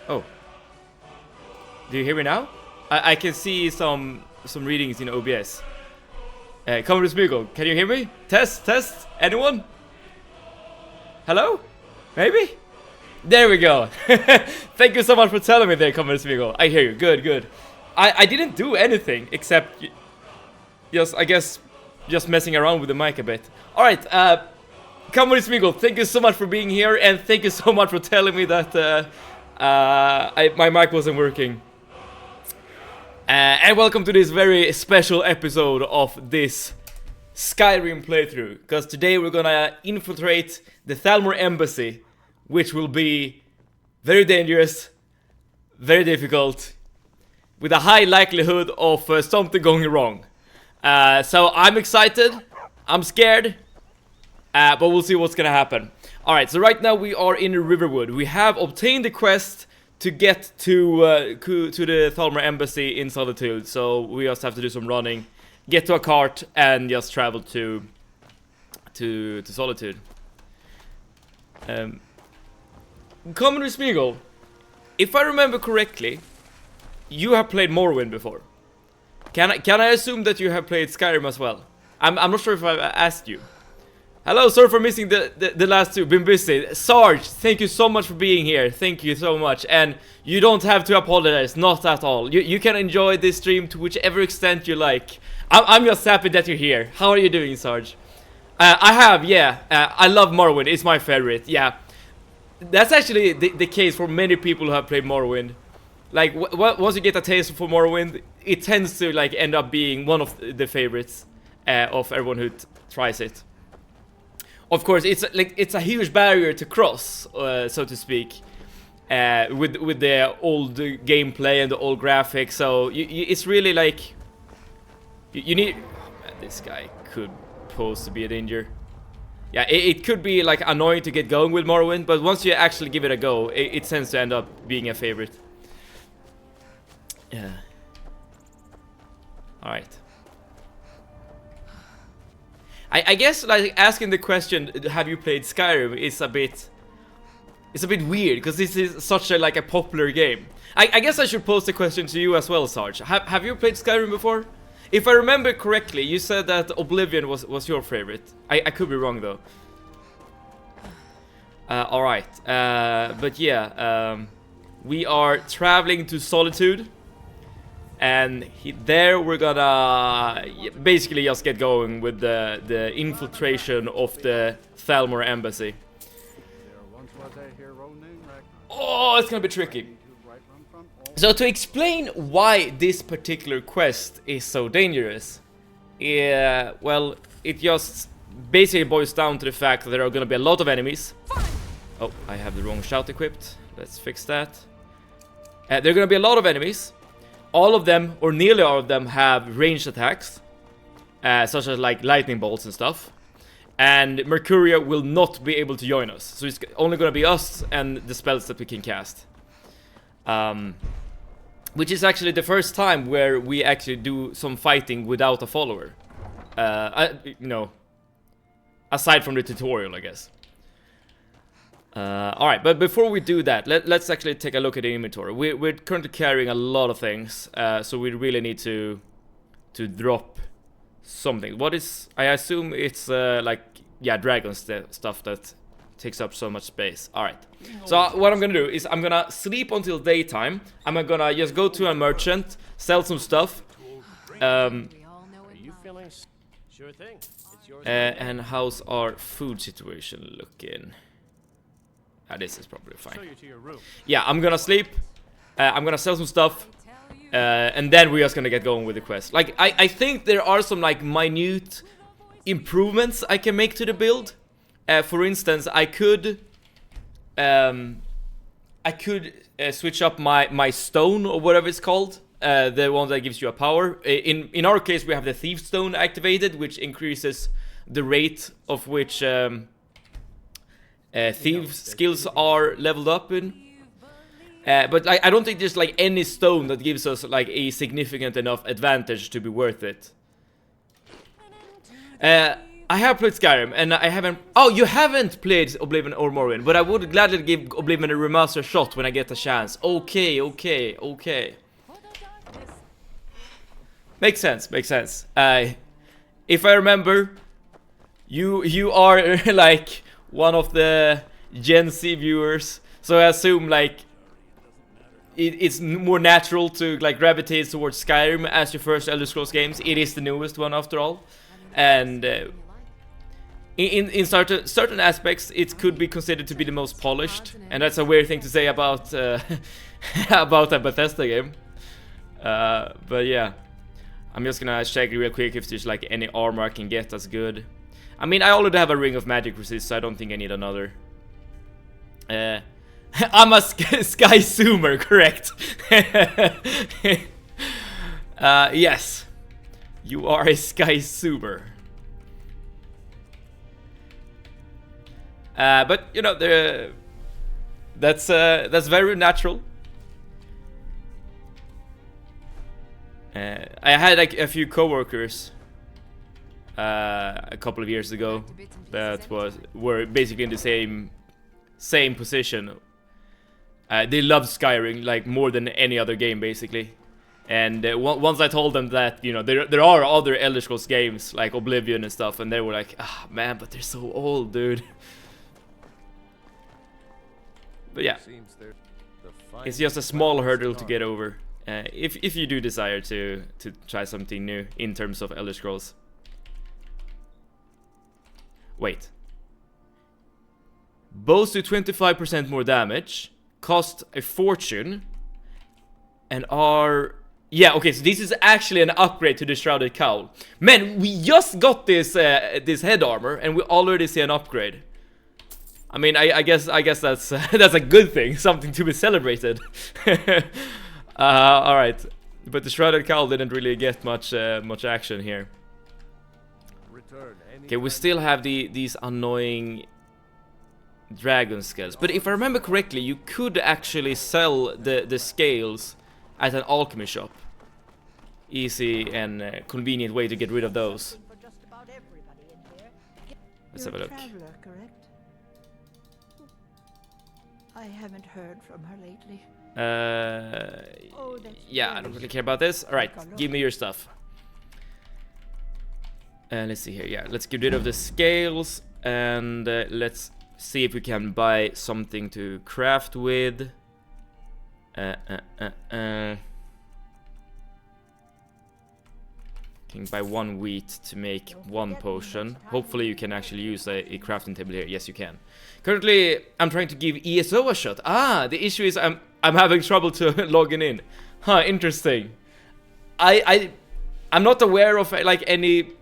Oh. Do you hear me now? I can see some readings in OBS. Comrade Smiggle, can you hear me? Test. Anyone? Hello? Maybe? There we go. Thank you so much for telling me there, Comrade Smiggle. I hear you. Good. I didn't do anything except I guess just messing around with the mic a bit. Alright, Comrade Smiggle, thank you so much for being here, and thank you so much for telling me that my mic wasn't working. And welcome to this very special episode of this Skyrim playthrough, because today we're gonna infiltrate the Thalmor Embassy, which will be very dangerous, very difficult, with a high likelihood of something going wrong. So I'm excited, I'm scared, but we'll see what's gonna happen. Alright, so right now we are in Riverwood. We have obtained the quest to get to the Thalmor Embassy in Solitude, so we just have to do some running, get to a cart, and just travel to Solitude. Commander Smeagol, if I remember correctly, you have played Morrowind before. Can I assume that you have played Skyrim as well? I'm not sure if I've asked you. Hello, sorry for missing the last two, been busy. Sarge, thank you so much for being here, thank you so much. And you don't have to apologize, not at all. You can enjoy this stream to whichever extent you like. I'm just happy that you're here. How are you doing, Sarge? I have, yeah. I love Morrowind, it's my favorite, yeah. That's actually the case for many people who have played Morrowind. Like, once you get a taste for Morrowind, it tends to like end up being one of the favorites of everyone who tries it. Of course, it's a huge barrier to cross, so to speak, with the old gameplay and the old graphics. So it's really like you need. This guy could pose to be a danger. Yeah, it could be like annoying to get going with Morrowind, but once you actually give it a go, it tends to end up being a favorite. Yeah. All right. I guess like asking the question, have you played Skyrim, is a bit weird, because this is such a like a popular game. I guess I should pose the question to you as well, Sarge. Have you played Skyrim before? If I remember correctly, you said that Oblivion was your favorite. I could be wrong though. Alright, but yeah, we are traveling to Solitude. And there we're gonna basically just get going with the infiltration of the Thalmor Embassy. Oh, it's gonna be tricky. So to explain why this particular quest is so dangerous, well, it just basically boils down to the fact that there are gonna be a lot of enemies. Oh, I have the wrong shout equipped. Let's fix that. There are gonna be a lot of enemies. All of them, or nearly all of them, have ranged attacks, such as like lightning bolts and stuff. And Mercuria will not be able to join us, so it's only gonna be us and the spells that we can cast. Which is actually the first time where we actually do some fighting without a follower. You know, aside from the tutorial, I guess. Alright, but before we do that, let's actually take a look at the inventory. We're currently carrying a lot of things, so we really need to drop something. What is... I assume it's like, yeah, dragon stuff that takes up so much space. Alright, so what I'm gonna do is I'm gonna sleep until daytime. I'm gonna just go to a merchant, sell some stuff. And how's our food situation looking? This is probably fine. Yeah, I'm gonna sleep, I'm gonna sell some stuff, and then we're just gonna get going with the quest. Like, I think there are some like minute improvements I can make to the build. For instance, I could switch up my stone, or whatever it's called, the one that gives you a power. In our case, we have the Thief Stone activated, which increases the rate of which thieves skills are leveled up in. But I don't think there's like any stone that gives us like a significant enough advantage to be worth it. I have played Skyrim, and I haven't... Oh, you haven't played Oblivion or Morrowind, but I would gladly give Oblivion a remaster shot when I get a chance. Okay, okay, okay. Makes sense, makes sense. If I remember, you are like one of the Gen Z viewers, so I assume like it's more natural to like gravitate towards Skyrim as your first Elder Scrolls games. It is the newest one after all, and in certain aspects it could be considered to be the most polished, and that's a weird thing to say about about a Bethesda game. But yeah, I'm just gonna check real quick if there's like any armor I can get that's good. I mean, I already have a Ring of Magic resist, so I don't think I need another. I'm a Sky Zoomer, correct? Yes, you are a Sky Zoomer. But you know, that's very natural. I had like a few coworkers a couple of years ago that were basically in the same position. They loved Skyrim like more than any other game basically, and once I told them that, you know, there are other Elder Scrolls games like Oblivion and stuff, and they were like, ah man, but they're so old, dude. But yeah, it's just a small hurdle to get over if you do desire to try something new in terms of Elder Scrolls. Wait. Bows do 25% more damage, cost a fortune, and are... Yeah, okay, so this is actually an upgrade to the Shrouded Cowl. Man, we just got this this head armor, and we already see an upgrade. I mean, I guess that's that's a good thing, something to be celebrated. All right, but the Shrouded Cowl didn't really get much action here. Okay, we still have these annoying dragon scales, but if I remember correctly, you could actually sell the scales at an alchemy shop. Easy and convenient way to get rid of those. Let's have a look. I haven't heard from her lately. Yeah, I don't really care about this. Alright, give me your stuff. Let's see here. Yeah, let's get rid of the scales, and let's see if we can buy something to craft with. Can buy 1 wheat to make 1 potion. Hopefully you can actually use a crafting table here. Yes, you can. Currently, I'm trying to give ESO a shot. Ah, the issue is I'm having trouble to logging in. Huh, interesting. I'm not aware of like any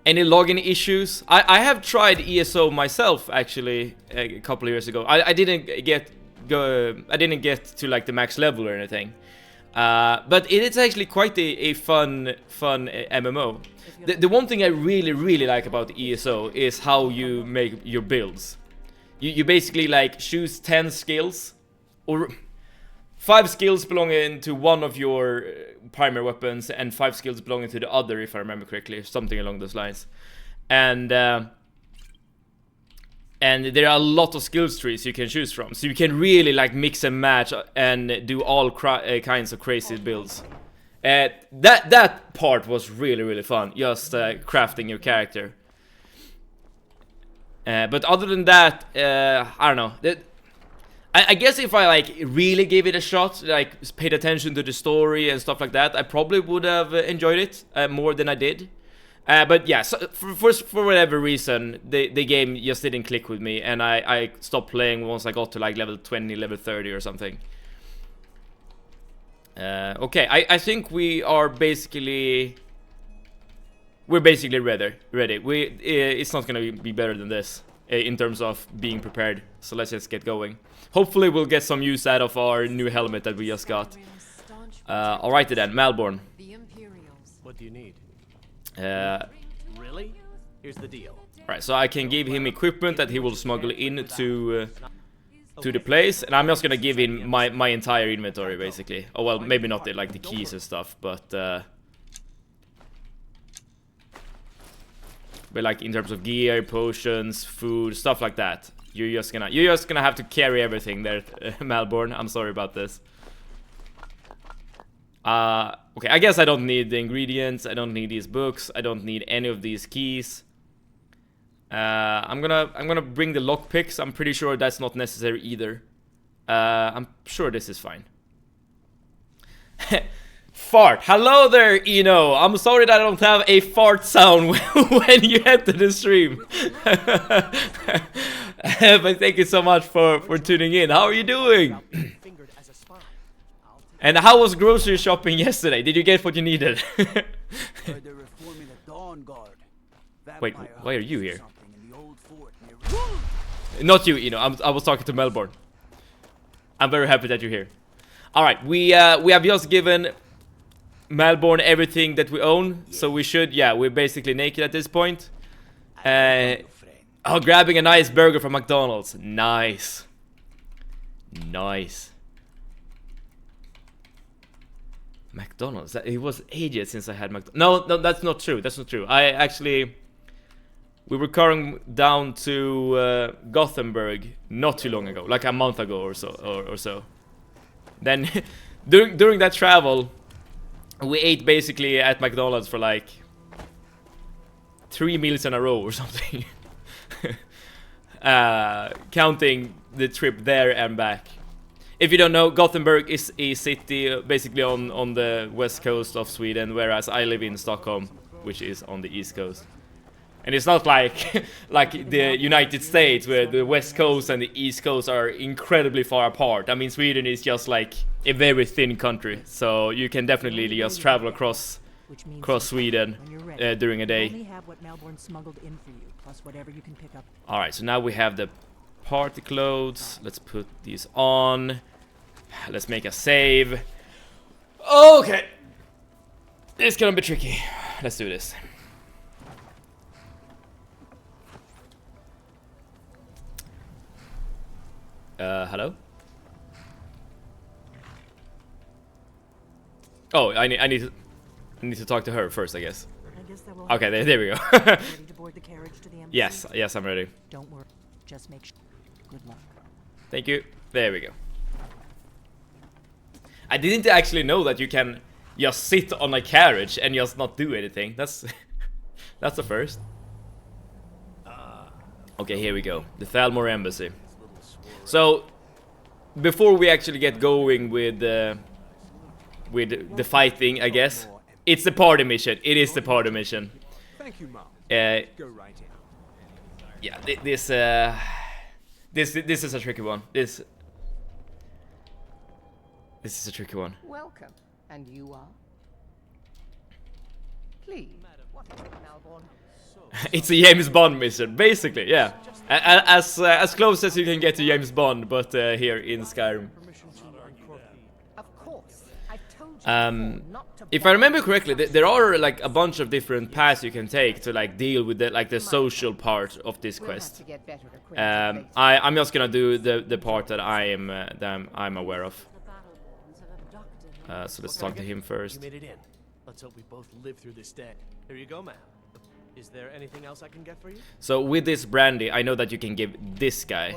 login issues. I have tried ESO myself actually a couple of years ago. I didn't get to like the max level or anything. But it is actually quite a fun MMO. The one thing I really like about the ESO is how you make your builds. You basically like choose 10 skills, or 5 skills belonging to one of your primary weapons and 5 skills belonging to the other, if I remember correctly, something along those lines. And there are a lot of skills trees you can choose from, so you can really like mix and match and do all kinds of crazy builds. That part was really fun, just crafting your character. But other than that, I don't know. I guess if I like really gave it a shot, like paid attention to the story and stuff like that, I probably would have enjoyed it more than I did. But yeah, so for whatever reason, the game just didn't click with me, and I stopped playing once I got to like level 20, level 30 or something. Okay, I think we are basically... We're basically ready. It's not gonna be better than this in terms of being prepared, so let's just get going. Hopefully we'll get some use out of our new helmet that we just got. Alright then, Malborn. What do you need? Really? Here's the deal. Right, so I can give him equipment that he will smuggle into to the place, and I'm just gonna give him my entire inventory basically. Oh well, maybe not like the keys and stuff, but but like in terms of gear, potions, food, stuff like that. You're just gonna have to carry everything there, Melbourne. I'm sorry about this. Okay, I guess I don't need the ingredients. I don't need these books. I don't need any of these keys. I'm gonna bring the lockpicks. I'm pretty sure that's not necessary either. I'm sure this is fine. Fart. Hello there, Eno. I'm sorry that I don't have a fart sound when you enter the stream. But thank you so much for tuning in. How are you doing? And how was grocery shopping yesterday? Did you get what you needed? Wait, why are you here? Not you, Eno. I was talking to Melbourne. I'm very happy that you're here. Alright, we have just given Melbourne everything that we own. So we should, yeah, we're basically naked at this point. Oh, grabbing a nice burger from McDonald's. Nice. Nice. McDonald's. It was ages since I had McDonald's. No, that's not true. That's not true. We were coming down to Gothenburg not too long ago, like a month ago or so. Then during that travel, we ate basically at McDonald's for like 3 meals in a row or something. Counting the trip there and back. If you don't know, Gothenburg is a city basically on the west coast of Sweden, whereas I live in Stockholm, which is on the east coast. And it's not like like the United States, where the west coast and the east coast are incredibly far apart. I mean, Sweden is just like a very thin country, so you can definitely just travel across Sweden during a day. Alright, so now we have the party clothes. Let's put these on. Let's make a save. Okay. It's gonna be tricky. Let's do this. Hello? Oh, I need to talk to her first, I guess. Okay, there we go. Ready to board the carriage to the embassy? Yes, I'm ready. Don't worry. Just make sure. Good luck. Thank you. There we go. I didn't actually know that you can just sit on a carriage and just not do anything. That's that's the first. Okay, here we go. The Thalmor Embassy. So, before we actually get going with the fighting, I guess, it's the party mission. It is the party mission. Thank you, Mom. Go right in. Yeah, this is a tricky one. This is a tricky one. Welcome. And you are? Please. What is it, Melbourne? It's a James Bond mission, basically, yeah. As close as you can get to James Bond, but here in Skyrim. Of course. I've told you not to If I remember correctly, there are like a bunch of different paths you can take to like deal with the social part of this quest. I'm just gonna do the part that I'm aware of. So let's talk to him first. You made it in. Let's hope we both live through this day. Here you go, ma'am. Is there anything else I can get for you? So with this brandy, I know that you can give this guy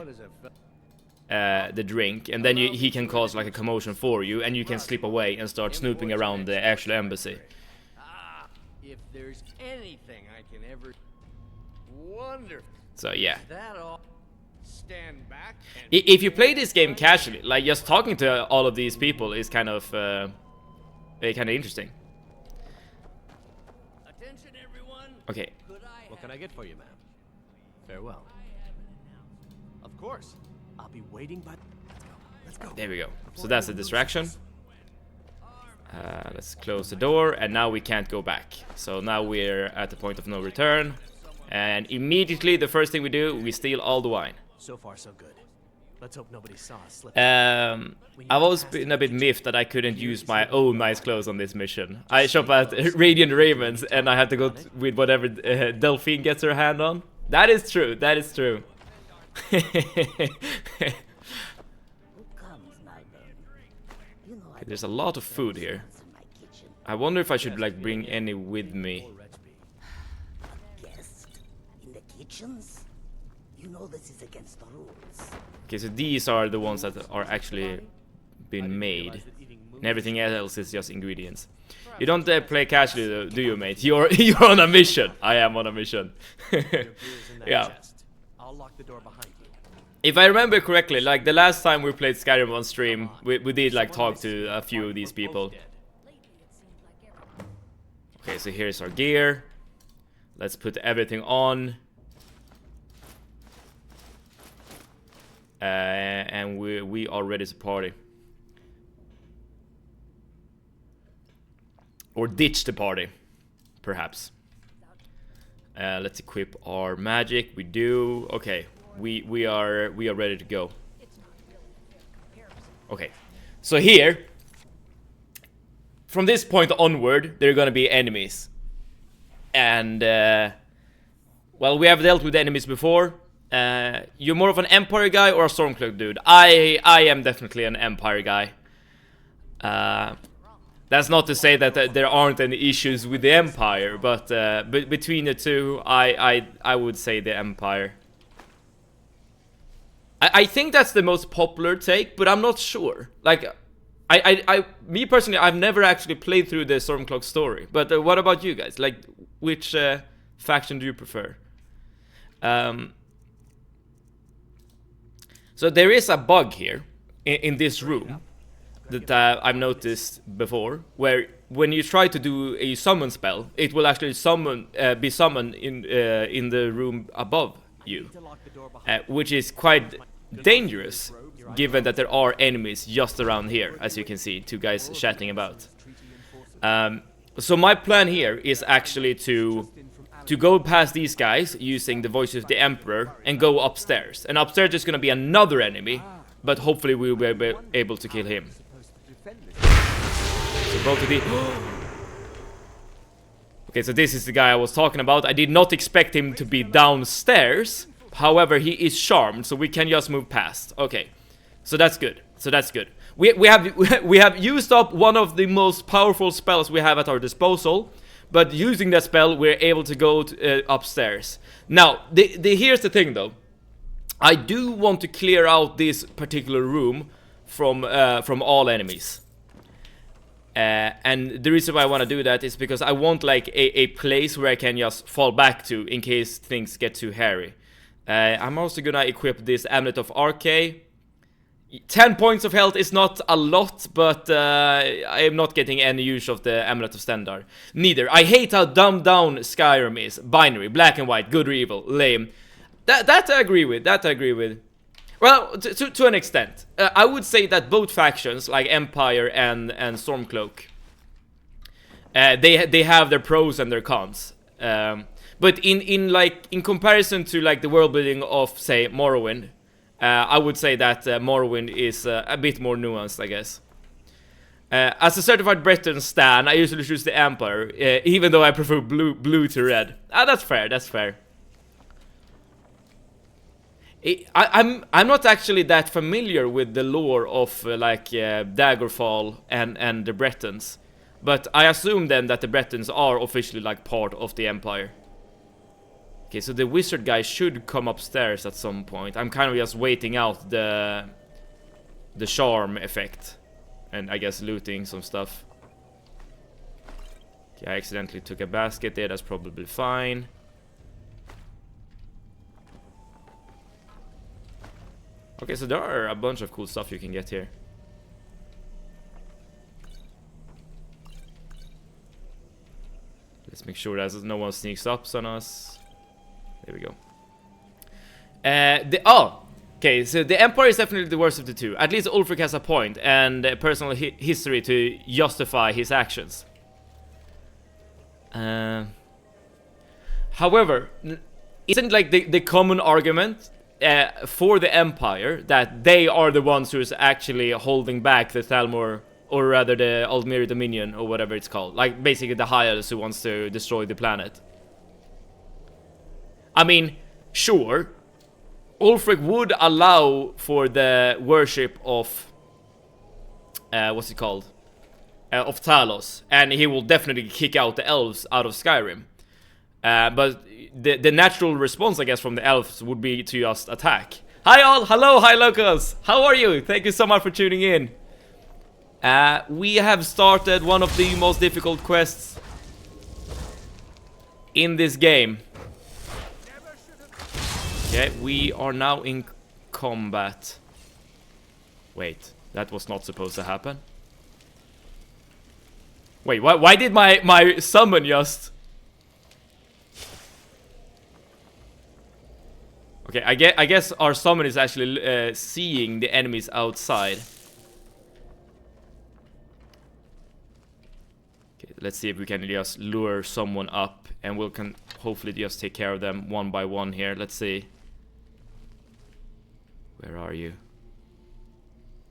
the drink, and then he can cause like a commotion for you, and you can slip away and start snooping around the actual embassy. If there's anything I can ever wonderful. So yeah. That all stand back. If you play this game casually, like just talking to all of these people is kind of interesting. Attention, everyone. Okay. What can I get for you, ma'am? Farewell. Of course. I'll be waiting by. Let's go. There we go. So that's a distraction. Let's close the door, and now we can't go back. So now we're at the point of no return, and immediately the first thing we do, we steal all the wine. So far, so good. Let's hope nobody saw us slip. I've always been a bit miffed that I couldn't use my own nice clothes on this mission. I shop at Radiant Ravens, and I have to go with whatever Delphine gets her hand on. That is true. That is true. There's a lot of food here. I wonder if I should like bring any with me. kitchens? You know this is against the rules. Okay, so these are the ones that are actually been made. And everything else is just ingredients. You don't play casually though, do you, mate? You're on a mission. I am on a mission. Yeah. I'll lock the door behind you. If I remember correctly, like the last time we played Skyrim on stream, we did like talk to a few of these people. Okay, so here's our gear. Let's put everything on. And we are ready to party. Or ditch the party, perhaps. Let's equip our magic. We do. Okay, we are ready to go. Okay, so here, from this point onward, there are gonna be enemies, and well, we have dealt with enemies before. You're more of an Empire guy or a Stormcloak dude? I am definitely an Empire guy. That's not to say that there aren't any issues with the Empire, but between the two, I would say the Empire. I think that's the most popular take, but I'm not sure. Like, me personally, I've never actually played through the Stormcloak story. But what about you guys? Like, which faction do you prefer? So there is a bug here in this room that I've noticed before, where when you try to do a summon spell, it will actually be summoned in the room above you, which is quite dangerous, given that there are enemies just around here, as you can see, two guys chatting about. So my plan here is actually to go past these guys using the voice of the Emperor and go upstairs. And upstairs there's gonna be another enemy, but hopefully we'll be able to kill him. So both of the okay, so this is the guy I was talking about. I did not expect him to be downstairs. However, he is charmed, so we can just move past. Okay, so that's good. So that's good. We have used up one of the most powerful spells we have at our disposal, but using that spell, we're able to go upstairs. Now, here's the thing, though. I do want to clear out this particular room from all enemies. And the reason why I want to do that is because I want like a place where I can just fall back to in case things get too hairy. I'm also gonna equip this Amulet of RK. 10 points of health is not a lot, but I am not getting any use of the Amulet of Stendarr. Neither. I hate how dumbed down Skyrim is. Binary, black and white, good or evil, lame. That I agree with, that I agree with. Well, to an extent. I would say that both factions, like Empire and Stormcloak, they have their pros and their cons. But in comparison to like the world building of, say, Morrowind, I would say that Morrowind is a bit more nuanced, I guess. As a certified Breton stan, I usually choose the Empire, even though I prefer blue to red. That's fair, that's fair. I'm not actually that familiar with the lore of like Daggerfall and the Bretons, but I assume then that the Bretons are officially like part of the Empire. Okay, so the wizard guy should come upstairs at some point. I'm kind of just waiting out the charm effect, and I guess looting some stuff. Okay, I accidentally took a basket there. That's probably fine. Okay, so there are a bunch of cool stuff you can get here. Let's make sure that no one sneaks up on us. There we go. Okay, so the Empire is definitely the worst of the two. At least Ulfric has a point and a personal history to justify his actions. However, isn't like the common argument for the Empire that they are the ones who is actually holding back the Thalmor, or rather the Aldmeri Dominion, or whatever it's called, like basically the Hyals who wants to destroy the planet? I mean, sure, Ulfric would allow for the worship of what's it called, of Talos, and he will definitely kick out the elves out of Skyrim. But the natural response, I guess, from the elves would be to just attack. Hi all, hello, hi locals. How are you? Thank you so much for tuning in. We have started one of the most difficult quests in this game. Okay, we are now in combat. Wait, that was not supposed to happen. Wait, why did my summon just... Okay, I guess our summon is actually seeing the enemies outside. Okay, let's see if we can just lure someone up, and we can hopefully just take care of them one by one here. Let's see. Where are you?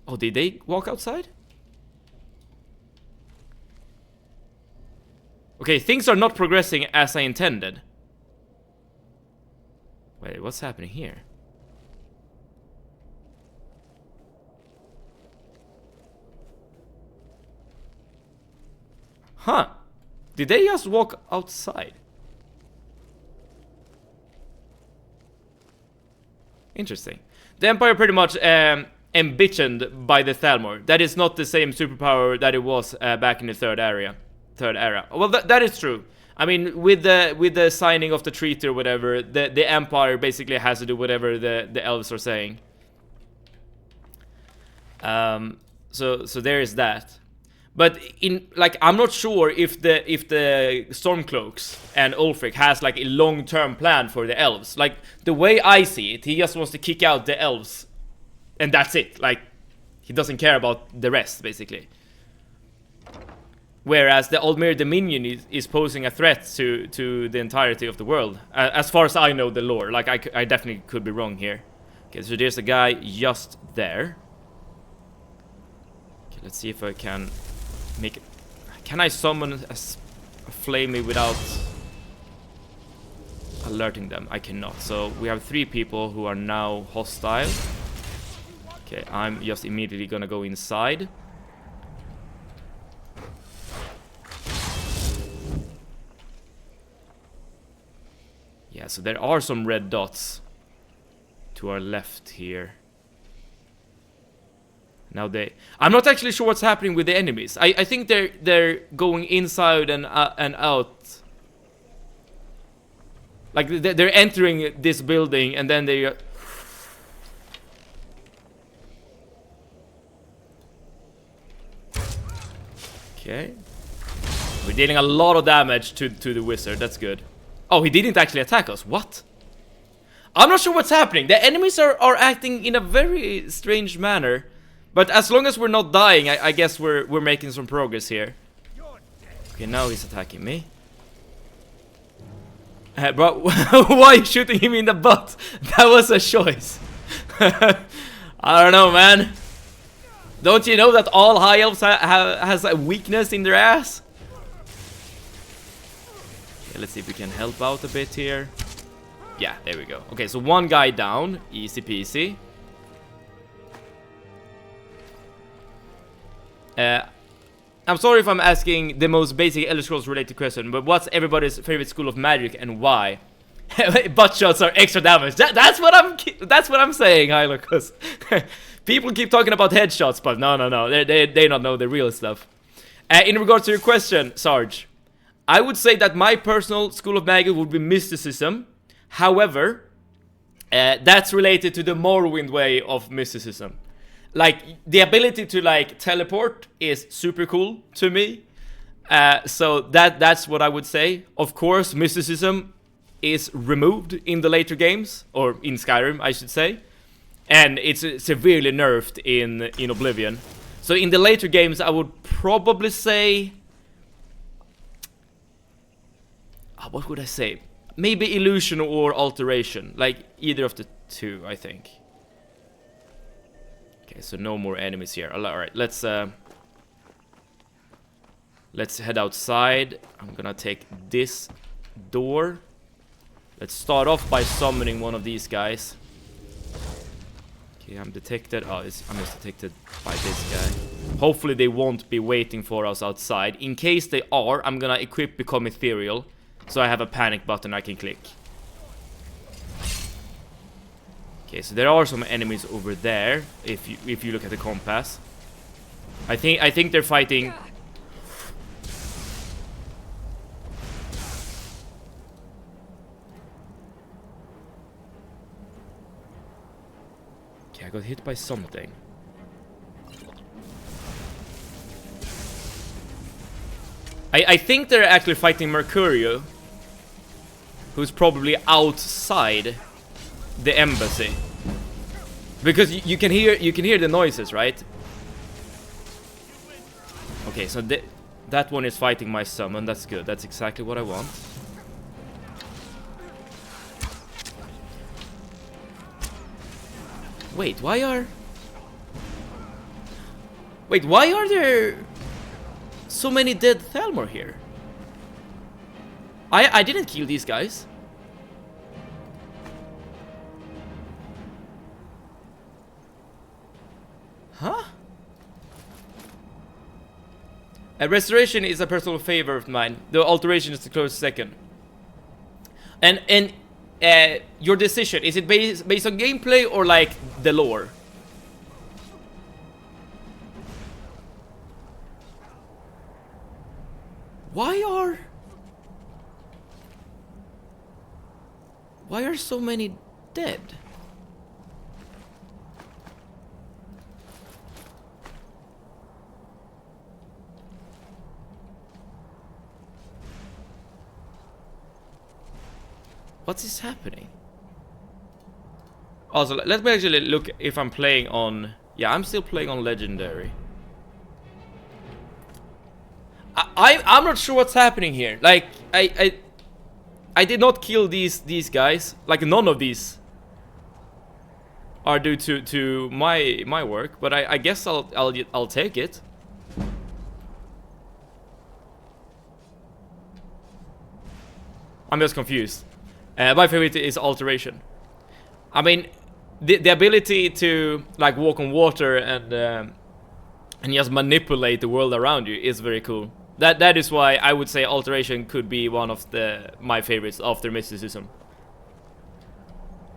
Oh, did they walk outside? Okay, things are not progressing as I intended. Wait, what's happening here? Huh. Did they just walk outside? Interesting. The Empire pretty much ambitioned by the Thalmor. That is not the same superpower that it was back in the third era. Well, that is true. I mean, with the signing of the treaty or whatever, the Empire basically has to do whatever the elves are saying. So there is that. But in like, I'm not sure if the Stormcloaks and Ulfric has like a long-term plan for the elves. Like the way I see it, he just wants to kick out the elves, and that's it. Like he doesn't care about the rest, basically. Whereas the Aldmere Dominion is posing a threat to the entirety of the world, as far as I know the lore. Like I definitely could be wrong here. Okay, so there's a guy just there. Okay, let's see if I can make it. Can I summon a flamey without alerting them? I cannot. So we have 3 people who are now hostile. Okay, I'm just immediately gonna go inside. Yeah, so there are some red dots to our left here. Now I'm not actually sure what's happening with the enemies. I think they're going inside and out. Like they're entering this building and then they... Okay. We're dealing a lot of damage to the wizard. That's good. Oh, he didn't actually attack us. What? I'm not sure what's happening. The enemies are acting in a very strange manner. But as long as we're not dying, I guess we're making some progress here. Okay, now he's attacking me. Bro, why are you shooting him in the butt? That was a choice. I don't know, man. Don't you know that all high elves has a weakness in their ass? Okay, let's see if we can help out a bit here. Yeah, there we go. Okay, so one guy down. Easy peasy. I'm sorry if I'm asking the most basic Elder Scrolls related question, but what's everybody's favorite school of magic and why? Butt shots are extra damage. That's what I'm saying, Hylokus. People keep talking about headshots, but no. They don't know the real stuff. In regards to your question, Sarge, I would say that my personal school of magic would be mysticism. However, that's related to the Morrowind way of mysticism. Like, the ability to, like, teleport is super cool to me. So that's what I would say. Of course, mysticism is removed in the later games, or in Skyrim, I should say. And it's severely nerfed in Oblivion. So in the later games, I would probably say... what would I say? Maybe illusion or alteration. Like, either of the two, I think. Okay, so no more enemies here. Alright, let's head outside. I'm gonna take this door. Let's start off by summoning one of these guys. Okay, I'm detected. Oh, I'm just detected by this guy. Hopefully they won't be waiting for us outside. In case they are, I'm gonna equip Become Ethereal. So I have a panic button I can click. Okay, so there are some enemies over there if you look at the compass. I think they're fighting. Okay, I got hit by something. I think they're actually fighting Mercurio, who's probably outside the embassy, because you can hear the noises, right? Okay, so that one is fighting my summon. That's good. That's exactly what I want. Wait, why are there so many dead Thalmor here? I didn't kill these guys. Huh? A restoration is a personal favor of mine. The alteration is the close second. And your decision, is it based on gameplay or like the lore? Why are so many dead? What is happening? Also, let me actually look if I'm playing on... Yeah, I'm still playing on Legendary. I'm not sure what's happening here. Like, I did not kill these guys. Like, none of these are due to my work. But I guess I'll take it. I'm just confused. My favorite is alteration. I mean, the ability to like walk on water and just manipulate the world around you is very cool. That is why I would say alteration could be one of my favorites after mysticism.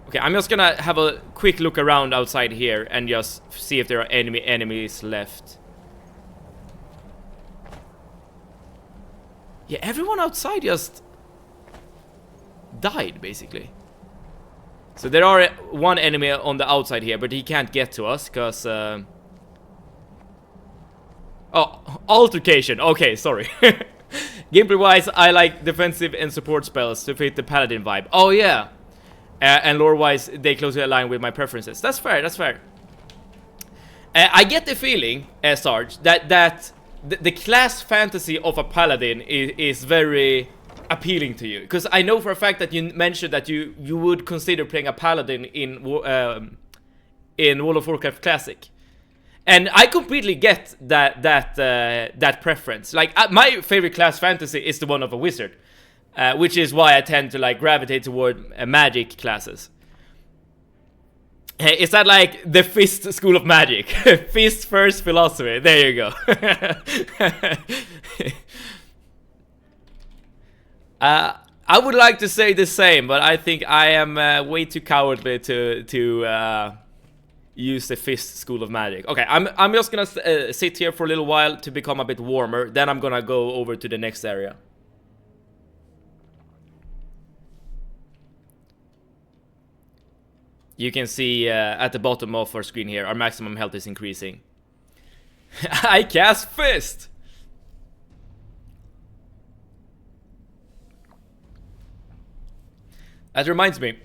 Okay, I'm just gonna have a quick look around outside here and just see if there are enemies left. Yeah, everyone outside just died, basically. So there are one enemy on the outside here, but he can't get to us, because... Oh, altercation. Okay, sorry. Gameplay-wise, I like defensive and support spells to fit the paladin vibe. Oh, yeah. And lore-wise, they closely align with my preferences. That's fair, that's fair. I get the feeling, Sarge, that the class fantasy of a paladin is very appealing to you, because I know for a fact that you mentioned that you would consider playing a paladin in World of Warcraft Classic, and I completely get that preference. Like my favorite class fantasy is the one of a wizard, which is why I tend to like gravitate toward magic classes. Is that like the Fist School of Magic? Fist first philosophy. There you go. I would like to say the same, but I think I am way too cowardly to use the Fist School of Magic. Okay, I'm just gonna sit here for a little while to become a bit warmer. Then I'm gonna go over to the next area. You can see at the bottom of our screen here, our maximum health is increasing. I cast Fist! That reminds me,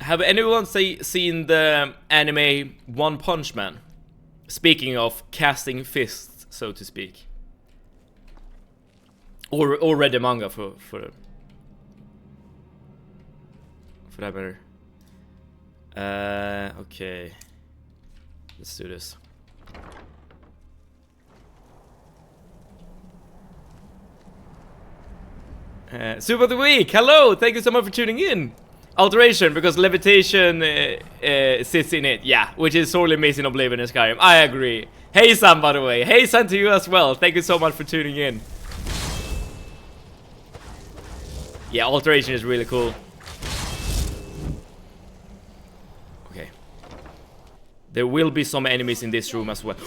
have anyone seen the anime One Punch Man? Speaking of casting fists, so to speak. Or read the manga for that matter. Okay. Let's do this. Soup of the week! Hello! Thank you so much for tuning in! Alteration, because levitation sits in it. Yeah, which is sorely missing Oblivion in Skyrim. I agree. Hey Sam, by the way. Hey Sam to you as well. Thank you so much for tuning in. Yeah, alteration is really cool. Okay. There will be some enemies in this room as well.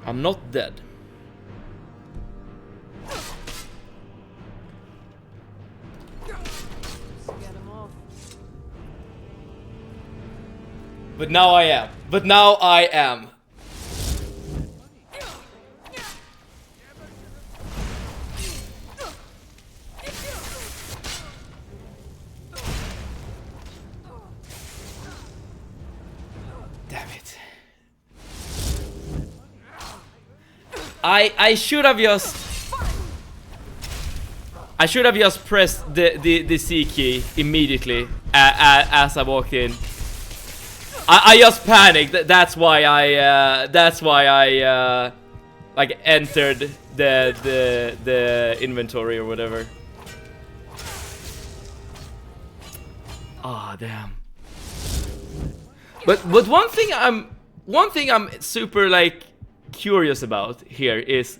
I'm not dead. But now I am. But now I am. Damn it. I should have just pressed the C key immediately as I walked in. I just panicked. That's why I like entered the inventory or whatever. Ah, damn. But one thing I'm super like curious about here is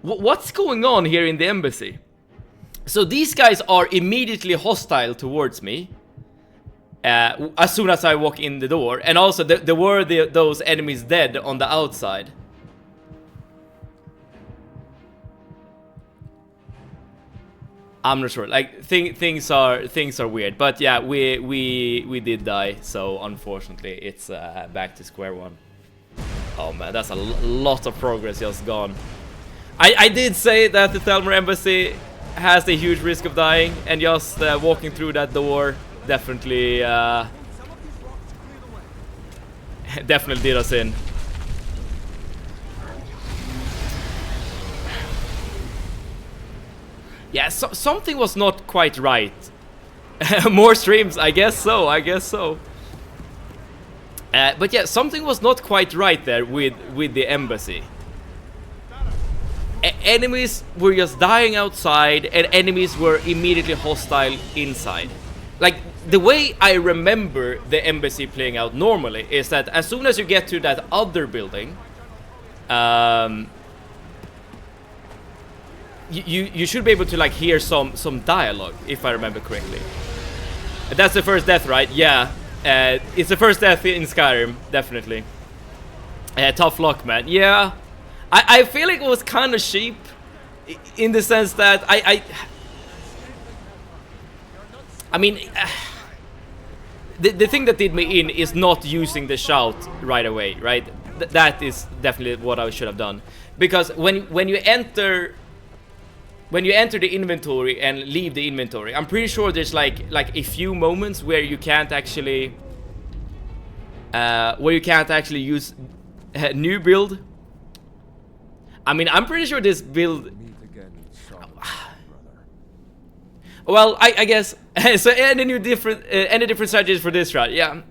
what's going on here in the embassy. So these guys are immediately hostile towards me. As soon as I walk in the door, and also there were those enemies dead on the outside. I'm not sure. Like things are weird, but yeah, we did die. So unfortunately, it's back to square one. Oh man, that's a lot of progress just gone. I did say that the Thelmer Embassy has a huge risk of dying, and just walking through that door definitely definitely did us in. Yeah, something was not quite right. More streams, I guess so. But yeah, something was not quite right there with the embassy. Enemies were just dying outside, and enemies were immediately hostile inside. Like, the way I remember the embassy playing out normally is that as soon as you get to that other building, you should be able to like hear some dialogue, if I remember correctly. That's the first death, right? Yeah, it's the first death in Skyrim, definitely. Tough luck, man. Yeah, I feel like it was kind of cheap, in the sense that I mean, the thing that did me in is not using the shout right away, right? That is definitely what I should have done, because when you enter the inventory and leave the inventory, I'm pretty sure there's like a few moments where you can't actually use new build. I mean, I'm pretty sure this build. Well, I guess so. Any different strategies for this round? Yeah.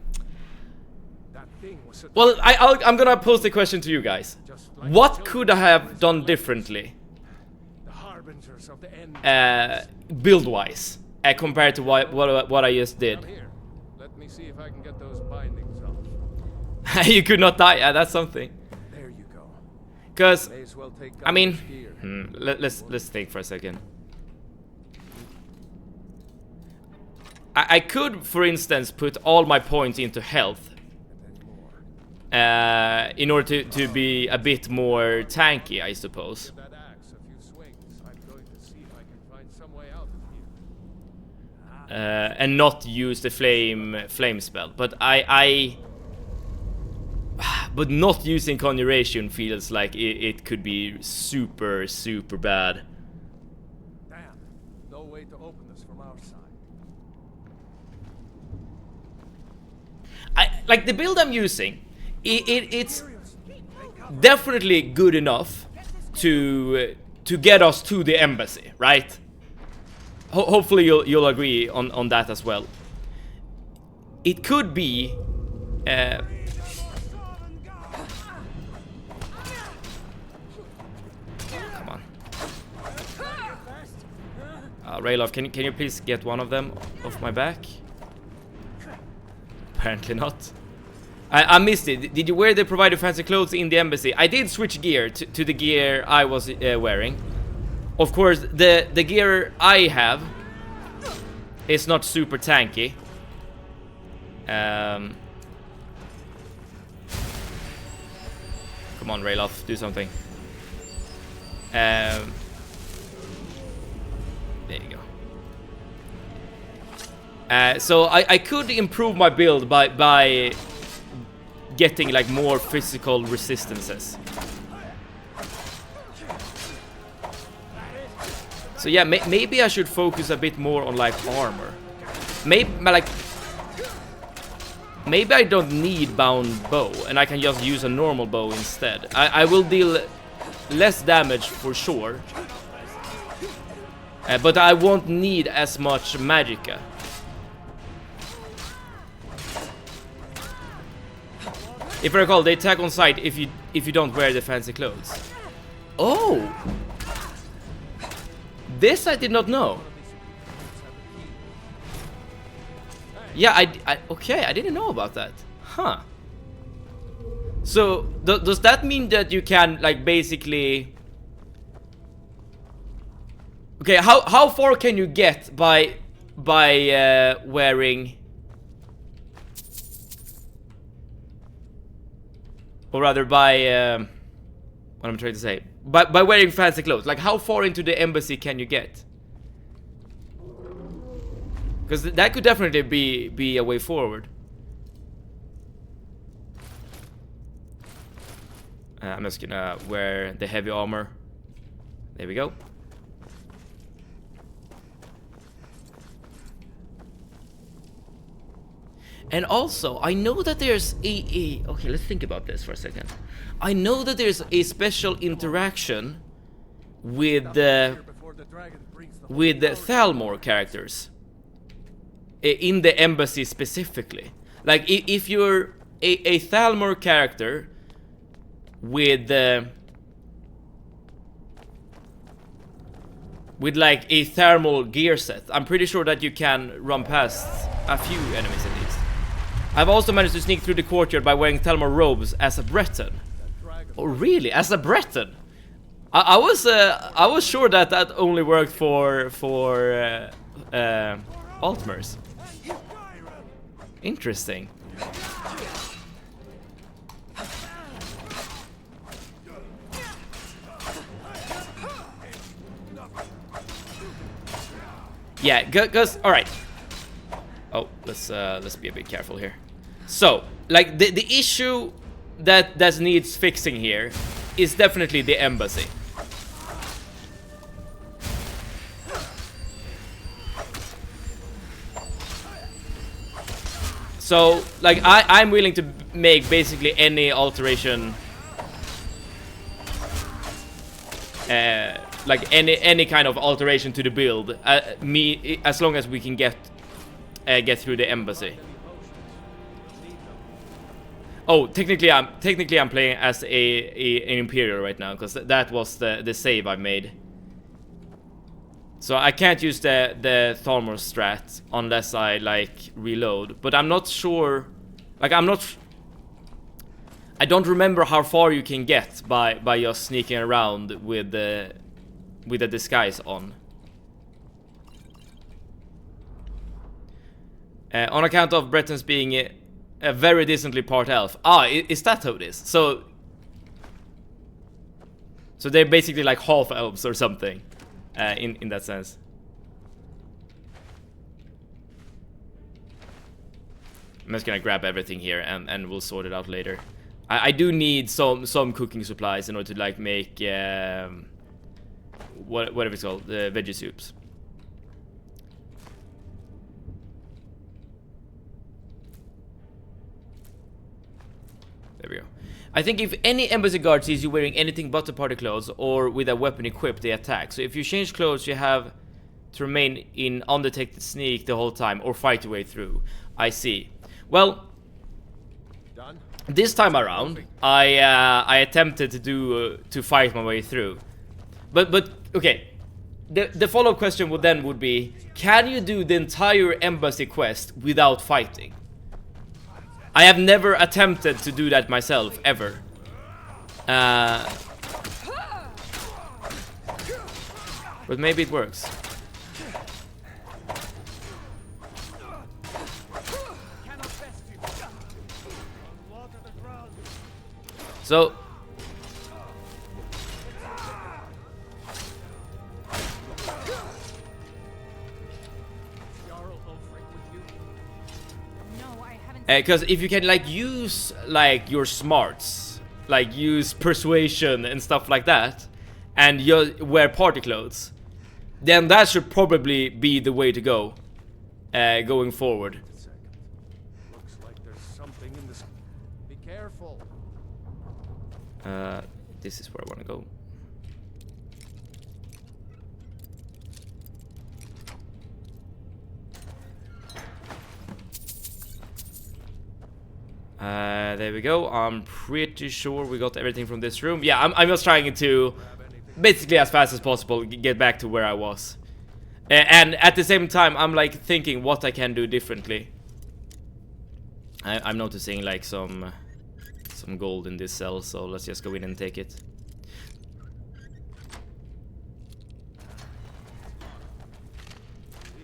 Well, I'm gonna pose the question to you guys. What could I have done differently, build-wise, compared to what I just did? Let me see if I can get those bindings off. You could not die. Yeah, that's something. There you go. Because May as well take I mean, gear. let's think for a second. I could, for instance, put all my points into health, in order to be a bit more tanky, I suppose. That axe, a few swings. I'm going to see if I can find some way out of here. And not use the flame spell, but but not using conjuration feels like it could be super bad. Damn, no way to open this from our side. Like the build I'm using, it's definitely good enough to get us to the embassy, right? Hopefully you'll agree on that as well. It could be come on. Rayloff, can you please get one of them off my back? Apparently not. I missed it. Did you wear the provided fancy clothes in the embassy? I did switch gear to the gear I was wearing. Of course, the gear I have is not super tanky. Come on, Rayloff, do something. There you go. So I could improve my build by getting like more physical resistances. So yeah, maybe I should focus a bit more on like armor. Maybe I don't need bound bow and I can just use a normal bow instead. I will deal less damage for sure, but I won't need as much magicka. If I recall, they attack on sight if you don't wear the fancy clothes. Oh, this I did not know. Yeah, okay, I didn't know about that. Huh. So does that mean that you can like basically? Okay, how far can you get by wearing? Or rather by, what I'm trying to say, by wearing fancy clothes. Like, how far into the embassy can you get? Because that could definitely be a way forward. I'm just gonna wear the heavy armor. There we go. And also, I know that there's okay, let's think about this for a second. I know that there's a special interaction with the Thalmor characters in the embassy specifically. Like, if you're a Thalmor character with like a thermal gear set, I'm pretty sure that you can run past a few enemies at least. I've also managed to sneak through the courtyard by wearing Thalmor robes as a Breton. Oh, really? As a Breton? I was sure that only worked for Altmers. Interesting. Yeah, cause all right. Oh, let's be a bit careful here. So, like the issue that needs fixing here is definitely the embassy. So, like I'm willing to make basically any alteration, like any kind of alteration to the build, as long as we can get through the embassy. Oh, technically I'm playing as an Imperial right now, because that was the save I made. So I can't use the Thalmor strat unless I like reload. But I'm not sure, like I don't remember how far you can get by just sneaking around with the disguise on. On account of Bretons being a very decently part elf. Ah, is that how it is? So they're basically like half elves or something, in that sense. I'm just gonna grab everything here and we'll sort it out later. I do need some cooking supplies in order to like make whatever it's called, the veggie soups. There we go. I think if any embassy guard sees you wearing anything but the party clothes or with a weapon equipped, they attack. So if you change clothes, you have to remain in undetected sneak the whole time or fight your way through. I see. Well, this time around, I attempted to fight my way through. But okay. The follow-up question would be, can you do the entire embassy quest without fighting? I have never attempted to do that myself, ever. But maybe it works. So because if you can like use like your smarts, like use persuasion and stuff like that, and you wear party clothes, then that should probably be the way to go going forward. Looks like there's something in this. Be careful. This is where I want to go. There we go. I'm pretty sure we got everything from this room. Yeah, I'm just trying to basically as fast as possible get back to where I was. And at the same time, I'm like thinking what I can do differently. I'm noticing like some gold in this cell, so let's just go in and take it. See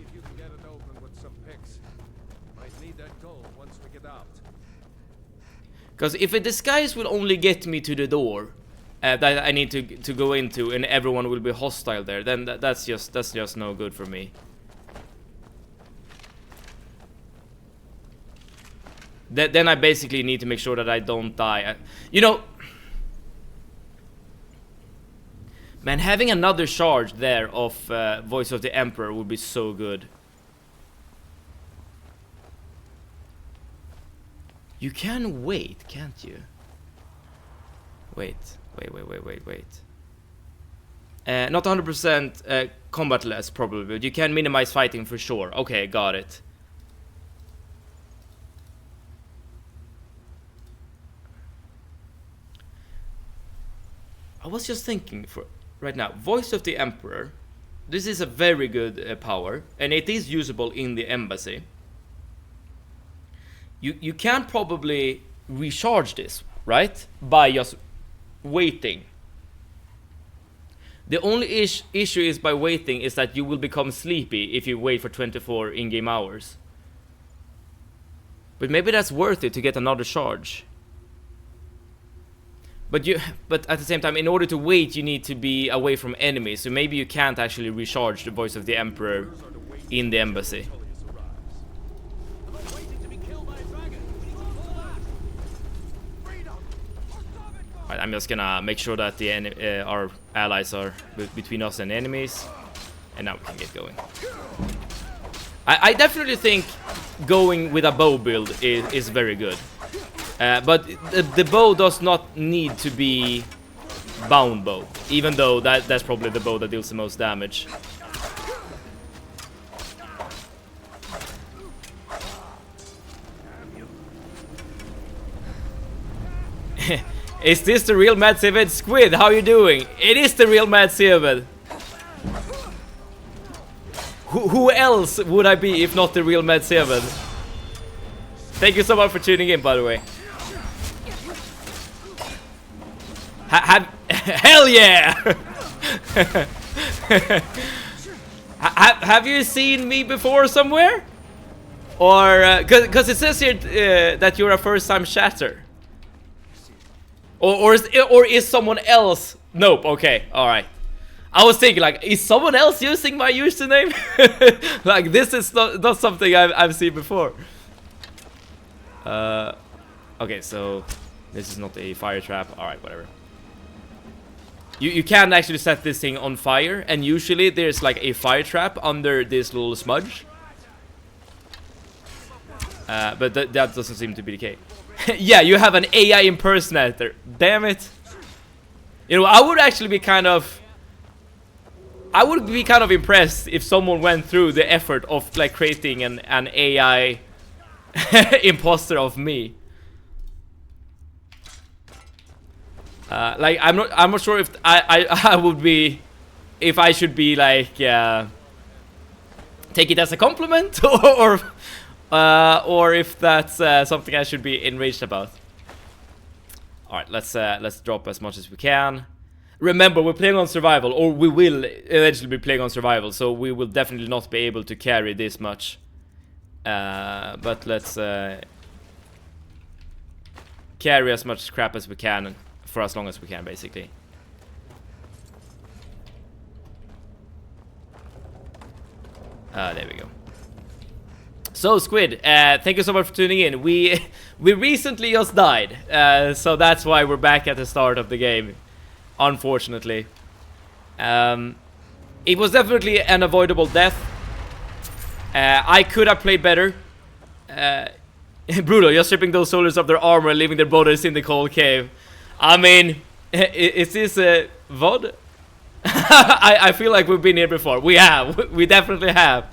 if you can get it open with some picks. Might need that gold once we get out. Because if a disguise will only get me to the door that I need to go into, and everyone will be hostile there, then that's just no good for me. Then I basically need to make sure that I don't die. You know, man, having another charge there of Voice of the Emperor would be so good. You can wait, can't you? Wait. Not 100% combatless, probably, but you can minimize fighting for sure. Okay, got it. I was just thinking for right now, Voice of the Emperor. This is a very good power, and it is usable in the embassy. You can probably recharge this, right? By just waiting. The only issue is by waiting is that you will become sleepy if you wait for 24 in-game hours. But maybe that's worth it to get another charge. But at the same time, in order to wait, you need to be away from enemies. So maybe you can't actually recharge the Voice of the Emperor in the embassy. Right, I'm just gonna make sure that the our allies are between us and enemies, and now we can get going. I definitely think going with a bow build is very good. But the bow does not need to be bound bow, even though that's probably the bow that deals the most damage. Is this the real Mad Seven? Squid, how you doing? It is the real Mad Seven. Who else would I be if not the real Mad Seven? Thank you so much for tuning in, by the way. Hell yeah! Have you seen me before somewhere? Or because it says here that you're a first-time chatter. Or is someone else? Nope. Okay. All right. I was thinking like, is someone else using my username? Like this is not something I've seen before. Okay, so this is not a fire trap. All right, whatever. You can actually set this thing on fire, and usually there's like a fire trap under this little smudge. But that doesn't seem to be the case. Yeah, you have an AI impersonator. Damn it. You know, I would be kind of impressed if someone went through the effort of like creating an AI imposter of me. Like I'm not sure if I would be, if I should be like take it as a compliment or if that's something I should be enraged about. All right, let's drop as much as we can. Remember, we're playing on survival, or we will eventually be playing on survival, so we will definitely not be able to carry this much. But let's carry as much crap as we can for as long as we can, basically. There we go. So, Squid, thank you so much for tuning in. We recently just died, so that's why we're back at the start of the game. Unfortunately, it was definitely an avoidable death. I could have played better. Brutal, you're stripping those soldiers of their armor and leaving their bodies in the cold cave. I mean, is this a VOD? I feel like we've been here before. We have. We definitely have.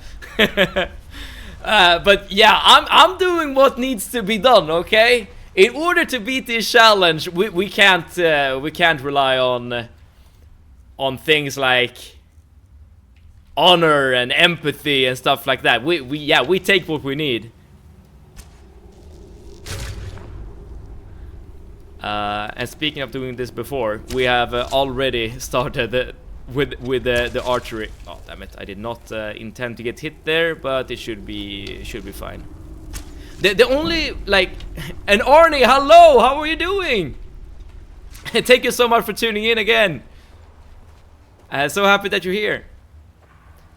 But yeah, I'm doing what needs to be done. Okay. In order to beat this challenge, we can't rely on things like honor and empathy and stuff like that. We take what we need. And speaking of doing this before, we have already started with the archery. Oh damn it! I did not intend to get hit there, but it should be fine. The only, like, and Arnie, hello, how are you doing? Thank you so much for tuning in again. So happy that you're here.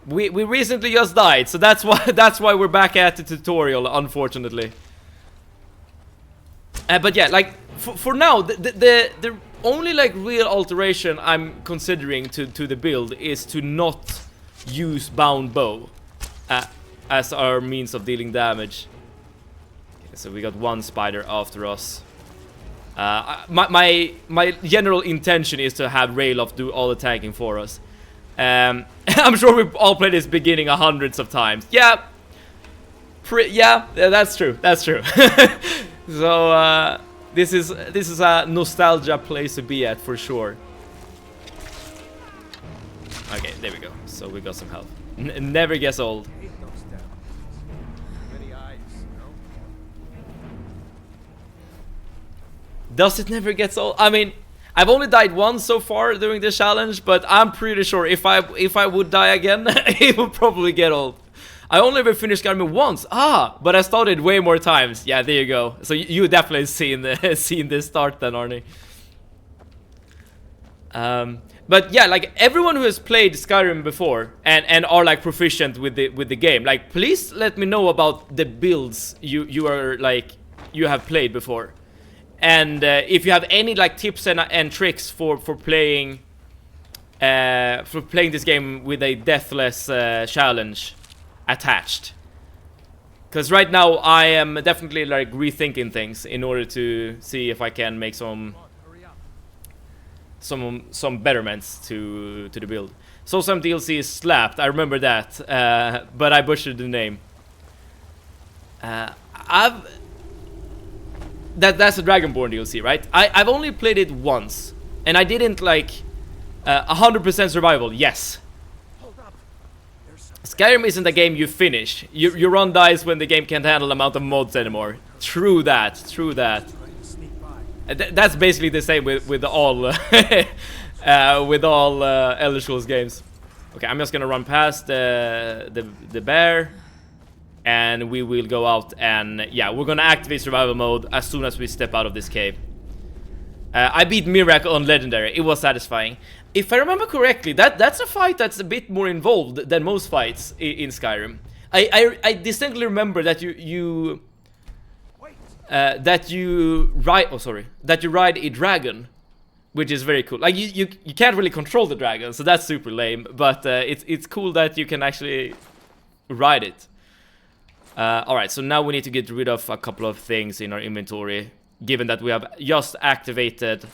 We recently just died, so that's why we're back at the tutorial, unfortunately. But yeah, like for now, the only like real alteration I'm considering to the build is to not use bound bow as our means of dealing damage. So we got one spider after us. My general intention is to have Rayloff do all the tanking for us. I'm sure we've all played this beginning hundreds of times. Yeah, that's true. That's true. So this is a nostalgia place to be at for sure. Okay, there we go. So we got some health. Never gets old. Does it never get old? I mean, I've only died once so far during this challenge, but I'm pretty sure if I would die again, it would probably get old. I only ever finished Skyrim once. But I started way more times. Yeah, there you go. So you definitely seen this start then, Arnie. But yeah, like everyone who has played Skyrim before and are like proficient with the game, like please let me know about the builds you have played before. And if you have any like tips and tricks for playing this game with a Deathless challenge attached, because right now I am definitely like rethinking things in order to see if I can make some betterments to the build. So some DLC is slapped. I remember that, but I butchered the name. That's a Dragonborn DLC, right? I've only played it once, and I didn't like 100% survival. Yes. Skyrim isn't a game you finish. You run dice when the game can't handle the amount of mods anymore. True that. True that. That's basically the same with all Elder Scrolls games. Okay, I'm just gonna run past the bear. And we will go out and, yeah, we're gonna activate survival mode as soon as we step out of this cave. I beat Mirak on Legendary. It was satisfying. If I remember correctly, that's a fight that's a bit more involved than most fights in Skyrim. I distinctly remember that you ride a dragon, which is very cool. Like you can't really control the dragon, so that's super lame. But it's cool that you can actually ride it. Alright, so now we need to get rid of a couple of things in our inventory, given that we have just activated...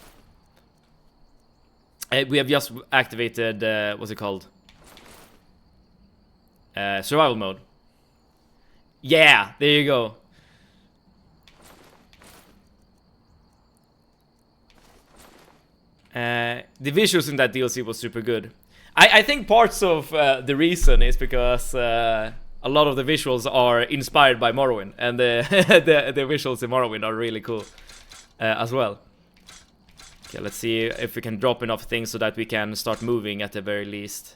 what's it called? Survival mode. Yeah, there you go. The visuals in that DLC was super good. I think parts of the reason is because... a lot of the visuals are inspired by Morrowind, and the the visuals in Morrowind are really cool as well. Okay, let's see if we can drop enough things so that we can start moving at the very least.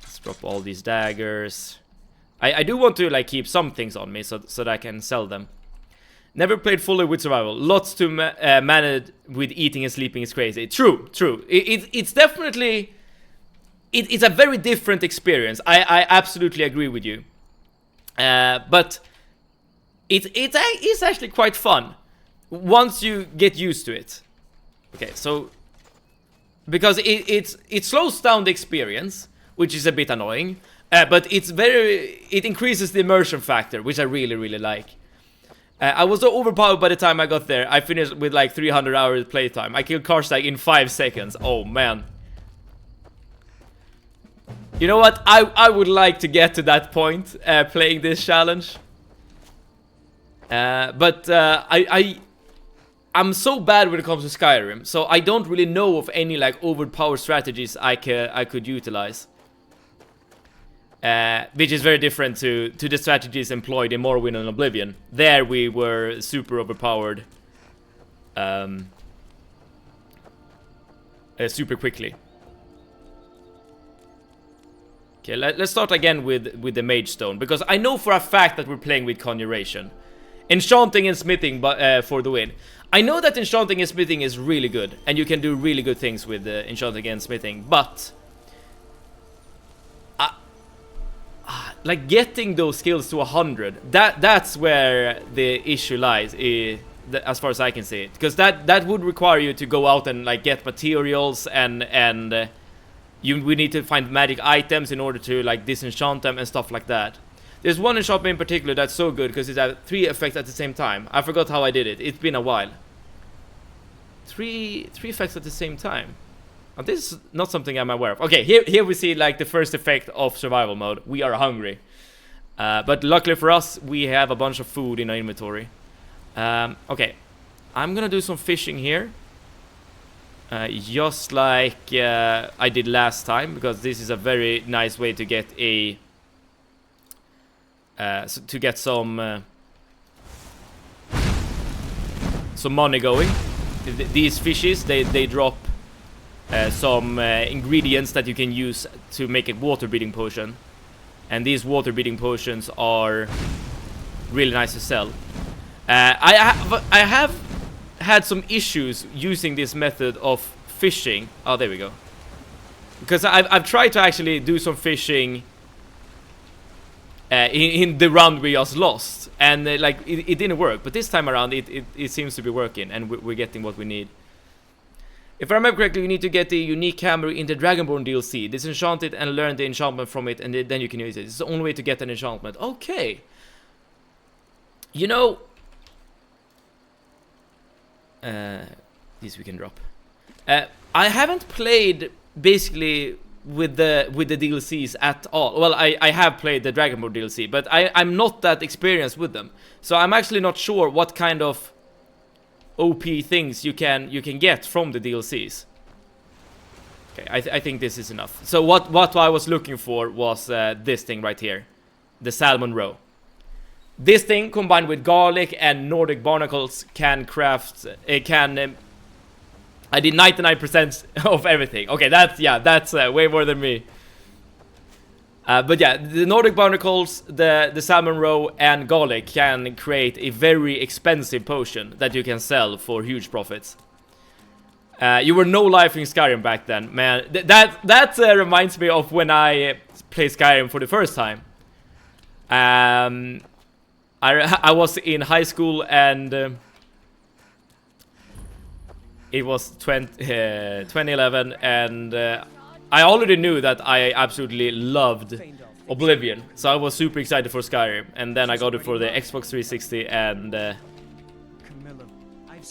Let's drop all these daggers. I do want to like keep some things on me so that I can sell them. Never played fully with survival. Lots to manage with eating and sleeping is crazy. True. It's definitely... It's a very different experience. I absolutely agree with you. But it's actually quite fun once you get used to it. Okay, so... Because it slows down the experience, which is a bit annoying. But it increases the immersion factor, which I really like. I was so overpowered by the time I got there. I finished with like 300 hours playtime. I killed Karstag in 5 seconds. Oh man. You know what? I would like to get to that point playing this challenge. But I'm so bad when it comes to Skyrim, so I don't really know of any like overpowered strategies I could utilize. Which is very different to the strategies employed in Morrowind and Oblivion. There we were super overpowered super quickly. Okay, let's start again with the Mage Stone, because I know for a fact that we're playing with Conjuration. Enchanting and Smithing for the win. I know that Enchanting and Smithing is really good, and you can do really good things with Enchanting and Smithing, but... like getting those skills to 100, that's where the issue lies, as far as I can see it. Because that would require you to go out and like get materials and we need to find magic items in order to like disenchant them and stuff like that. There's one enchantment in particular that's so good because it has 3 effects at the same time. I forgot how I did it. It's been a while. 3 effects at the same time. Oh, this is not something I'm aware of. Okay, here we see like the first effect of survival mode. We are hungry. But luckily for us, we have a bunch of food in our inventory. Okay, I'm gonna do some fishing here. Just like I did last time, because this is a very nice way to get a... to get some money going. These fishes, they drop some ingredients that you can use to make a water breathing potion, and these water breathing potions are really nice to sell. I have had some issues using this method of fishing. Oh, there we go. Because I've tried to actually do some fishing in the round we just lost, and like it didn't work. But this time around, it seems to be working, and we're getting what we need. If I remember correctly, you need to get the unique hammer in the Dragonborn DLC. Disenchant it and learn the enchantment from it, and then you can use it. It's the only way to get an enchantment. Okay. You know... these we can drop. I haven't played, basically, with the DLCs at all. Well, I have played the Dragonborn DLC, but I'm not that experienced with them. So I'm actually not sure what kind of OP things you can get from the DLCs. Okay, I think this is enough. So what I was looking for was this thing right here, the salmon roe. This thing combined with garlic and Nordic barnacles can craft. I did 99% of everything. Okay, that's way more than me. But yeah, the Nordic barnacles, the salmon roe, and garlic can create a very expensive potion that you can sell for huge profits. You were no life in Skyrim back then, man. That reminds me of when I played Skyrim for the first time. I was in high school, and it was 2011, and I already knew that I absolutely loved Oblivion, so I was super excited for Skyrim, and then I got it for the Xbox 360 and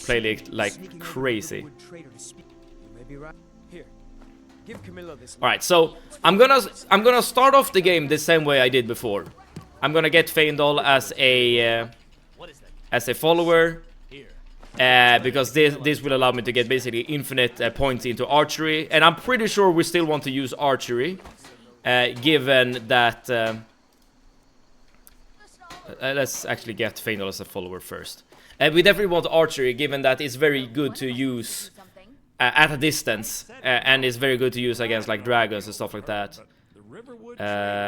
played it like crazy. Alright, so I'm gonna start off the game the same way I did before. I'm gonna get Feindal as a follower, because this will allow me to get basically infinite points into archery, and I'm pretty sure we still want to use archery, given that Let's actually get Feindal as a follower first. We definitely want archery, given that it's very good to use at a distance, and it's very good to use against like dragons and stuff like that.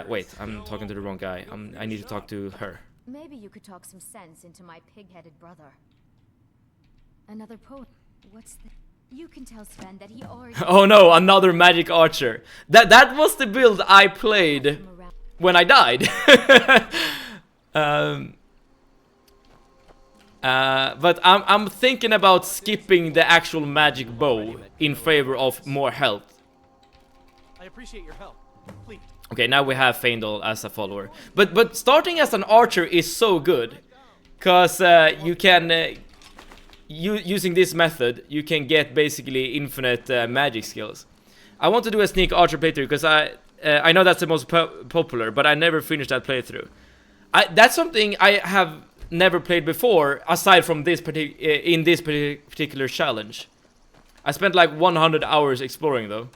Wait, I'm talking to the wrong guy. I need to talk to her. Maybe you could talk some sense into my pig-headed brother. Another poet. What's the... You can tell Sven that he already... Oh no, another magic archer. That was the build I played when I died. But I'm thinking about skipping the actual magic bow in favor of more health. I appreciate your help. Please. Okay, now we have Feindal as a follower. But starting as an archer is so good. Cause you can... using this method, you can get basically infinite magic skills. I want to do a sneak archer playthrough because I know that's the most popular, but I never finished that playthrough. That's something I have never played before, aside from this particular challenge. I spent like 100 hours exploring though.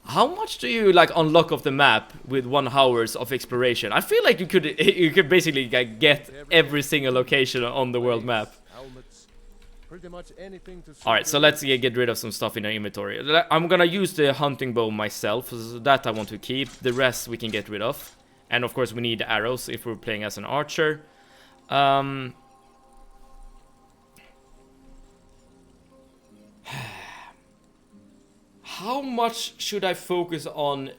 How much do you like unlock of the map with 1 hours of exploration? I feel like you could basically get every single location on the world map. Alright, so let's get rid of some stuff in our inventory. I'm gonna use the hunting bow myself, so that I want to keep. The rest we can get rid of. And of course we need arrows if we're playing as an archer. How much should I focus on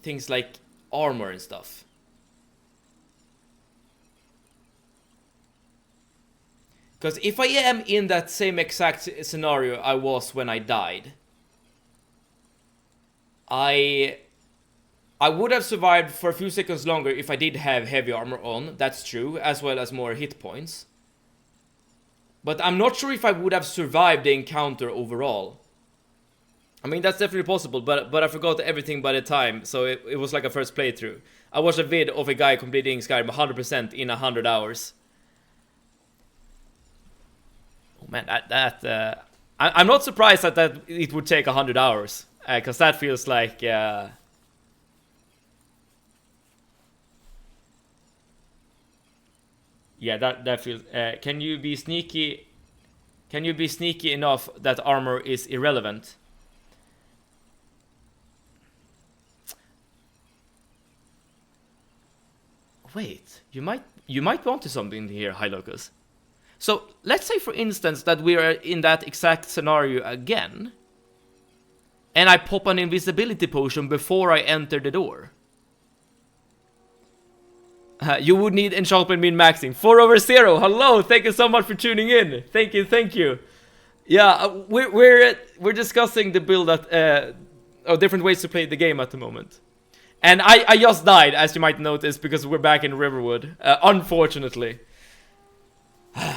things like armor and stuff? Because if I am in that same exact scenario I was when I died, I would have survived for a few seconds longer if I did have heavy armor on, that's true, as well as more hit points. But I'm not sure if I would have survived the encounter overall. I mean, that's definitely possible, but I forgot everything by the time, so it was like a first playthrough. I watched a vid of a guy completing Skyrim 100% in 100 hours. Oh man, I'm not surprised that it would take 100 hours, because that feels like... Yeah, that feels... can you be sneaky... Can you be sneaky enough that armor is irrelevant? Wait, you might want to something here, High Locus. So, let's say for instance that we are in that exact scenario again. And I pop an invisibility potion before I enter the door. You would need enchantment min-maxing. 4/0. Hello, thank you so much for tuning in. Thank you. Yeah, we're discussing the build at different ways to play the game at the moment. And I just died, as you might notice, because we're back in Riverwood, unfortunately.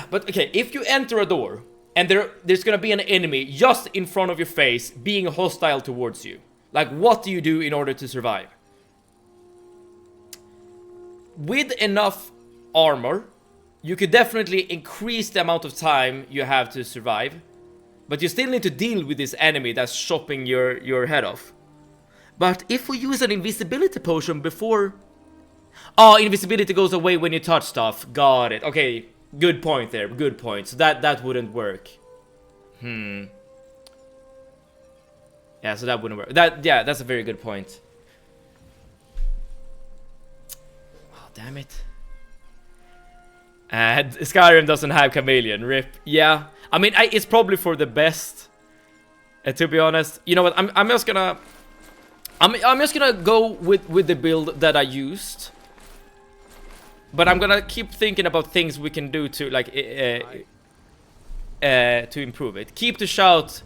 But okay, if you enter a door and there's gonna be an enemy just in front of your face being hostile towards you, like what do you do in order to survive? With enough armor, you could definitely increase the amount of time you have to survive. But you still need to deal with this enemy that's chopping your head off. But if we use an invisibility potion before... Oh, invisibility goes away when you touch stuff. Got it. Okay, good point there. Good point. So that wouldn't work. Yeah, so that wouldn't work. Yeah, that's a very good point. Damn it. Skyrim doesn't have chameleon. RIP. Yeah. I mean, it's probably for the best. To be honest. You know what? I'm just gonna... I'm just gonna go with the build that I used. But I'm gonna keep thinking about things we can do to, like... to improve it. Keep the shout...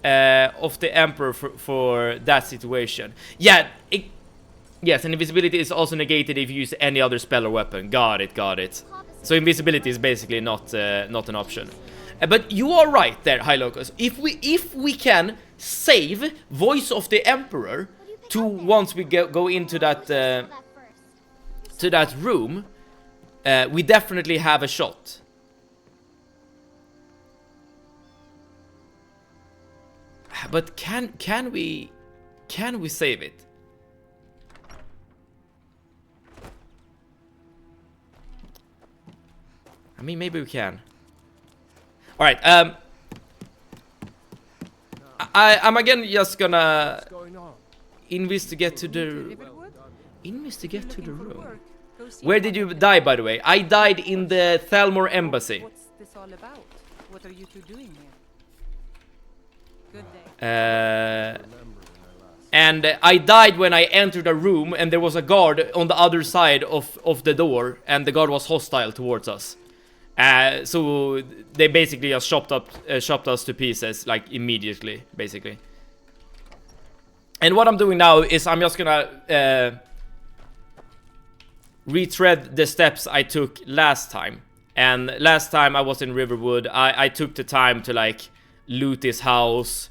of the Emperor for that situation. Yeah, yes, and invisibility is also negated if you use any other spell or weapon. Got it. So invisibility is basically not an option. But you are right there, High Locus. If we can save Voice of the Emperor to once we go into that to that room, we definitely have a shot. But can we save it? I mean, maybe we can. Alright, I'm again just gonna What's going on? investigate to the Delivered wood? investigate to the Looking for room. work? Go see Where what did I you can die, do. by the way? I died in the Thalmor embassy. What's this all about? What are you two doing here? Good day. And I died when I entered a room and there was a guard on the other side of the door, and the guard was hostile towards us. So they basically just chopped us to pieces, like, immediately, basically. And what I'm doing now is I'm just gonna retread the steps I took last time. And last time I was in Riverwood, I took the time to, like, loot this house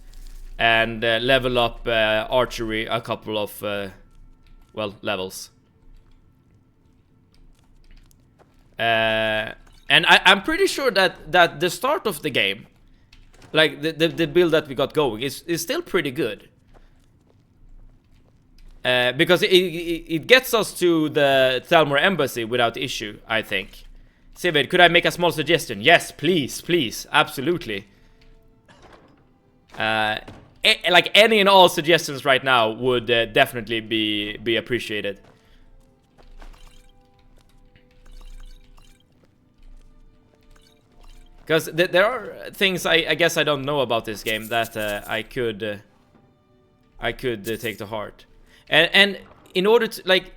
and level up archery a couple of, well, levels. And I'm pretty sure that the start of the game, like the build that we got going, is still pretty good. Because it gets us to the Thalmor embassy without issue, I think. Sivid, could I make a small suggestion? Yes, please, please, absolutely. Like, any and all suggestions right now would definitely be appreciated. Because there are things I guess I don't know about this game that I could take to heart. And in order to, like,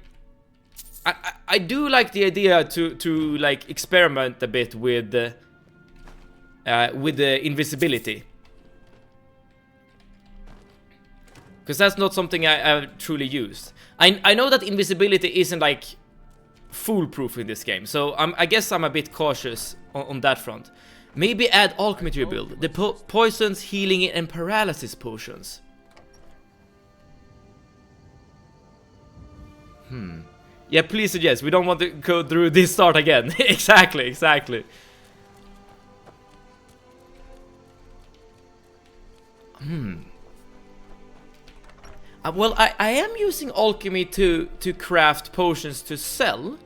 I do like the idea to like experiment a bit with the invisibility. Because that's not something I've truly used. I know that invisibility isn't, like, foolproof in this game, so I guess I'm a bit cautious on that front. Maybe add alchemy to your build. The poisons, healing, and paralysis potions. Yeah, please suggest. We don't want to go through this start again. Exactly, exactly. Well, I am using alchemy to craft potions to sell,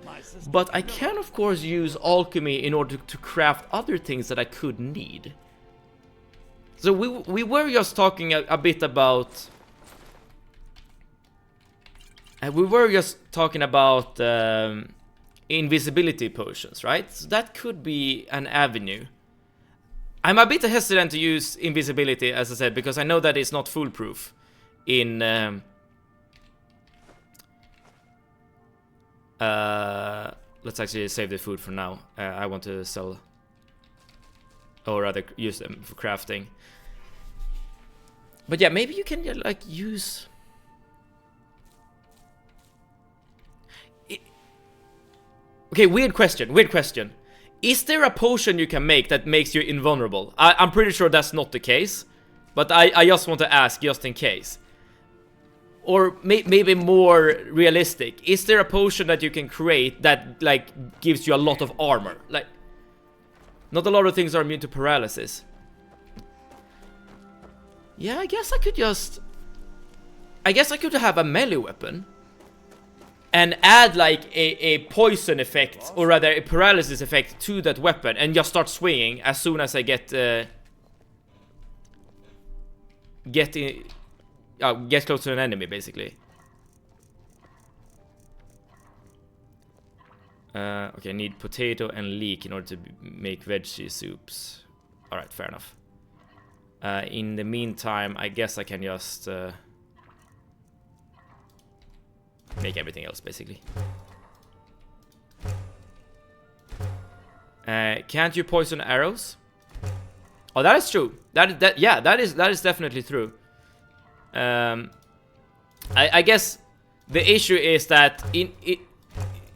but I can of course use alchemy in order to craft other things that I could need. So we were just talking a bit about... we were just talking about invisibility potions, right? So that could be an avenue. I'm a bit hesitant to use invisibility, as I said, because I know that it's not foolproof in let's actually save the food for now. I want to sell, or rather use them for crafting. But yeah, maybe you can, like, use... Okay, weird question. Is there a potion you can make that makes you invulnerable? I'm pretty sure that's not the case, but I just want to ask, just in case. Or maybe more realistic, is there a potion that you can create that, like, gives you a lot of armor? Like, not a lot of things are immune to paralysis. Yeah, I guess I could just... I guess I could have a melee weapon and add, like, a poison effect, or rather a paralysis effect to that weapon, and just start swinging as soon as I get close to an enemy, basically. Okay, I need potato and leek in order to make veggie soups. Alright, fair enough. In the meantime, I guess I can just make everything else, basically. Can't you poison arrows? Oh, that is true. That is definitely true. I guess the issue is that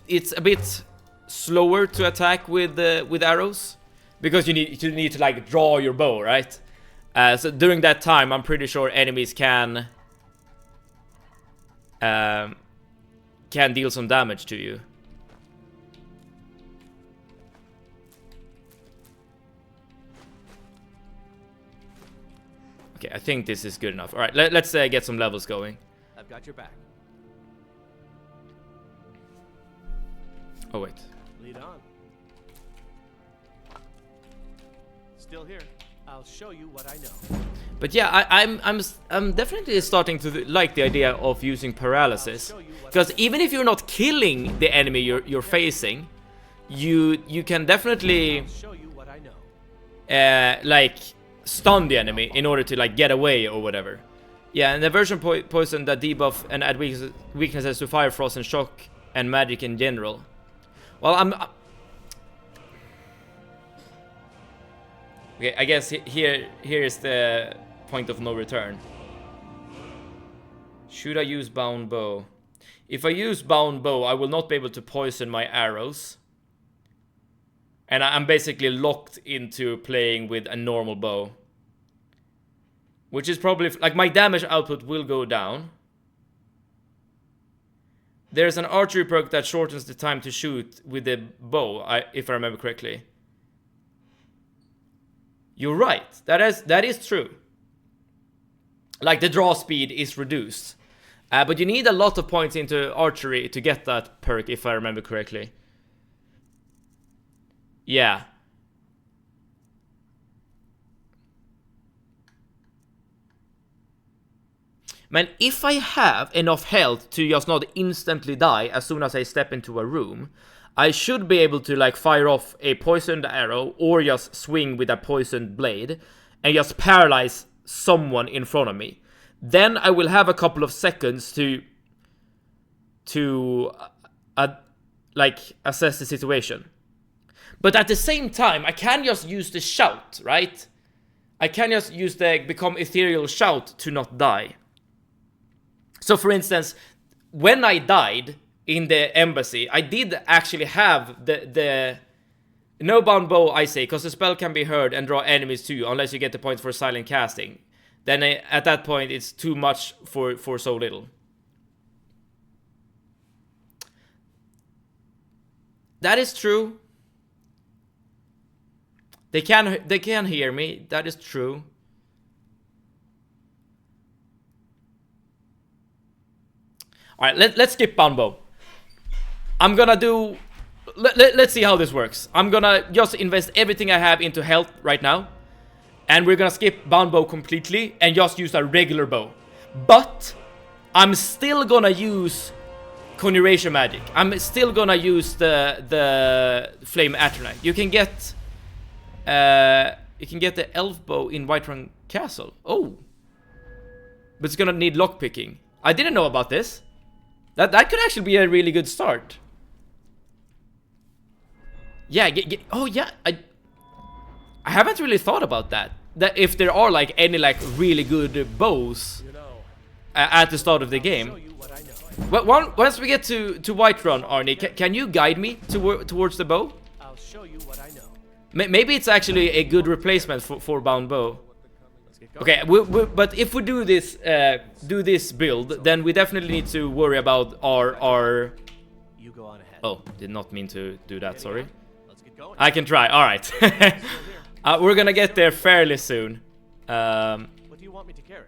it's a bit slower to attack with arrows, because you need to like draw your bow, right? So during that time, I'm pretty sure enemies can deal some damage to you. Okay, I think this is good enough. All right, let's get some levels going. I've got your back. Oh wait. Lead on. still here. I'll show you what I know. But yeah, I'm definitely starting to like the idea of using paralysis, because even if you're not killing the enemy you're facing, you can definitely Show you what I know. like stun the enemy in order to like get away or whatever. Yeah, and the version poison that debuff and add weaknesses to fire, frost, and shock and magic in general. Well, okay, I guess here is the point of no return. Should I use bound bow? If I use bound bow, I will not be able to poison my arrows. And I'm basically locked into playing with a normal bow. Which is probably, like, my damage output will go down. There's an archery perk that shortens the time to shoot with the bow, if I remember correctly. You're right. That is true. Like, the draw speed is reduced. But you need a lot of points into archery to get that perk, if I remember correctly. Yeah. Man, if I have enough health to just not instantly die as soon as I step into a room, I should be able to like fire off a poisoned arrow or just swing with a poisoned blade and just paralyze someone in front of me. Then I will have a couple of seconds to like assess the situation. But at the same time, I can just use the shout, right? I can just use the become ethereal shout to not die. So for instance, when I died in the embassy, I did actually have the no bound bow, I say, because the spell can be heard and draw enemies to you unless you get the points for silent casting. Then at that point, it's too much for so little. That is true. They can hear me. That is true. All right, let's skip bound bow. I'm gonna do. Let's see how this works. I'm gonna just invest everything I have into health right now, and we're gonna skip bound bow completely and just use a regular bow. But I'm still gonna use conjuration magic. I'm still gonna use the flame atronach. You can get the elf bow in Whiterun Castle. Oh, but it's gonna need lockpicking. I didn't know about this. That could actually be a really good start. Yeah, oh yeah, I haven't really thought about that. That if there are like any like really good bows at the start of the game. But once we get to Whiterun, Arnie, can you guide me towards the bow? I'll show you what I know. Maybe it's actually a good replacement for bound bow. Okay, but if we do this build, then we definitely need to worry about our. You go on ahead. Oh, did not mean to do that. Sorry. Let's get going. I can try. All right. We're gonna get there fairly soon. What do you want me to carry?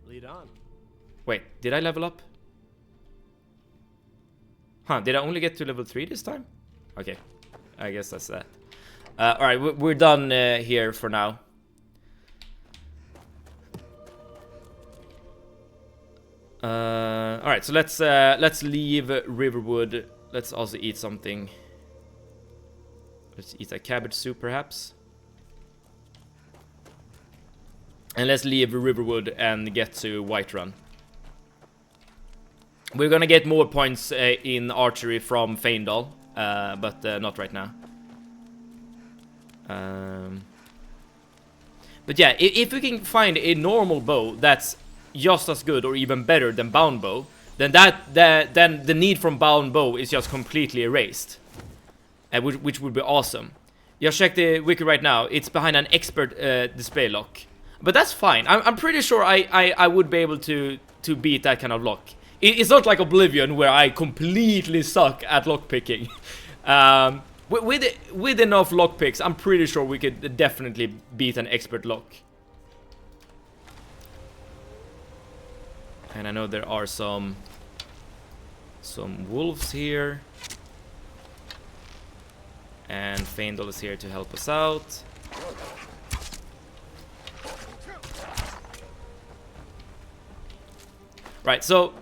Lead on. Wait, did I level up? Huh? Did I only get to level 3 this time? Okay, I guess that's that. All right, we're done here for now. All right, so let's leave Riverwood. Let's also eat something. Let's eat a cabbage soup, perhaps. And let's leave Riverwood and get to Whiterun. We're gonna get more points in archery from Feindal, but not right now. But yeah, if we can find a normal bow that's just as good or even better than bound bow, then then the need from bound bow is just completely erased, which would be awesome. Just check the wiki right now. It's behind an expert display lock, but that's fine. I'm pretty sure I would be able to beat that kind of lock. It's not like Oblivion where I completely suck at lockpicking. With enough lockpicks, I'm pretty sure we could definitely beat an expert lock. And I know there are some wolves here. And Feindal is here to help us out. Right, so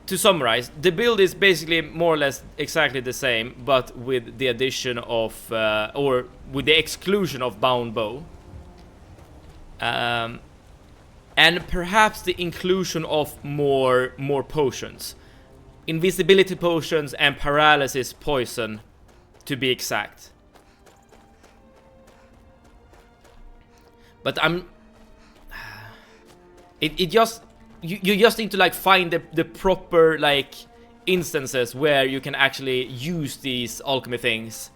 to summarize, the build is basically more or less exactly the same, but with the addition of, or with the exclusion of bound bow. And perhaps the inclusion of more potions. Invisibility potions and paralysis poison, to be exact. But it just, you just need to like find the proper like instances where you can actually use these alchemy things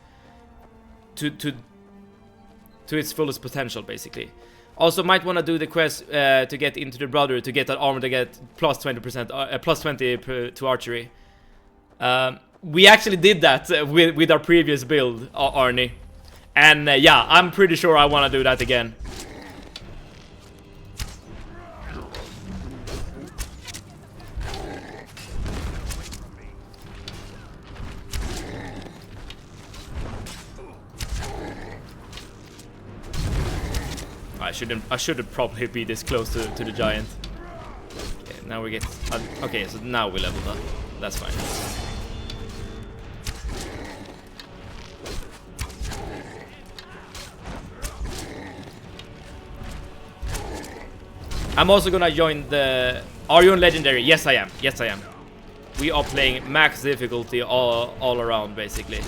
to its fullest potential, basically. Also, might want to do the quest to get into the brother to get that armor to get plus 20%, plus 20 to archery. We actually did that with our previous build, Arnie. And yeah, I'm pretty sure I want to do that again. I shouldn't probably be this close to the giant. Okay, now we get... okay, so now we leveled up. That's fine. I'm also gonna join the... Are you on Legendary? Yes, I am. Yes, I am. We are playing max difficulty all around, basically.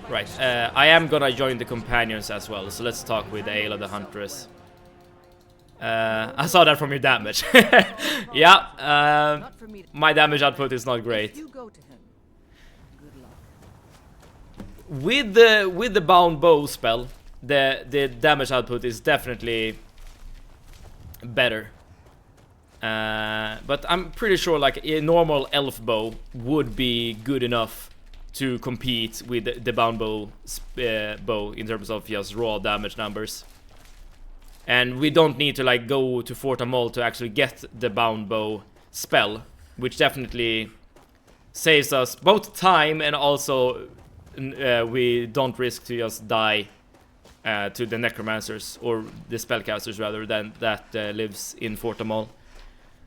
Right, I am gonna join the companions as well, so let's talk with Ayla the Huntress. I saw that from your damage. Yeah, my damage output is not great. With the bound bow spell, the damage output is definitely better. But I'm pretty sure like a normal elf bow would be good enough to compete with the bound bow in terms of just raw damage numbers. And we don't need to like go to Fort Amol to actually get the bound bow spell, which definitely saves us both time and also we don't risk to just die to the necromancers or the spellcasters rather than that lives in Fort Amol.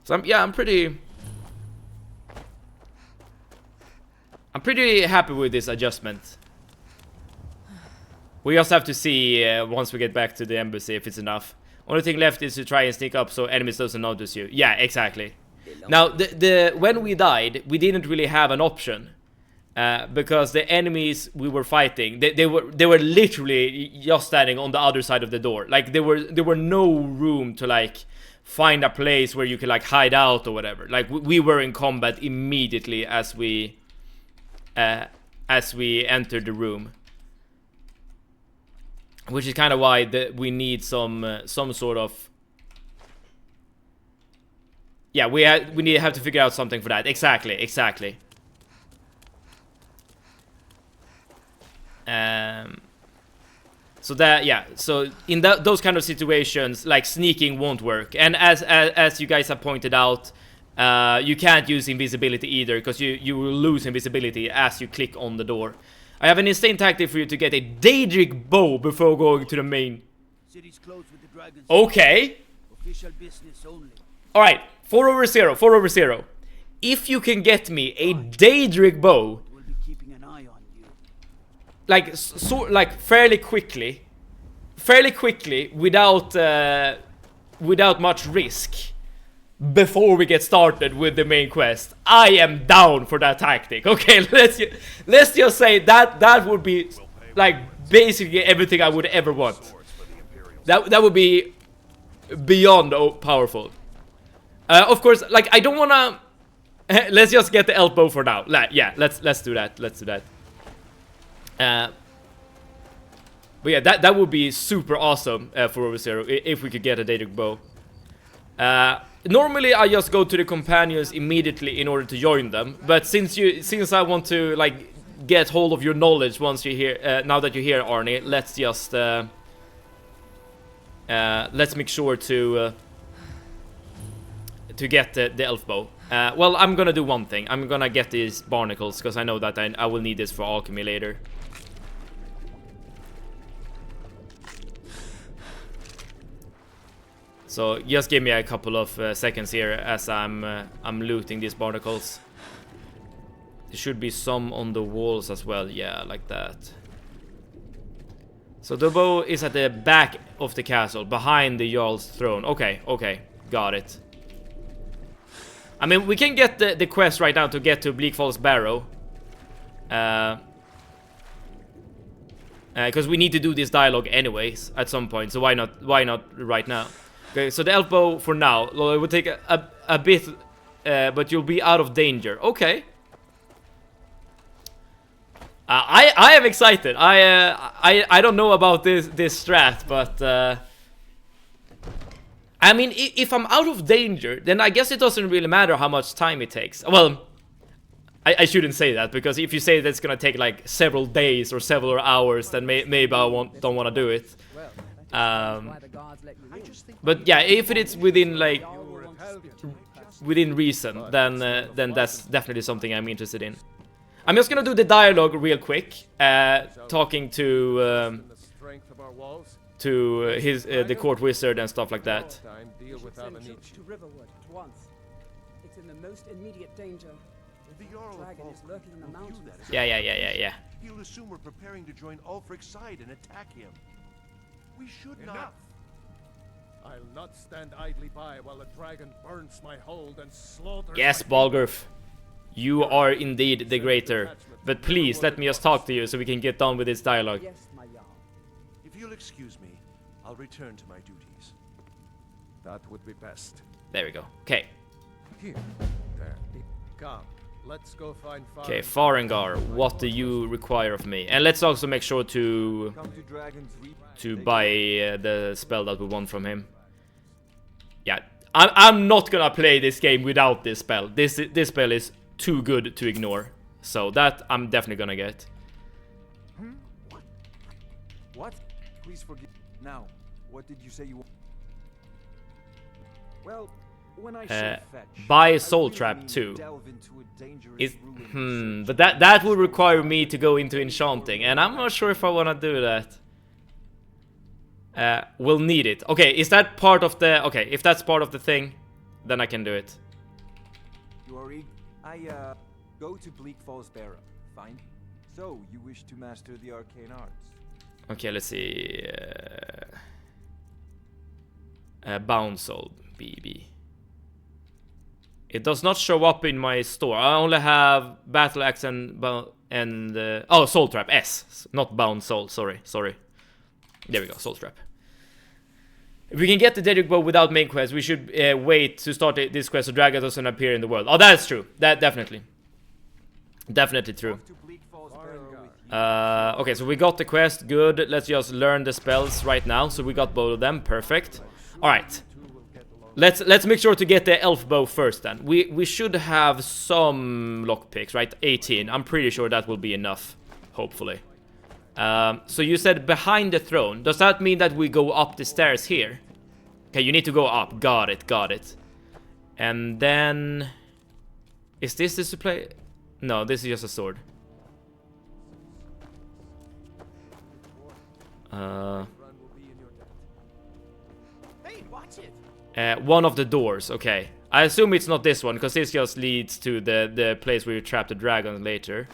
So I'm pretty happy with this adjustment. We just have to see once we get back to the embassy if it's enough. Only thing left is to try and sneak up so enemies doesn't notice you. Yeah, exactly. Now, when we died, we didn't really have an option. Because the enemies we were fighting, they were literally just standing on the other side of the door. Like there were no room to like find a place where you could like hide out or whatever. Like we were in combat immediately as we entered the room, which is kind of why we need some sort of, yeah, we have to figure out something for that. Exactly. So that, yeah, so in those kind of situations, like sneaking won't work. And as you guys have pointed out, you can't use invisibility either, because you will lose invisibility as you click on the door. I have an insane tactic for you to get a Daedric bow before going to the main. City's closed with the dragons. Okay. Official business only. All right, 4/0. If you can get me a Daedric bow, We'll be keeping an eye on you. like fairly quickly, without much risk, before we get started with the main quest, I am down for that tactic. Okay, let's just say that would be like basically everything I would ever want. That would be beyond powerful. Of course, like I don't wanna. Let's just get the elbow for now. Yeah, let's do that. But yeah, that would be super awesome for over 0 if we could get a Daedric bow. Normally I just go to the companions immediately in order to join them, but since I want to like get hold of your knowledge once you're here, now that you're here, Arnie, let's just let's make sure to to get the elf bow. Well, I'm gonna do one thing. I'm gonna get these barnacles, because I know that I will need this for alchemy later. So just give me a couple of seconds here as I'm looting these barnacles. There should be some on the walls as well. Yeah, like that. So the bow is at the back of the castle, behind the Jarl's throne. Okay, okay, got it. I mean, we can get the quest right now to get to Bleak Falls Barrow. Because we need to do this dialogue anyways at some point, so why not right now? Okay, so the elf bow for now. Well, it would take a bit, but you'll be out of danger. Okay. I am excited. I don't know about this strat, but I mean, if I'm out of danger, then I guess it doesn't really matter how much time it takes. Well, I shouldn't say that, because if you say that it's gonna take like several days or several hours, then maybe I don't want to do it. But yeah, if it's within like within reason, then that's definitely something I'm interested in. I'm just gonna do the dialogue real quick, talking to his the court wizard and stuff like that. To Riverwood at once. It's in the most immediate danger. The dragon is lurking in the mountains. Yeah. He'll assume we're preparing to join Ulfric's side and attack him. We should not. I'll not stand idly by while the dragon burns my hold and slaughters. Yes, Balgurf. You are indeed the greater. But please, let me just talk to you so we can get done with this dialogue. Yes, my Jarl. If you'll excuse me, I'll return to my duties. That would be best. There we go. Okay. Here. There. Come. Let's go find Farengar. Okay, Farengar, what do you require of me? And let's also make sure to buy the spell that we want from him. Yeah, I'm not gonna play this game without this spell. This spell is too good to ignore. So that I'm definitely gonna get. What? Please forgive. Now, what did you say you want? Well, when I say fetch, buy a soul trap too. But that would require me to go into enchanting, and I'm not sure if I want to do that. We'll need it. Okay, is that part of the... Okay, if that's part of the thing, then I can do it. You are go to Bleak Falls Barrow. Fine. So, you wish to master the arcane arts? Okay, let's see. Bound Soul, BB. It does not show up in my store. I only have Battle Axe and oh, Soul Trap, S. Not Bound Soul, sorry. There we go, Soul Trap. If we can get the Daedric Bow without main quest, we should wait to start this quest so dragon doesn't appear in the world. Oh, that's true. That definitely. Definitely true. Okay, so we got the quest, good. Let's just learn the spells right now. So we got both of them, perfect. Alright. Let's make sure to get the elf bow first then. We should have some lockpicks, right? 18. I'm pretty sure that will be enough, hopefully. So you said behind the throne. Does that mean that we go up the stairs here? Okay, you need to go up. Got it. And then... Is this the supply? No, this is just a sword. Hey, watch it. One of the doors, okay. I assume it's not this one, because this just leads to the place where you trap the dragon later.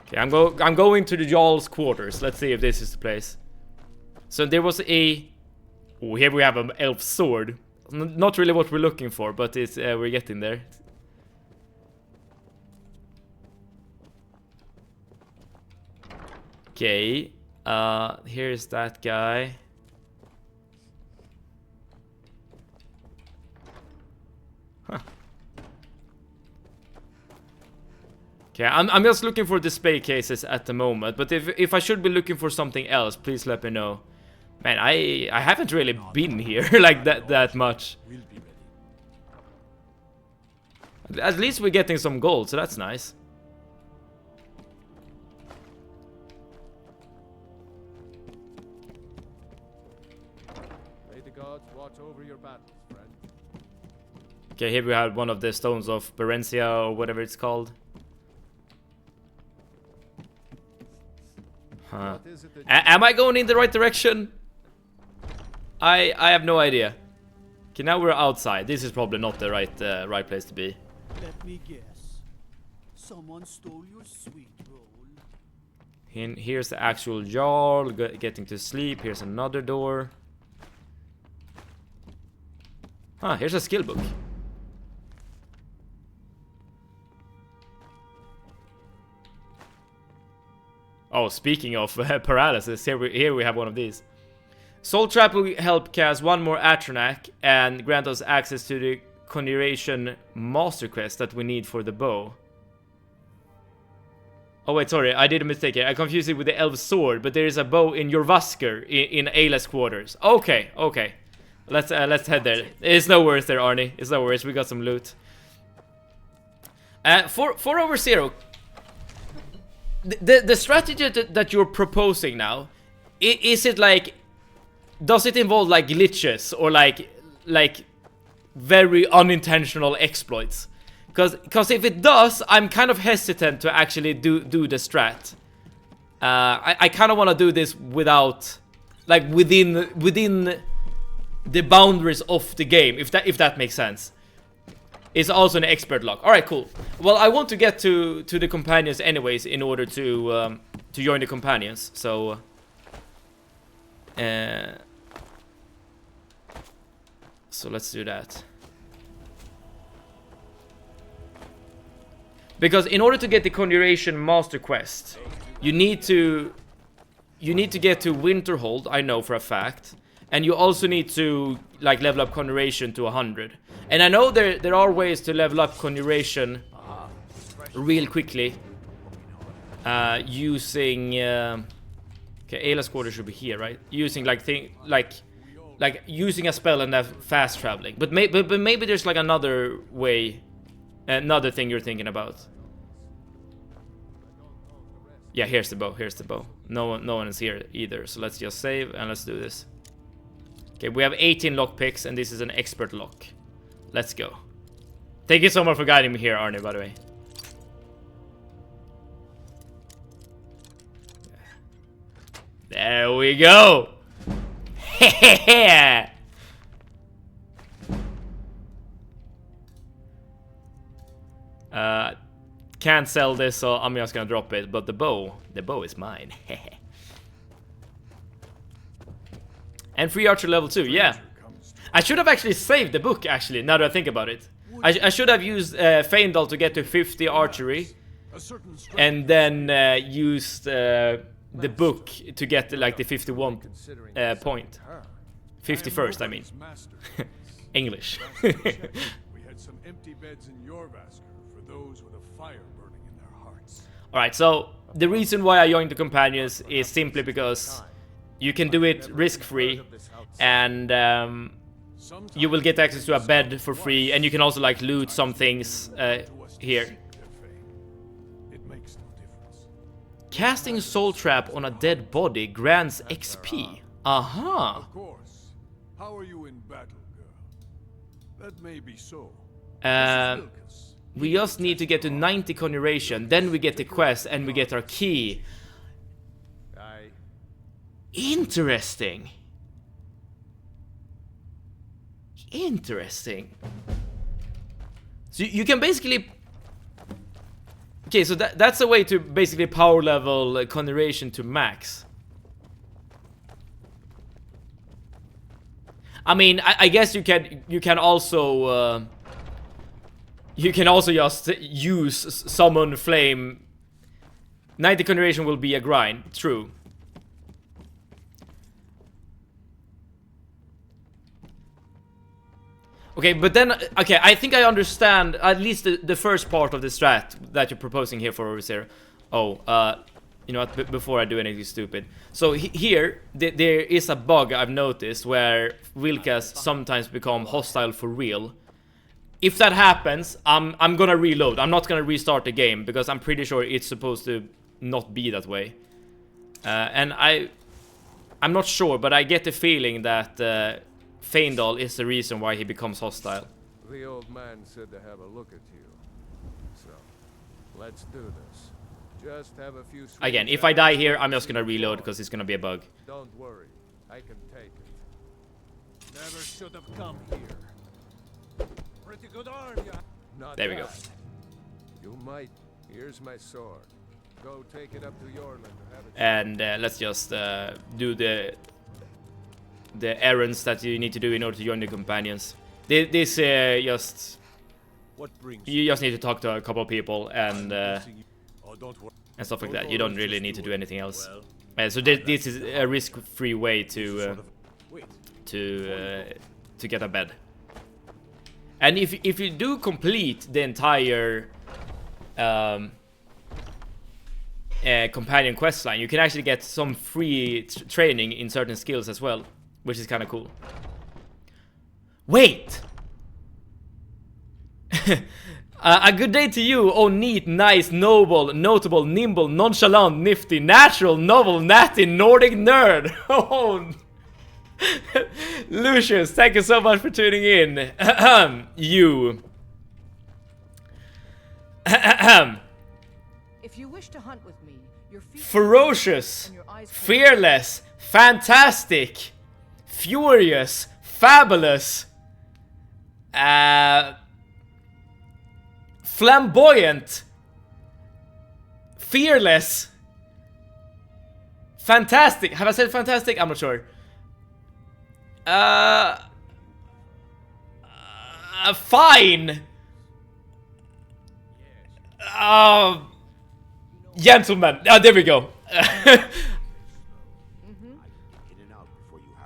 Okay, I'm going to the Jarl's quarters. Let's see if this is the place. So there was a... Oh, here we have an elf sword. Not really what we're looking for, but it's we're getting there. Okay. Here's that guy. Huh. Okay, I'm just looking for display cases at the moment, but if I should be looking for something else, please let me know. Man, I haven't really been here like that much. At least we're getting some gold, so that's nice. gods watch over your battles, friend. Okay, here we have one of the stones of Berencia or whatever it's called. Huh. What is it that Am I going in the right direction? I have no idea. Okay, now we're outside. This is probably not the right place to be. Let me guess. Someone stole your sweet roll. Here's the actual Jarl getting to sleep. Here's another door. Huh, here's a skill book. Oh, speaking of paralysis, here we have one of these. Soul Trap will help cast one more Atronak and grant us access to the Conjuration Master Quest that we need for the bow. Oh wait, sorry, I did a mistake here. I confused it with the Elf Sword, but there is a bow in Jorvasker in Ayla's quarters. Okay, okay. Let's head there. It's no worries there, Arnie. It's no worries, we got some loot. 4 over 0. The strategy that you're proposing now, is it like, does it involve like glitches or like very unintentional exploits? Because if it does, I'm kind of hesitant to actually do the strat. I kind of want to do this without, like, within the boundaries of the game, if that makes sense. It's also an expert lock. All right, cool. Well, I want to get to the companions anyways in order to join the companions. So, let's do that. Because in order to get the Conjuration Master Quest, you need to get to Winterhold, I know for a fact. And you also need to like level up Conjuration to 100. And I know there are ways to level up Conjuration real quickly. Using okay, Ayla's quarter should be here, right? Using like using a spell and fast traveling. But maybe there's like another way. Another thing you're thinking about. Yeah, here's the bow. Here's the bow. No one is here either. So let's just save and let's do this. Okay, we have 18 lockpicks and this is an expert lock. Let's go. Thank you so much for guiding me here, Arnie, by the way. There we go. Can't sell this, so I'm just gonna drop it. But the bow is mine. And free archer level 2, yeah. I should have actually saved the book, actually, now that I think about it. I should have used Feindal to get to 50 archery. And then used the book to get like the 51 point. 51st, I mean. English. We had some empty beds in Jorvasker for those with a fire burning in their hearts. Alright, so the reason why I joined the companions is simply because you can do it risk-free, and you will get access to a bed for free, and you can also like loot some things here. Casting Soul Trap on a dead body grants XP. Aha. Of course. How are you in battle, girl? That may be so. We just need to get to 90 Conjuration, then we get the quest and we get our key. Interesting. Interesting. So you can basically... Okay, so that's a way to basically power level Conjuration to max. I mean, I guess you can also just use Summon Flame. 90 Conjuration will be a grind, true. Okay, but then, okay, I think I understand at least the first part of the strat that you're proposing here for Overseer. Oh, you know what, before I do anything stupid. So here, there is a bug I've noticed where Wilkas sometimes become hostile for real. If that happens, I'm gonna reload. I'm not gonna restart the game because I'm pretty sure it's supposed to not be that way. And I'm not sure, but I get the feeling that Feindal is the reason why he becomes hostile. The old man said to have a look at you. So, let's do this. Just have a few swings Again, if at I die it. here, I'm just gonna reload because it's gonna be a bug. Don't worry, I can take it. Never should have come here. Pretty good arm, you. Not There we go. bad. You might. Here's my sword. Go take it up to Yorland to have it. And let's just do the errands that you need to do in order to join the companions. This just What brings you just need to talk to a couple of people and don't worry. stuff like that. You don't really need to do anything else. So this is a risk-free way to get a bed. And if you do complete the entire companion questline, you can actually get some free training in certain skills as well, which is kind of cool. Wait! A good day to you, oh neat, nice, noble, notable, nimble, nonchalant, nifty, natural, novel, natty, Nordic nerd. Oh, Lucius, thank you so much for tuning in. You. If you wish to hunt with me, your feet Ferocious, and your eyes fearless, fantastic, furious, fabulous, flamboyant, fearless, fantastic. Have I said fantastic? I'm not sure. Fine. Gentlemen. There we go.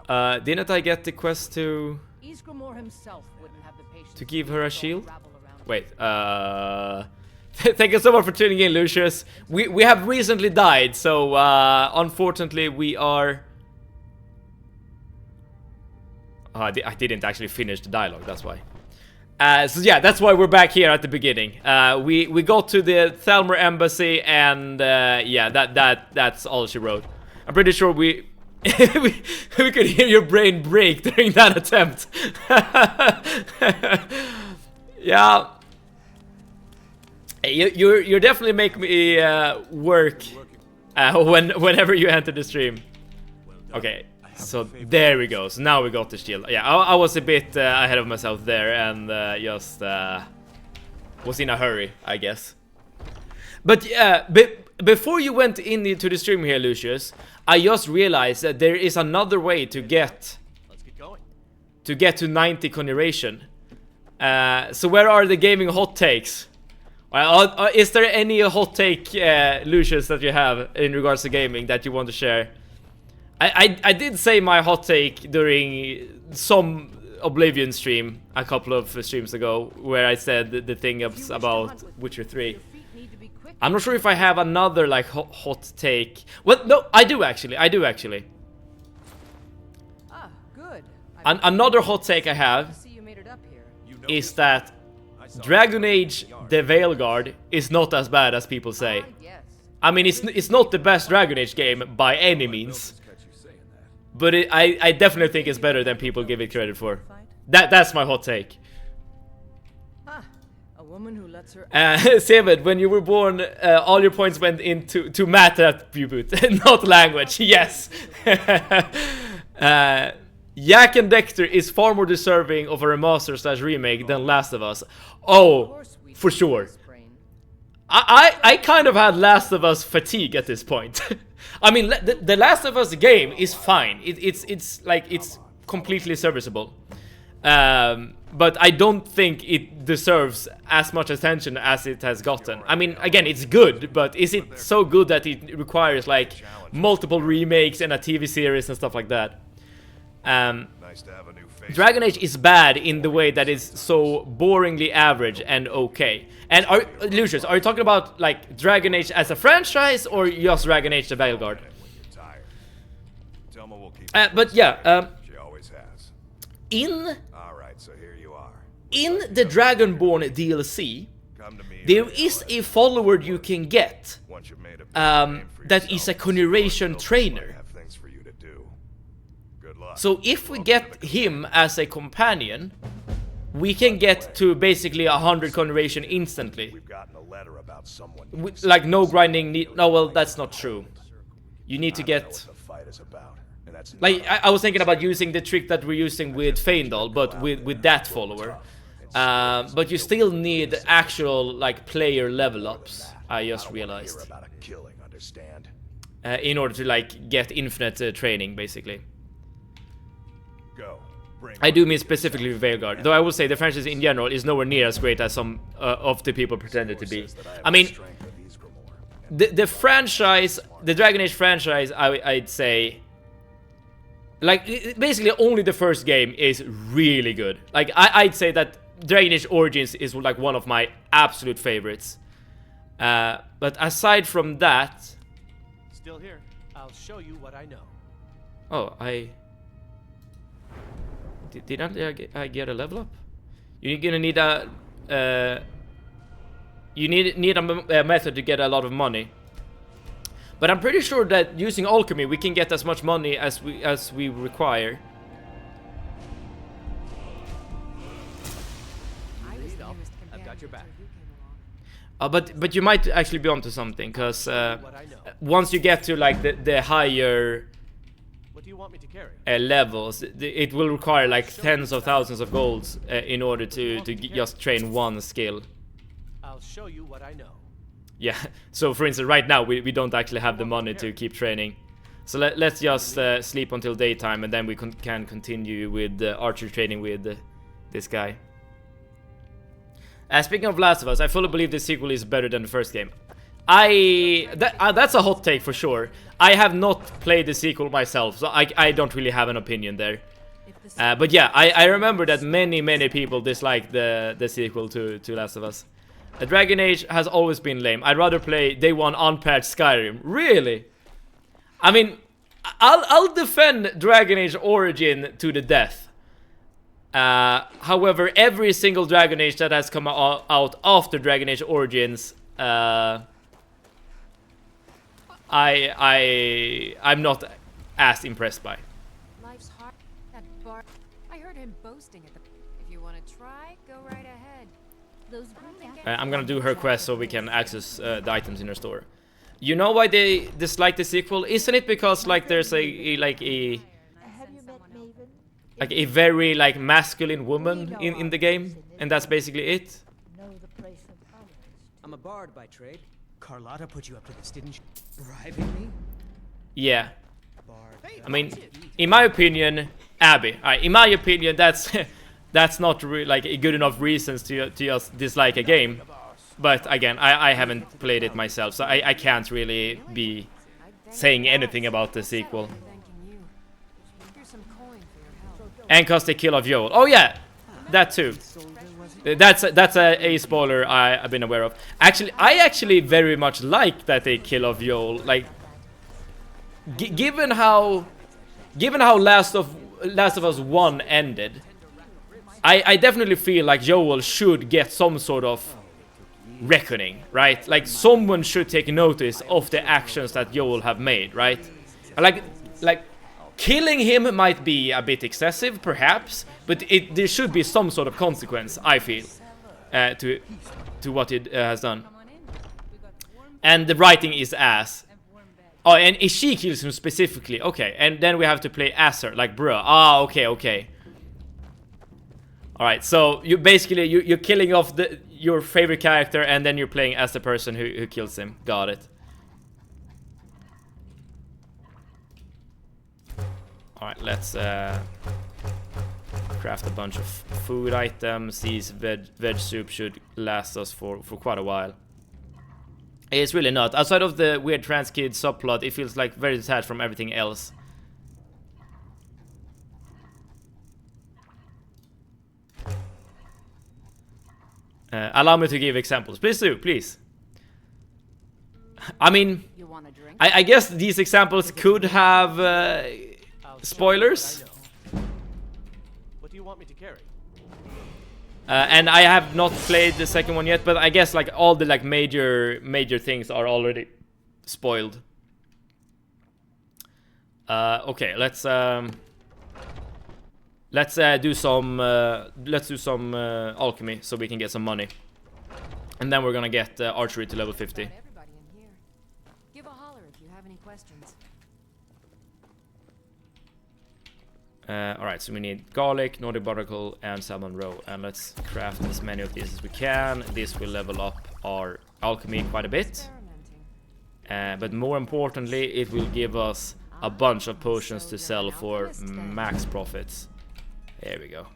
Didn't I get the quest to himself wouldn't have the patience give her a shield? rabble around. Wait, thank you so much for tuning in, Lucius. We have recently died, so unfortunately we are... I didn't actually finish the dialogue, that's why. So yeah, that's why we're back here at the beginning. We got to the Thalmor embassy, and yeah, that's all she wrote. I'm pretty sure we could hear your brain break during that attempt. Yeah, you're definitely making me work whenever you enter the stream. Okay, so there we go. So now we got the shield. Yeah, I was a bit ahead of myself there, and just was in a hurry, I guess. But yeah, before you went into the stream here, Lucius, I just realized that there is another way to get to 90 conjuration. So where are the gaming hot takes? Well, is there any hot take, Lucius, that you have in regards to gaming that you want to share? I did say my hot take during some Oblivion stream a couple of streams ago, where I said the thing about Witcher 3. I'm not sure if I have another like hot take. Well, no, I do actually. Ah, good. Another hot take I have See you made it up here. is that Dragon Age the Veilguard is not as bad as people say. Yes. I mean, it's not the best Dragon Age game by any means, but I definitely think it's better than people give it credit for. That's my hot take. Ah, a woman who lets her Seven, when you were born, all your points went into math attribute, not language. Yes. Jak and Dexter is far more deserving of a remaster / remake than Last of Us. Oh, for sure. I kind of had Last of Us fatigue at this point. I mean, the Last of Us game is fine. It's like it's completely serviceable. But I don't think it deserves as much attention as it has gotten. I mean, again, it's good, but is it so good that it requires like multiple remakes and a TV series and stuff like that? Dragon Age is bad in the way that it's so boringly average and okay. And Lucius, are you talking about like Dragon Age as a franchise or just Dragon Age the Veilguard? But yeah, in the Dragonborn DLC, there is a follower you can get that is a conjuration trainer. So if we get him as a companion, we can get to basically 100 conjuration instantly. We've gotten a letter about someone. Like no grinding need. No, well, that's not true. You need to get. The fight is about, and that's Like I was thinking about using the trick that we're using with Feindal, but with that follower. But you still need actual like player level ups. I just realized. about a killing, understand? In order to like get infinite training, basically. Go. Bring I do mean specifically Veilguard, though I will say the franchise in general is nowhere near as great as some of the people pretended to be. I mean, the franchise, the Dragon Age franchise, I'd say, like, basically only the first game is really good. Like, I'd say that Dragon Age Origins is like one of my absolute favorites. But aside from that... Still here. I'll show you what I know. Oh, Didn't I get a level up? You're gonna need a... you need a method to get a lot of money. But I'm pretty sure that using alchemy we can get as much money as we require. I've got your back. But you might actually be onto something, because once you get to like the higher What do you want me to carry? Levels, it will require like tens of thousands of golds in order to just train one skill. I'll show you what I know. Yeah, so for instance right now we don't actually have the money to keep training. So let's just sleep until daytime, and then we can continue with archer training with this guy. Speaking of Last of Us, I fully believe the sequel is better than the first game. That's a hot take for sure. I have not played the sequel myself, so I don't really have an opinion there. But yeah, I remember that many people disliked the sequel to Last of Us. Dragon Age has always been lame. I'd rather play Day 1 unpatched Skyrim. Really? I mean, I'll defend Dragon Age Origin to the death. However, every single Dragon Age that has come out after Dragon Age Origins, I'm not as impressed by. Life's hard. That bar. I heard him boasting at the. If you want to try, go right ahead. Those I'm gonna do her quest so we can access the items in her store. You know why they dislike the sequel? Isn't it because like there's a very like masculine woman in the game, and that's basically it? I'm a bard by trade. Carlotta put you up to this, didn't she? Bribing me? Yeah. I mean, in my opinion, Abby. In my opinion, that's not really like good enough reasons to just dislike a game. But again, I haven't played it myself, so I can't really be saying anything about the sequel. And cause they kill off Joel. Oh yeah, that too. That's a spoiler I've been aware of. Actually, I actually very much like that they kill off Joel. Like, given how Last of Us 1 ended, I definitely feel like Joel should get some sort of reckoning, right? Like someone should take notice of the actions that Joel have made, right? Like killing him might be a bit excessive, perhaps, but there should be some sort of consequence, I feel, to what it has done. And the writing is ass. Oh, and she kills him specifically. Okay, and then we have to play as her, like, bruh. Ah, okay. All right, so you basically you're killing off your favorite character, and then you're playing as the person who kills him. Got it. Alright, let's craft a bunch of food items. These veg soup should last us for quite a while. It's really not. Outside of the weird trans kid subplot, it feels like very detached from everything else. Allow me to give examples. Please do, please. I mean, I guess these examples could have... spoilers. What do you want me to carry? And I have not played the second one yet, but I guess like all the like major things are already spoiled. Okay, let's Let's do some alchemy so we can get some money. And then we're gonna get archery to level 50. Everybody in here. Give a holler if you have any questions. Alright, so we need garlic, Nordic barnacle, and salmon roe. And let's craft as many of these as we can. This will level up our alchemy quite a bit. But more importantly, it will give us a bunch of potions to sell for max profits. There we go.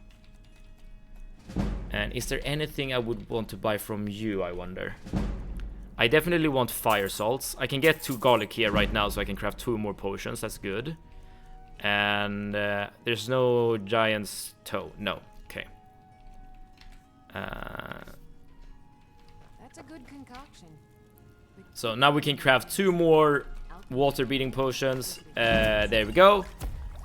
And is there anything I would want to buy from you, I wonder? I definitely want fire salts. I can get 2 garlic here right now, so I can craft 2 more potions. That's good. And there's no giant's toe. No. Okay. That's a good concoction. So now we can craft 2 more water beating potions. There we go.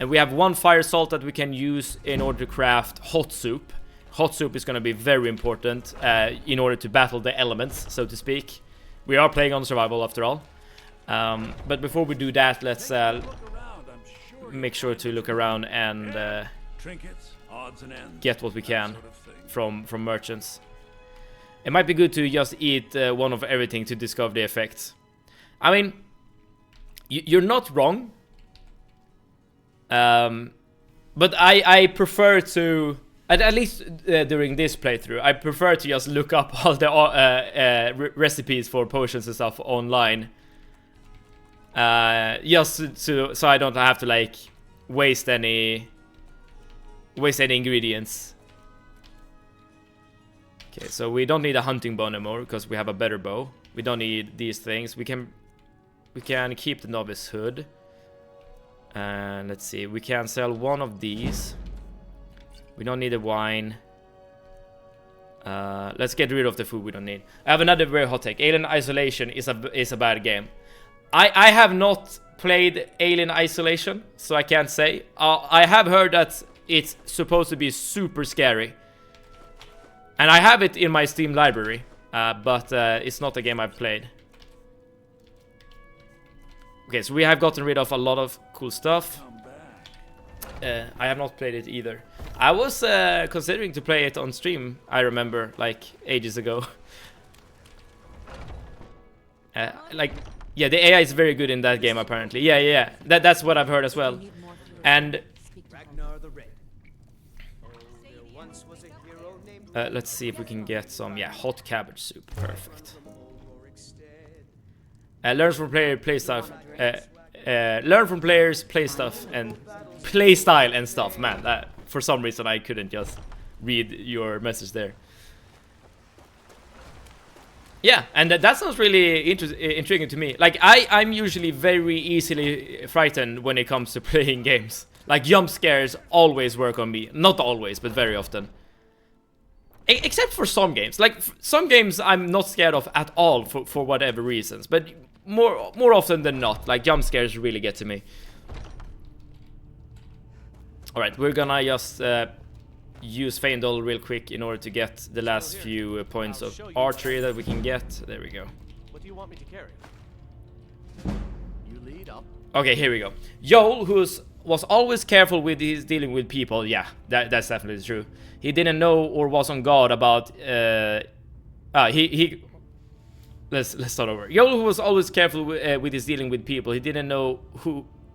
And we have 1 fire salt that we can use in order to craft hot soup. Hot soup is going to be very important in order to battle the elements, so to speak. We are playing on survival after all. But before we do that, let's make sure to look around and get what we can from merchants. It might be good to just eat one of everything to discover the effects. I mean, you're not wrong. But I prefer to, at least during this playthrough, I prefer to just look up all the recipes for potions and stuff online. Just so I don't have to like waste any ingredients. Okay, so we don't need a hunting bow anymore because we have a better bow. We don't need these things. We can keep the novice hood. And let's see, we can sell 1 of these. We don't need the wine. Let's get rid of the food we don't need. I have another very hot take. Alien Isolation is a bad game. I have not played Alien Isolation, so I can't say. I have heard that it's supposed to be super scary. And I have it in my Steam library, but it's not a game I've played. Okay, so we have gotten rid of a lot of cool stuff. I have not played it either. I was considering to play it on stream, I remember, like, ages ago. Yeah, the AI is very good in that game, apparently. Yeah. That's what I've heard as well. And let's see if we can get some, hot cabbage soup. Perfect. Learn from player play stuff. Learn from players play stuff and play style and stuff. Man, for some reason I couldn't just read your message there. Yeah, and that sounds really intriguing to me. Like I'm usually very easily frightened when it comes to playing games. Like jump scares always work on me. Not always, but very often. Except for some games. Like some games I'm not scared of at all for whatever reasons. But more often than not, like jump scares really get to me. Alright, we're gonna just use Feindol real quick in order to get the last few points of archery that we can get. There we go. What do you want me to carry? You lead up. Okay, here we go. Joel, who was always careful with his dealing with people. Yeah, that's definitely true. He didn't know or was on guard about Let's start over. Joel, who was always careful with his dealing with people, he didn't know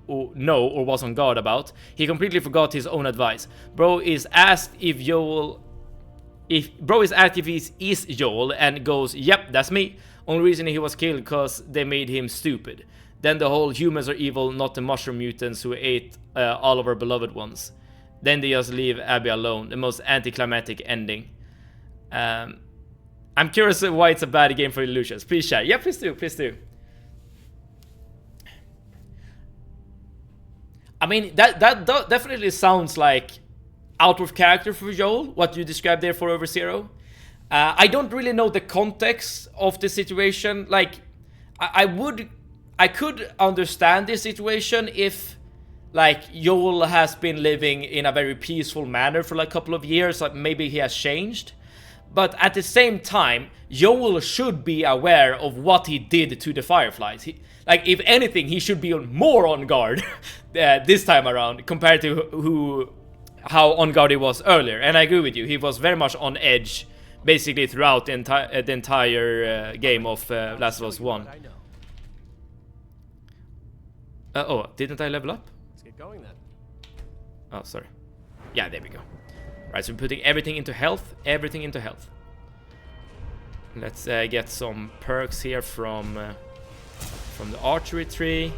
or was on guard about. He completely forgot his own advice. Bro is asked if he is Joel and goes, "Yep, that's me." Only reason he was killed because they made him stupid. Then the whole humans are evil, not the mushroom mutants who ate all of our beloved ones. Then they just leave Abby alone. The most anticlimactic ending. I'm curious why it's a bad game for illusions. Please share. Yeah, please do. Please do. I mean, that definitely sounds like out of character for Joel, what you described there for Overzero. I don't really know the context of the situation. Like, I could understand this situation if, like, Joel has been living in a very peaceful manner for like a couple of years. Like, maybe he has changed. But at the same time, Joel should be aware of what he did to the Fireflies. Like, if anything, he should be more on guard this time around compared to how on guard he was earlier. And I agree with you, he was very much on edge basically throughout the entire game of Last of Us 1. Oh, didn't I level up? Let's get going then. Oh, sorry. Yeah, there we go. Right, so we're putting everything into health. Everything into health. Let's get some perks here from the archery tree.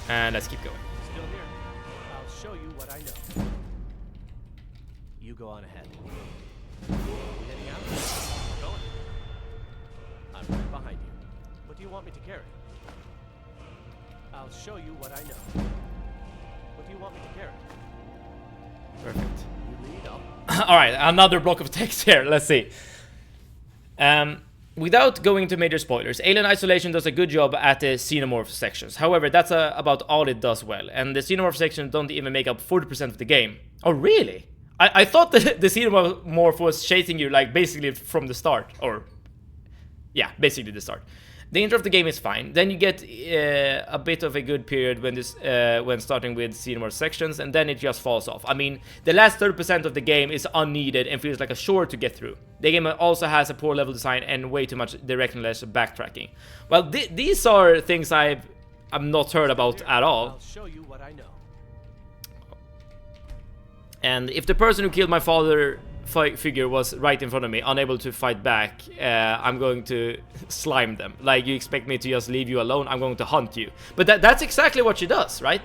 And let's keep going. Still here. I'll show you what I know. You go on ahead. Heading out? We're going. I'm right behind you. What do you want me to carry? I'll show you what I know. What do you want me to carry? Perfect. You lead up. Alright, another block of text here. Let's see. Without going into major spoilers, Alien Isolation does a good job at the xenomorph sections. However, that's about all it does well. And the xenomorph sections don't even make up 40% of the game. Oh, really? I thought that the xenomorph was chasing you, like, basically from the start. Or, yeah, basically the start. The intro of the game is fine. Then you get a bit of a good period when starting with xenomorph sections, and then it just falls off. I mean, the last 30% of the game is unneeded and feels like a chore to get through. The game also has a poor level design and way too much directionless backtracking. Well, these are things I've not heard about at all. I'll show you what I know. And if the person who killed my father figure was right in front of me, unable to fight back, I'm going to slime them. Like, you expect me to just leave you alone? I'm going to hunt you. But that's exactly what she does, right?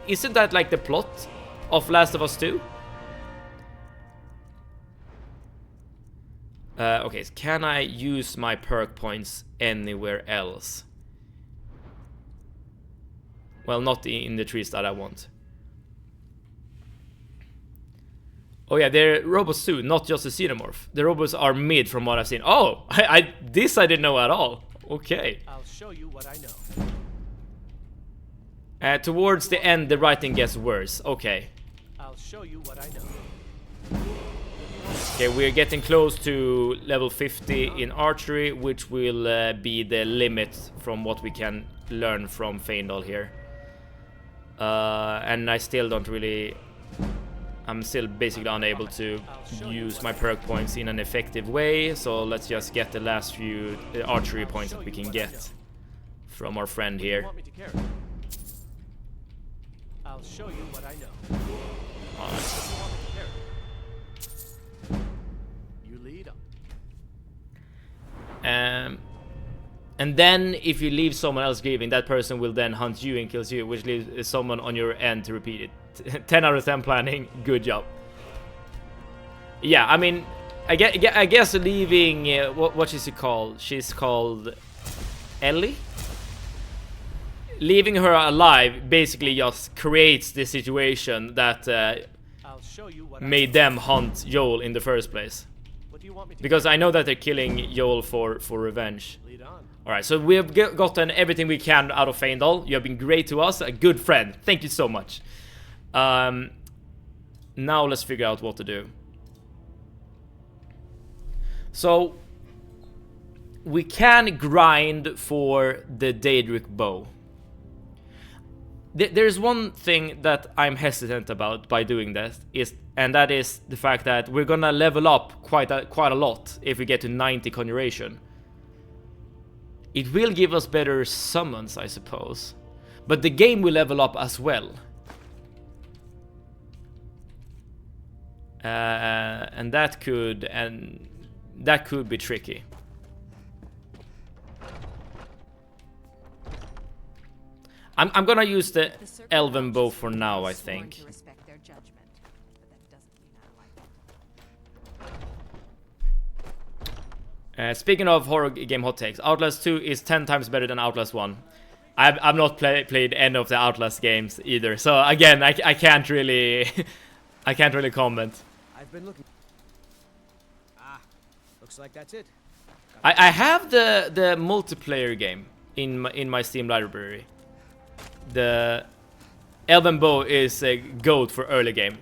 Isn't that like the plot of Last of Us 2? Okay, so can I use my perk points anywhere else? Well, not in the trees that I want. Oh yeah, they're robots too, not just a xenomorph. The robots are mid from what I've seen. Oh, this I didn't know at all. Okay. I'll show you what I know. Towards the end, the writing gets worse. Okay. I'll show you what I know. Okay, we're getting close to level 50 in archery, which will be the limit from what we can learn from Feindal here. And I still don't really... I'm still basically unable to use my perk points in an effective way, so let's just get the last few archery points that we can get from our friend here. I'll show you what I know. You lead up. And then if you leave someone else grieving, that person will then hunt you and kills you, which leaves someone on your end to repeat it. 10 out of 10 planning, good job. Yeah, I mean, I guess leaving, what is she called? She's called Ellie? Leaving her alive basically just creates the situation that made them hunt Joel in the first place. Because I know that they're killing Joel for revenge. Alright, so we have gotten everything we can out of Feindal. You have been great to us, a good friend. Thank you so much. Now let's figure out what to do. So we can grind for the Daedric bow. There's one thing that I'm hesitant about by doing this, and that is the fact that we're gonna level up quite a lot if we get to 90 conjuration. It will give us better summons, I suppose, but the game will level up as well. And that could be tricky. I'm gonna use the elven bow for now, I think. Speaking of horror game hot takes, Outlast 2 is 10 times better than Outlast 1. I've not played any of the Outlast games either, so again, I can't really I can't really comment. I've been looking. Looks like that's it. I have the multiplayer game in my Steam library. The Elven Bow is a goat for early game.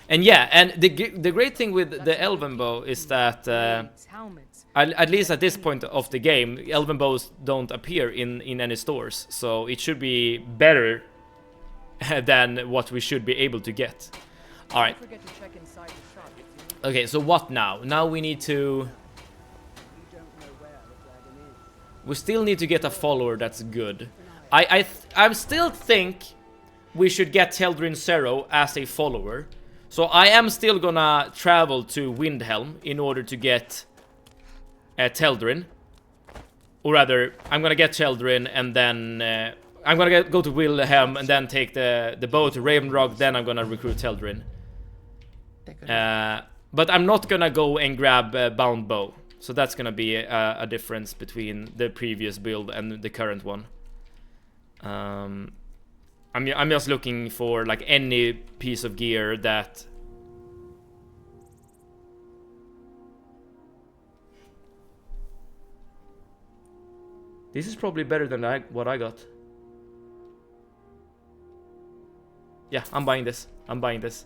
And yeah, and the great thing with the Elven Bow is that at least at this point of the game, Elven Bows don't appear in any stores, so it should be better than what we should be able to get. Alright. Don't forget to check inside the shop if you need Okay, so what now? Now we need to... We don't know where the dragon is. We still need to get a follower that's good. I still think we should get Teldrin Zero as a follower. So I am still gonna travel to Windhelm in order to get Teldrin. Or rather, I'm gonna get Teldrin and then I'm gonna go to Wilhelm and then take the boat to Ravenrock. Then I'm gonna recruit Teldrin. But I'm not gonna go and grab Bound Bow. So that's gonna be a difference between the previous build and the current one. I'm just looking for like any piece of gear that... This is probably better than what I got. Yeah, I'm buying this. I'm buying this.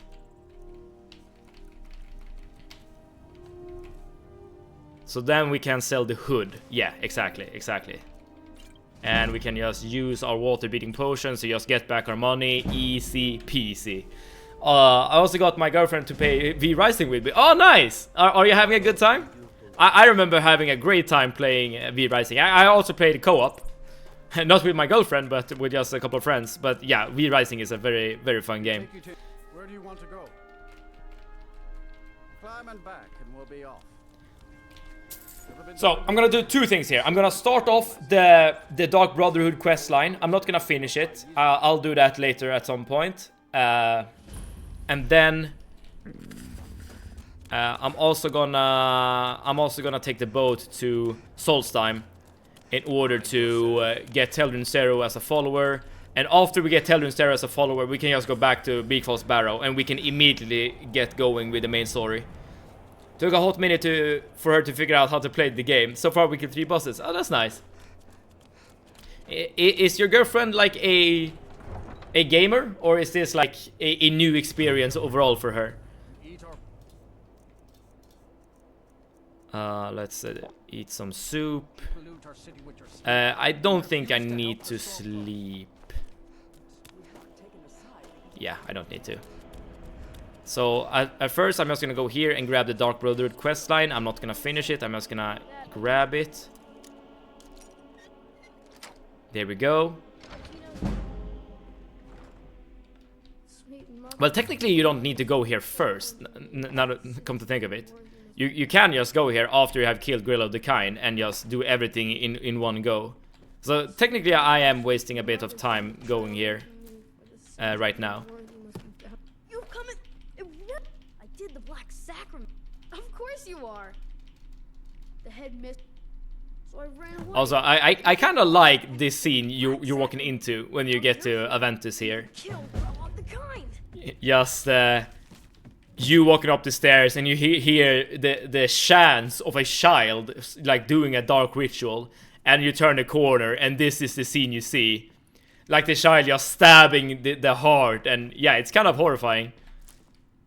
So then we can sell the hood. Yeah, exactly, exactly. And we can just use our water beating potions to just get back our money. Easy peasy. I also got my girlfriend to pay V-Rising with me. Oh, nice! Are you having a good time? I remember having a great time playing V-Rising. I also played co-op. Not with my girlfriend, but with just a couple of friends. But yeah, V-Rising is a very, very fun game. Where do you want to go? Climb and back and we'll be off. So, I'm gonna do two things here. I'm gonna start off the Dark Brotherhood quest line. I'm not gonna finish it. I'll do that later at some point. And then I'm also gonna take the boat to Solstheim in order to get Teldrin Zero as a follower. And after we get Teldrin Zero as a follower, we can just go back to Bleak Falls Barrow and we can immediately get going with the main story. Took a hot minute for her to figure out how to play the game. So far we killed 3 bosses. Oh, that's nice. Is your girlfriend like a gamer? Or is this like a new experience overall for her? Let's eat some soup. I don't think I need to sleep. Yeah, I don't need to. So at first I'm just gonna go here and grab the Dark Brotherhood quest line. I'm not gonna finish it, I'm just gonna grab it. There we go. Well, technically you don't need to go here first. Now come to think of it. You can just go here after you have killed Grillo the Kine and just do everything in one go. So technically I am wasting a bit of time going here right now. The Black Sacrament. Of course you are. The head missed, so I ran away. Also, I kind of like this scene you're walking into when you get to Aventus here. Just you walking up the stairs and you hear the chants of a child like doing a dark ritual, and you turn the corner and this is the scene you see, like the child just stabbing the heart, and yeah, it's kind of horrifying.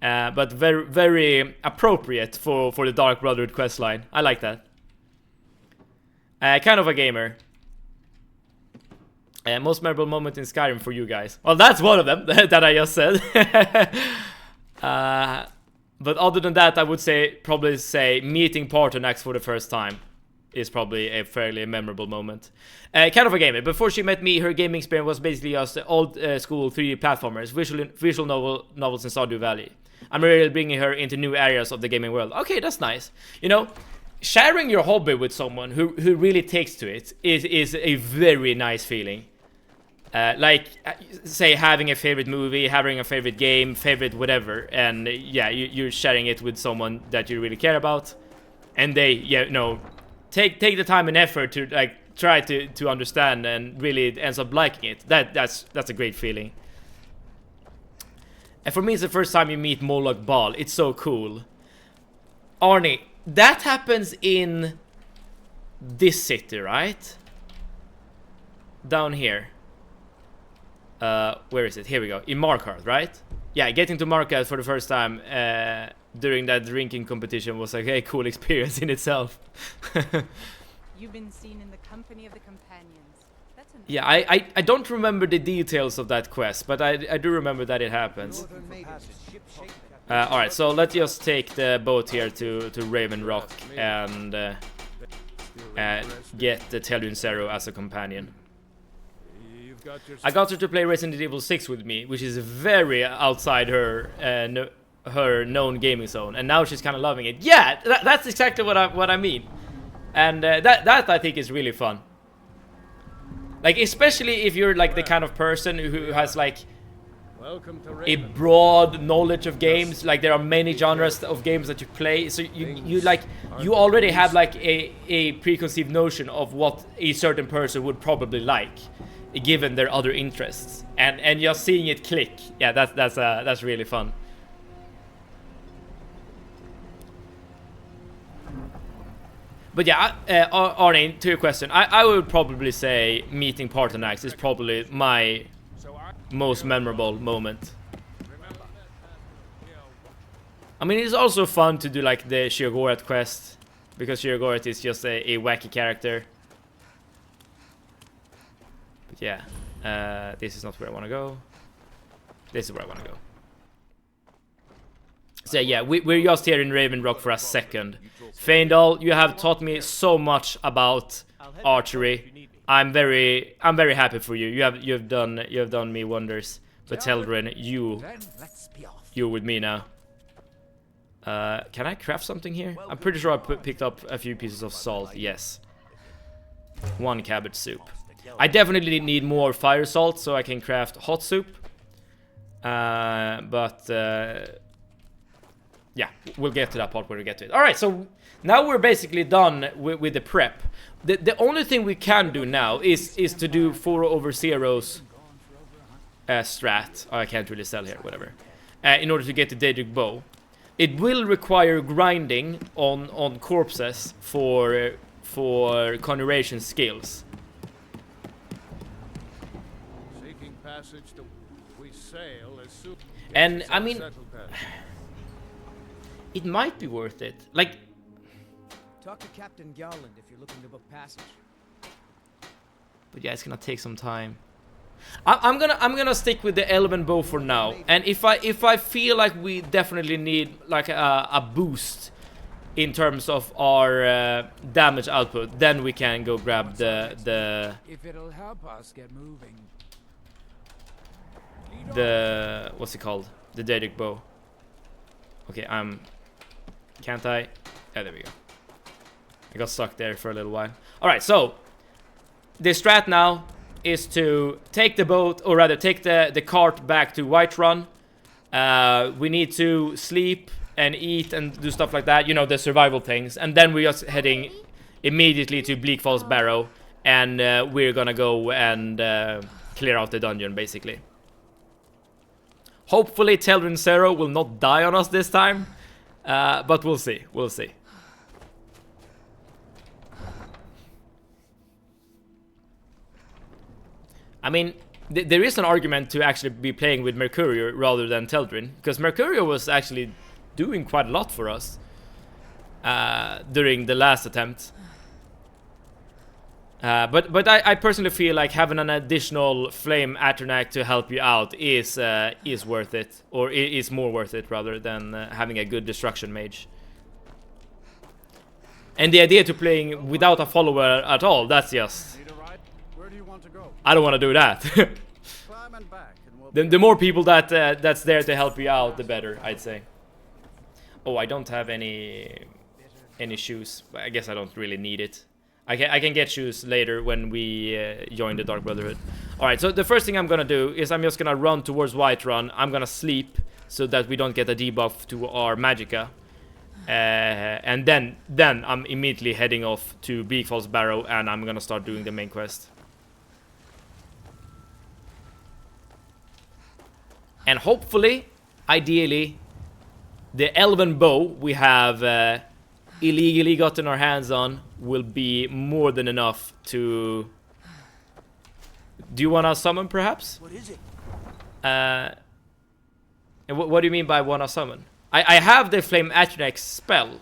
But very, very appropriate for the Dark Brotherhood questline. I like that. Kind of a gamer. Most memorable moment in Skyrim for you guys. Well, that's one of them that I just said. But other than that, I would probably say meeting Partonax for the first time is probably a fairly memorable moment. Kind of a gamer. Before she met me, her gaming experience was basically just old school 3D platformers, visual novels in Stardew Valley. I'm really bringing her into new areas of the gaming world. Okay, that's nice. You know, sharing your hobby with someone who really takes to it is a very nice feeling. Like, say, having a favorite movie, having a favorite game, favorite whatever, and yeah, you're sharing it with someone that you really care about, and they, yeah, no, take the time and effort to like try to understand and really ends up liking it. That's a great feeling. And for me, it's the first time you meet Moloch Ball. It's so cool. Arnie, that happens in this city, right? Down here. Where is it? Here we go. In Markarth, right? Yeah, getting to Markarth for the first time during that drinking competition was like a cool experience in itself. You've been seen in the company of the companions. That's enough. Yeah, I don't remember the details of that quest, but I do remember that it happens. Alright, so let's just take the boat here to Raven Rock and get the Telvian Zero as a companion. I got her to play Resident Evil 6 with me, which is very outside her her known gaming zone, and now she's kind of loving it. Yeah, that's exactly what I mean, and that I think is really fun. Like, especially if you're like the kind of person who has like a broad knowledge of games. Like, there are many genres of games that you play, so you already have like a preconceived notion of what a certain person would probably like, given their other interests, and just seeing it click. Yeah, that's really fun. But yeah, Arne, to your question, I would probably say meeting Parthenax is probably my most memorable moment. I mean, it's also fun to do like the Sheogorath quest, because Sheogorath is just a wacky character. But yeah, this is not where I want to go. This is where I want to go. So yeah, we're just here in Raven Rock for a second. Feindal, you have taught me so much about archery. I'm very happy for you. You have done me wonders. But Teldrin, you're with me now. Can I craft something here? I'm pretty sure I picked up a few pieces of salt. Yes. 1 cabbage soup. I definitely need more fire salt so I can craft hot soup. Yeah, we'll get to that part when we get to it. Alright, so now we're basically done with the prep. The only thing we can do now is to do 4/0's strat. Oh, I can't really sell here, whatever. In order to get the Daedric Bow. It will require grinding on corpses for conjuration skills. Seeking passage to we sail as soon. And I mean, it might be worth it. Like, talk to Captain Gowland if you're looking to book passage. But yeah, it's gonna take some time. I'm gonna stick with the Elven Bow for now. And if I feel like we definitely need like a boost in terms of our damage output, then we can go grab the If it'll help us get moving. what's it called? The Daedric Bow. Okay, can't I? Yeah, there we go. I got stuck there for a little while. Alright, so the strat now is to take the boat, or rather take the cart back to Whiterun. We need to sleep and eat and do stuff like that, you know, the survival things. And then we're just heading immediately to Bleak Falls Barrow, and we're gonna go and clear out the dungeon, basically. Hopefully Telvian Zero will not die on us this time, but we'll see, we'll see. I mean, there is an argument to actually be playing with Mercurio rather than Teldrin, because Mercurio was actually doing quite a lot for us during the last attempt. But I personally feel like having an additional Flame Atronach to help you out is worth it, or is more worth it rather than having a good Destruction Mage. And the idea to playing without a follower at all, that's just... I don't want to do that. The more people that's there to help you out, the better, I'd say. Oh, I don't have any shoes. I guess I don't really need it. I can get shoes later when we join the Dark Brotherhood. Alright, so the first thing I'm gonna do is I'm just gonna run towards Whiterun. I'm gonna sleep so that we don't get a debuff to our Magicka. And then I'm immediately heading off to Bleak Falls Barrow, and I'm gonna start doing the main quest. And hopefully, ideally, the Elven Bow we have illegally gotten our hands on will be more than enough to... Do you want to summon, perhaps? What is it? And what do you mean by wanna summon? I have the Flame Atronach spell.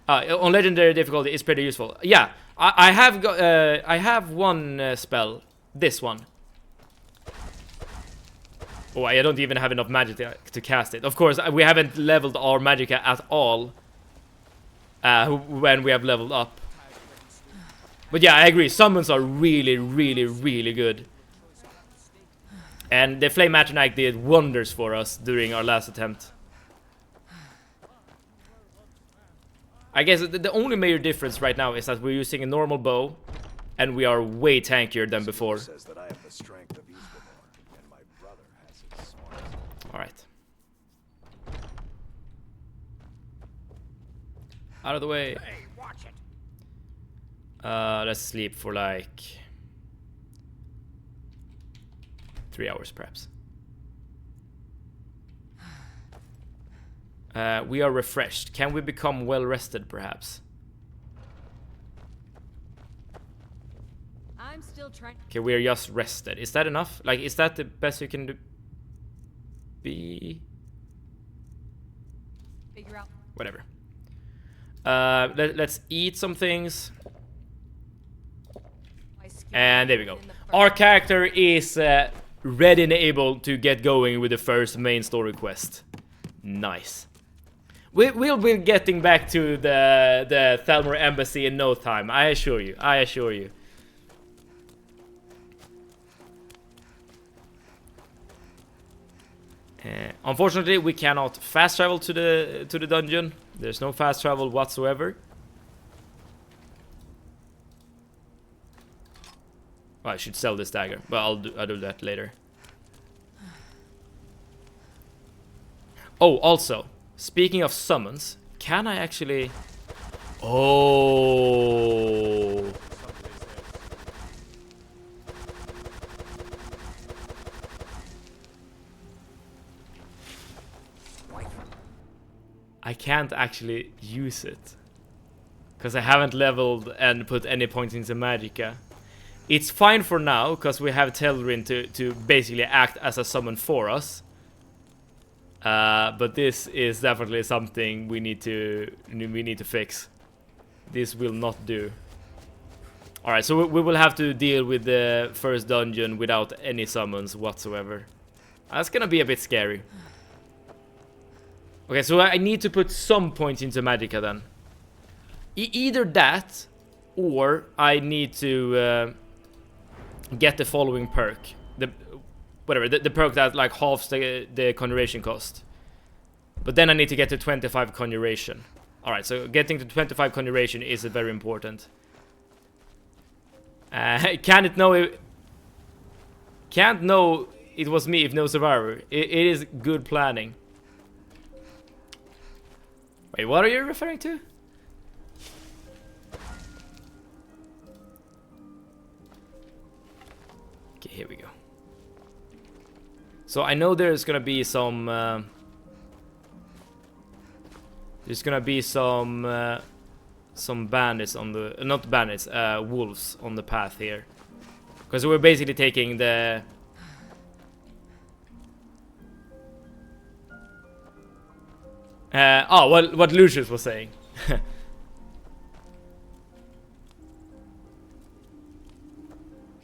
On legendary difficulty, it's pretty useful. Yeah, I have one spell. This one. Oh, I don't even have enough magic to cast it. Of course, we haven't leveled our magicka at all when we have leveled up. But yeah, I agree. Summons are really, really, really good. And the Flame Atronach did wonders for us during our last attempt. I guess the only major difference right now is that we're using a normal bow, and we are way tankier than before. Says that I have the strength of Yzghamor, and my brother has its smarts. All right. Out of the way. Hey, watch it. Let's sleep for like 3 hours, perhaps. We are refreshed. Can we become well rested, perhaps? I'm still trying. Okay, we are just rested. Is that enough? Like, is that the best you can do? Figure out. Whatever. Let's eat some things. And there we go. Our character is ready and able to get going with the first main story quest. Nice. We'll be getting back to the Thalmor embassy in no time. I assure you. I assure you. Unfortunately, we cannot fast travel to the dungeon. There's no fast travel whatsoever. Oh, I should sell this dagger, but I'll do that later. Oh, also, speaking of summons, can I actually... Oh... I can't actually use it. Because I haven't leveled and put any points into magicka. It's fine for now, because we have Telrin to basically act as a summon for us. But this is definitely something we need to fix. This will not do. Alright, so we will have to deal with the first dungeon without any summons whatsoever. That's gonna be a bit scary. Okay, so I need to put some points into magicka then. Either that, or I need to get the following perk. The perk that like halves the conjuration cost. But then I need to get to 25 conjuration. Alright, so getting to 25 conjuration is very important. Can't know it was me if no survivor. It is good planning. Wait, what are you referring to? Okay, here we go. So I know there's gonna be some bandits on the not bandits, wolves on the path here. Because we're basically taking the what Lucius was saying. Okay,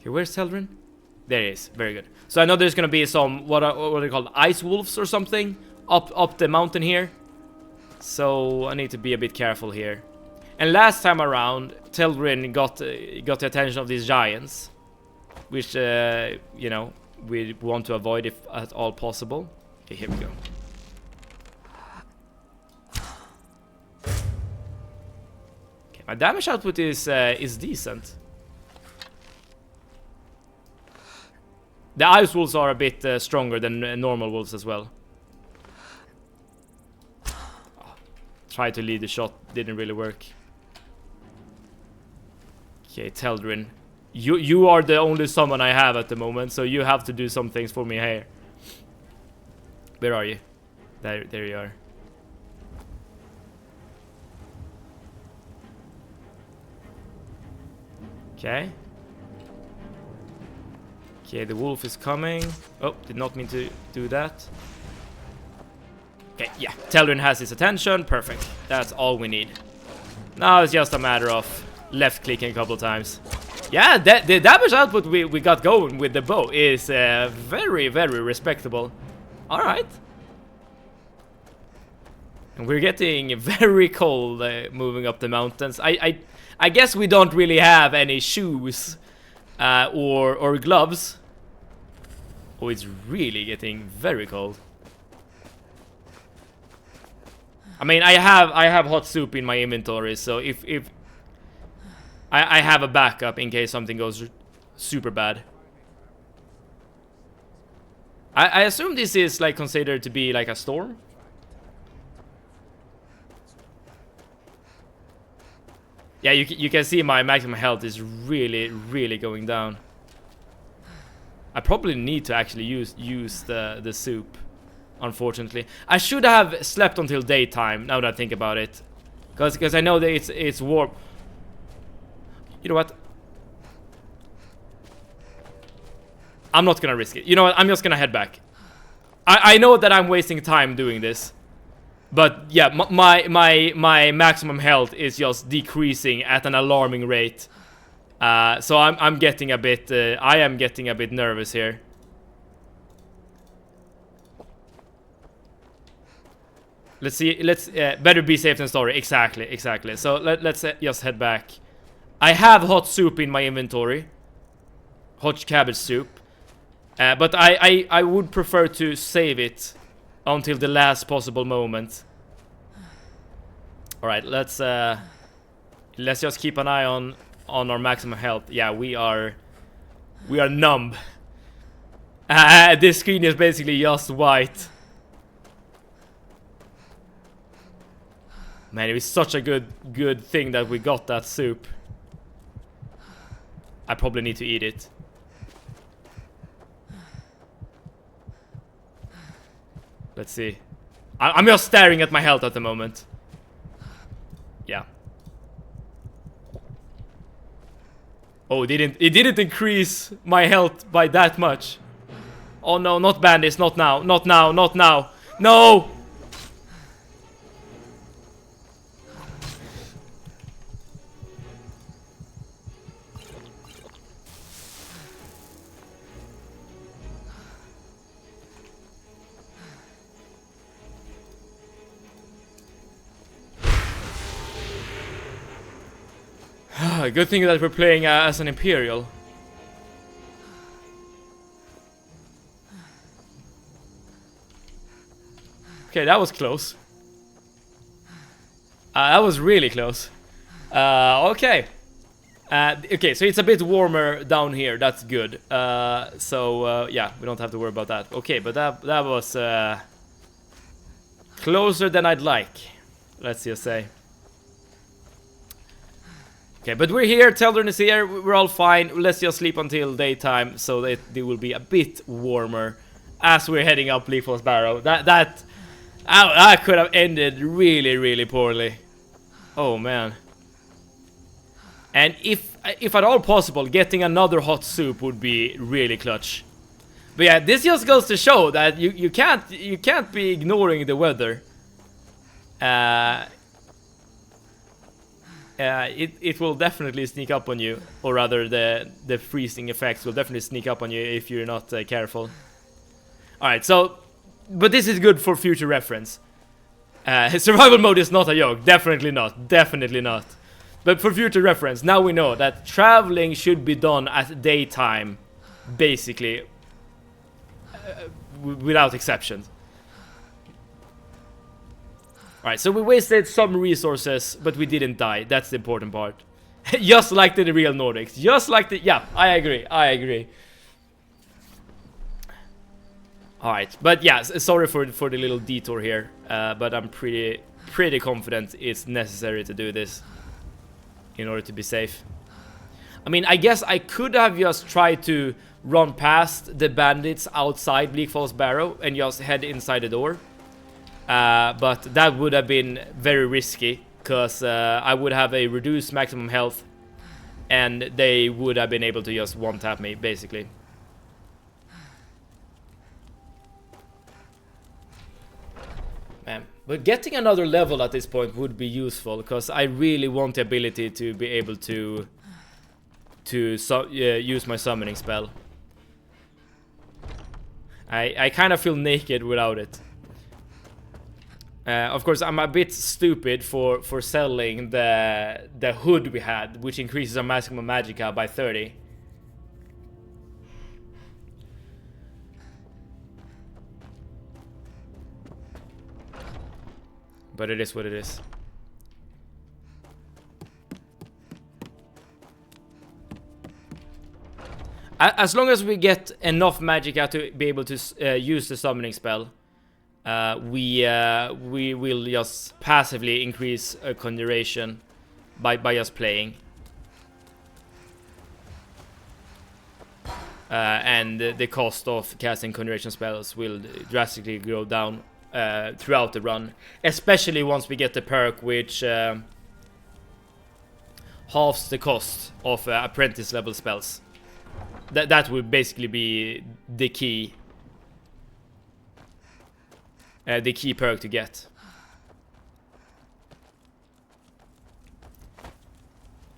where's Telrin? There he is. Very good. So I know there's gonna be some what are they called? Ice wolves or something up the mountain here. So I need to be a bit careful here. And last time around, Telrin got the attention of these giants, which you know, we want to avoid if at all possible. Okay, here we go. Okay, my damage output is decent. The ice wolves are a bit stronger than normal wolves as well. Tried to lead the shot, didn't really work. Okay, Telrin. You are the only summon I have at the moment, so you have to do some things for me here. Where are you? There you are. Okay. Okay, the wolf is coming. Oh, did not mean to do that. Okay, yeah, Telrin has his attention. Perfect. That's all we need. Now it's just a matter of left clicking a couple of times. Yeah, the damage output we got going with the bow is very, very respectable. Alright. And we're getting very cold moving up the mountains. I guess we don't really have any shoes or gloves. Oh, it's really getting very cold. I mean, I have hot soup in my inventory, so if I have a backup in case something goes super bad. I assume this is like considered to be like a storm. Yeah, you can see my maximum health is really, really going down. I probably need to actually use the soup, unfortunately. I should have slept until daytime, now that I think about it. Because I know that it's warm. You know what? I'm not gonna risk it. You know what? I'm just gonna head back. I know that I'm wasting time doing this. But yeah, my maximum health is just decreasing at an alarming rate. So I'm getting a bit I am getting a bit nervous here. Let's see. Let's better be safe than sorry. Exactly. So let's just head back. I have hot soup in my inventory. Hot cabbage soup. But I would prefer to save it until the last possible moment. All right, let's just keep an eye on our maximum health. Yeah, we are numb. This screen is basically just white. Man, it was such a good thing that we got that soup. I probably need to eat it. Let's see. I'm just staring at my health at the moment. Yeah. Oh, it didn't increase my health by that much. Oh no, not bandits, not now, not now, not now. No! Good thing that we're playing as an Imperial. Okay, that was close. That was really close. Okay. Okay, so it's a bit warmer down here. That's good. Yeah, we don't have to worry about that. Okay, but that was closer than I'd like. Let's just say. Okay, but we're here, Teldrin is here, we're all fine. Let's just sleep until daytime so that it will be a bit warmer as we're heading up Bleak Falls Barrow. That could have ended really, really poorly. Oh man. And if at all possible, getting another hot soup would be really clutch. But yeah, this just goes to show that you can't be ignoring the weather. It will definitely sneak up on you, or rather the freezing effects will definitely sneak up on you if you're not careful. Alright, so, but this is good for future reference. Survival mode is not a joke, definitely not. But for future reference, now we know that traveling should be done at daytime, basically, without exception. Alright, so we wasted some resources, but we didn't die. That's the important part. Just like the real Nordics. Just like the... Yeah, I agree. Alright, but yeah, sorry for the little detour here. But I'm pretty confident it's necessary to do this in order to be safe. I mean, I guess I could have just tried to run past the bandits outside Bleak Falls Barrow and just head inside the door. But that would have been very risky, because I would have a reduced maximum health and they would have been able to just one-tap me, basically. Man, but getting another level at this point would be useful, because I really want the ability to be able to to use my summoning spell. I kind of feel naked without it. Of course, I'm a bit stupid for selling the hood we had, which increases our maximum magicka by 30. But it is what it is. As long as we get enough magicka to be able to use the summoning spell, we will just passively increase conjuration by just playing. And the cost of casting conjuration spells will drastically go down throughout the run, especially once we get the perk which halves the cost of apprentice level spells. That would basically be the key perk to get.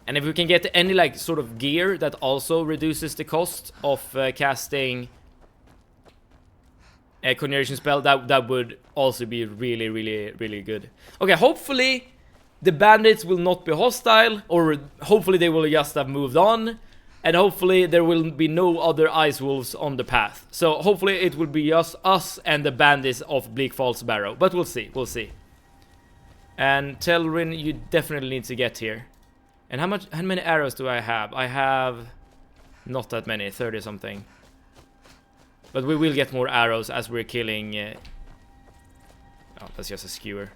And if we can get any like sort of gear that also reduces the cost of casting a conjuration spell, that would also be really, really, really good. Okay, hopefully the bandits will not be hostile, or hopefully they will just have moved on, and hopefully there will be no other ice wolves on the path. So hopefully it will be just us and the bandits of Bleak Falls Barrow, but we'll see, we'll see. And Telrin, you definitely need to get here. And how many arrows do I have? I have not that many, 30 something. But we will get more arrows as we're killing... Oh, that's just a skewer.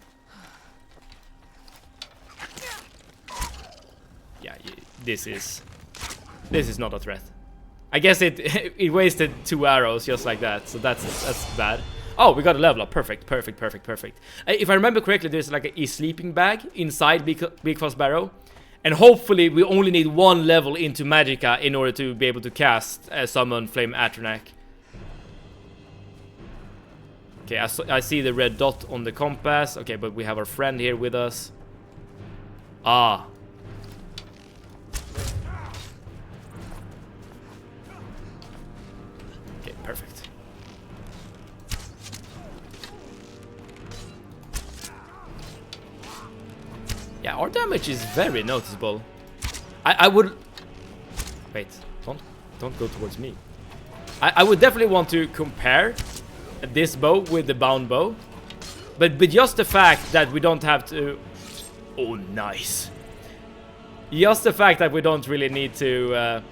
Yeah, this is not a threat. I guess it wasted 2 arrows just like that, so that's bad. Oh, we got a level up. Perfect, perfect, perfect, perfect. If I remember correctly, there's like a sleeping bag inside Bleak Falls Barrow. And hopefully we only need 1 level into magicka in order to be able to cast summon Flame Atronach. Okay, I see the red dot on the compass. Okay, but we have our friend here with us. Ah. Okay, perfect. Yeah, our damage is very noticeable. I would... Wait, don't go towards me. I would definitely want to compare this bow with the bound bow, but just the fact that we don't have to... Oh, nice. Just the fact that we don't really need to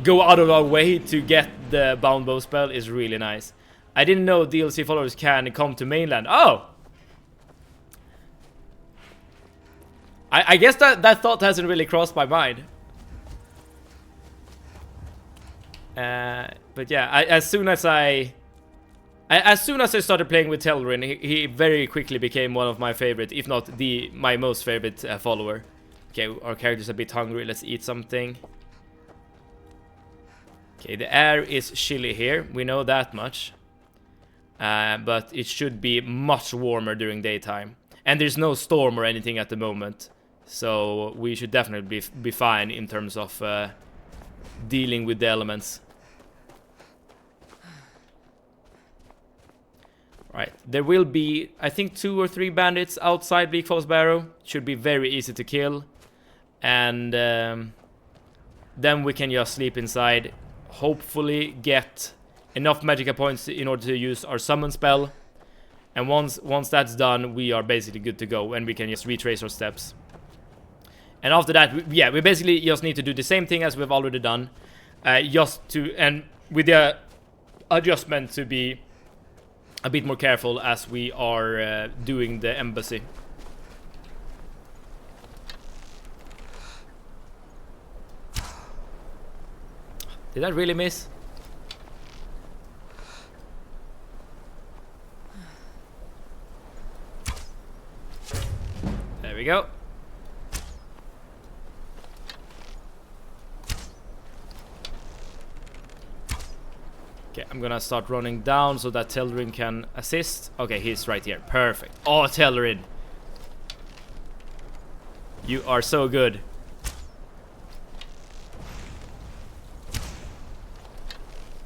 go out of our way to get the bound bow spell is really nice. I didn't know DLC followers can come to mainland. Oh! I guess that thought hasn't really crossed my mind. But yeah, as soon as I started playing with Telrin, he very quickly became one of my favorite, if not my most favorite follower. Okay, our character's a bit hungry. Let's eat something. Okay, the air is chilly here. We know that much. But it should be much warmer during daytime. And there's no storm or anything at the moment. So we should definitely be fine in terms of dealing with the elements. Right, there will be, I think, 2 or 3 bandits outside Bleak Falls Barrow. Should be very easy to kill. And then we can just sleep inside. Hopefully get enough magicka points in order to use our summon spell. And once that's done, we are basically good to go. And we can just retrace our steps. And after that, we basically just need to do the same thing as we've already done. And with the adjustment to be a bit more careful as we are doing the embassy. Did I really miss? There we go. Okay, I'm gonna start running down so that Telrin can assist. Okay, he's right here. Perfect. Oh, Telrin. You are so good.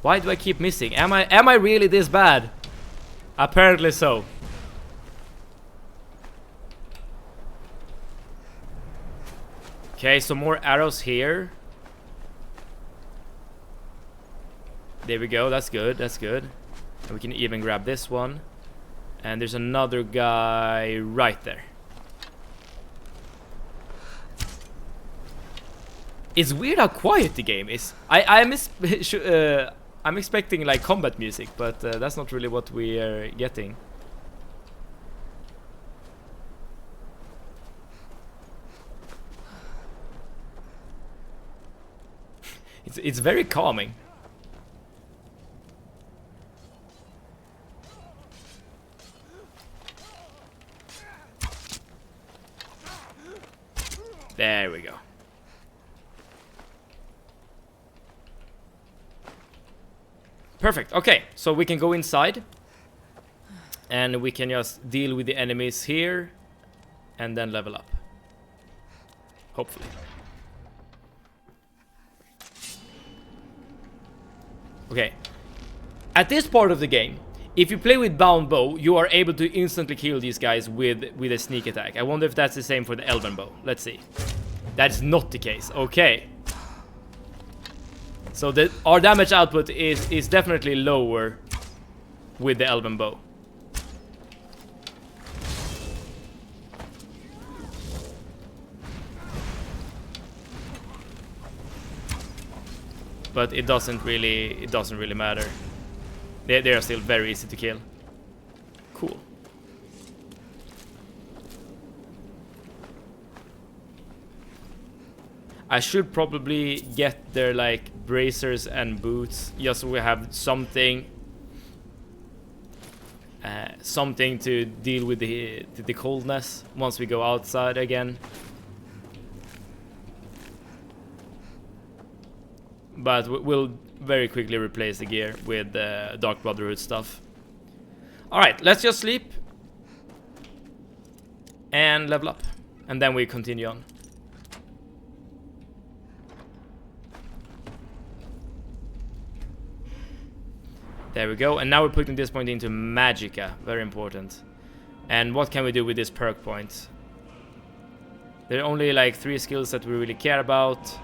Why do I keep missing? Am I really this bad? Apparently so. Okay, so more arrows here. There we go, that's good, that's good. And we can even grab this one. And there's another guy right there. It's weird how quiet the game is. I'm expecting like combat music, but that's not really what we are getting. It's very calming. There we go. Perfect. Okay, so we can go inside and we can just deal with the enemies here and then level up. Hopefully. Okay. At this part of the game, if you play with bound bow, you are able to instantly kill these guys with a sneak attack. I wonder if that's the same for the elven bow. Let's see. That's not the case. Okay. So our damage output is definitely lower with the elven bow. But it doesn't really matter. They are still very easy to kill. Cool. I should probably get their like bracers and boots just so we have something something to deal with the coldness once we go outside again. But we'll very quickly replace the gear with the Dark Brotherhood stuff. Alright, let's just sleep and level up, and then we continue on. There we go, and now we're putting this point into Magicka, very important. And what can we do with this perk point? There are only like 3 skills that we really care about.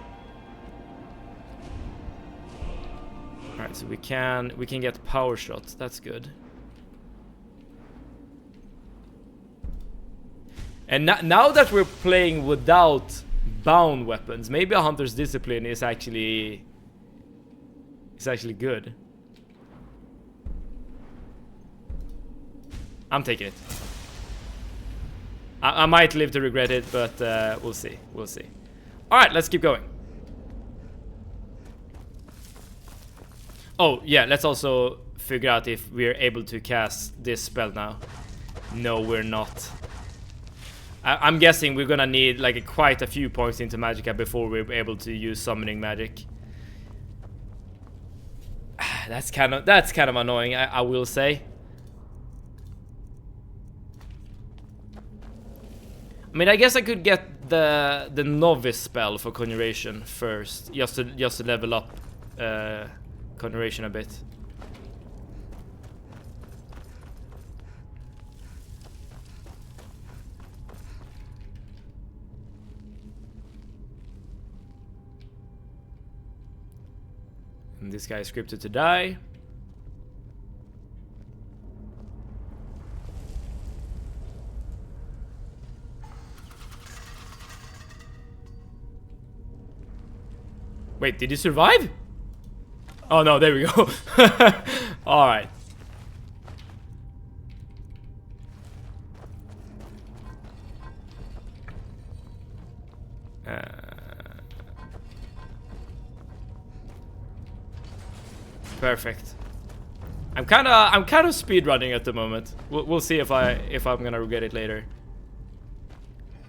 Alright, so we can get power shots, that's good. And now that we're playing without bound weapons, maybe a Hunter's Discipline is actually good. I'm taking it. I might live to regret it, but we'll see. We'll see. Alright, let's keep going. Oh, yeah, let's also figure out if we're able to cast this spell now. No, we're not. I'm guessing we're gonna need like quite a few points into Magicka before we're able to use summoning magic. That's kind of annoying, I will say. I mean, I guess I could get the novice spell for conjuration first, just to level up conjuration a bit. And this guy is scripted to die. Wait, did he survive? Oh no, there we go. Alright. Perfect. I'm kind of speedrunning at the moment. We'll see if I'm gonna regret it later.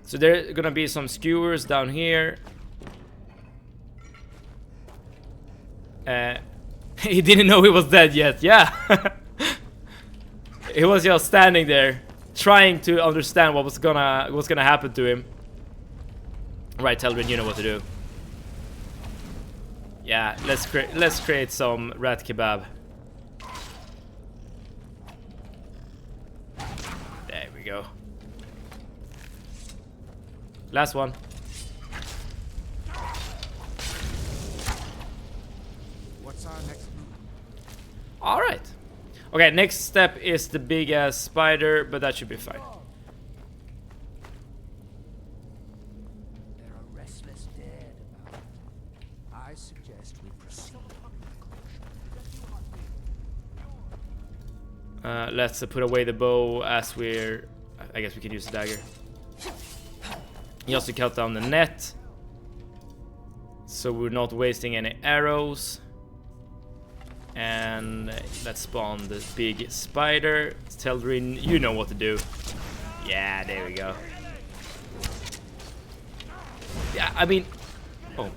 So there are gonna be some skewers down here. He didn't know he was dead yet. Yeah. He was just standing there trying to understand what was gonna happen to him. Right, Teldrin, you know what to do. Yeah, let's create some rat kebab. There we go. Last one. What's our next move? All right. Okay, next step is the big ass spider, but that should be fine. There are restless dead about. I suggest we proceed. Let's put away the bow as we're... I guess we can use the dagger. Just to cut down the net. So we're not wasting any arrows. And let's spawn the big spider. Teldrin, you know what to do. Yeah, there we go. Yeah, I mean... Oh.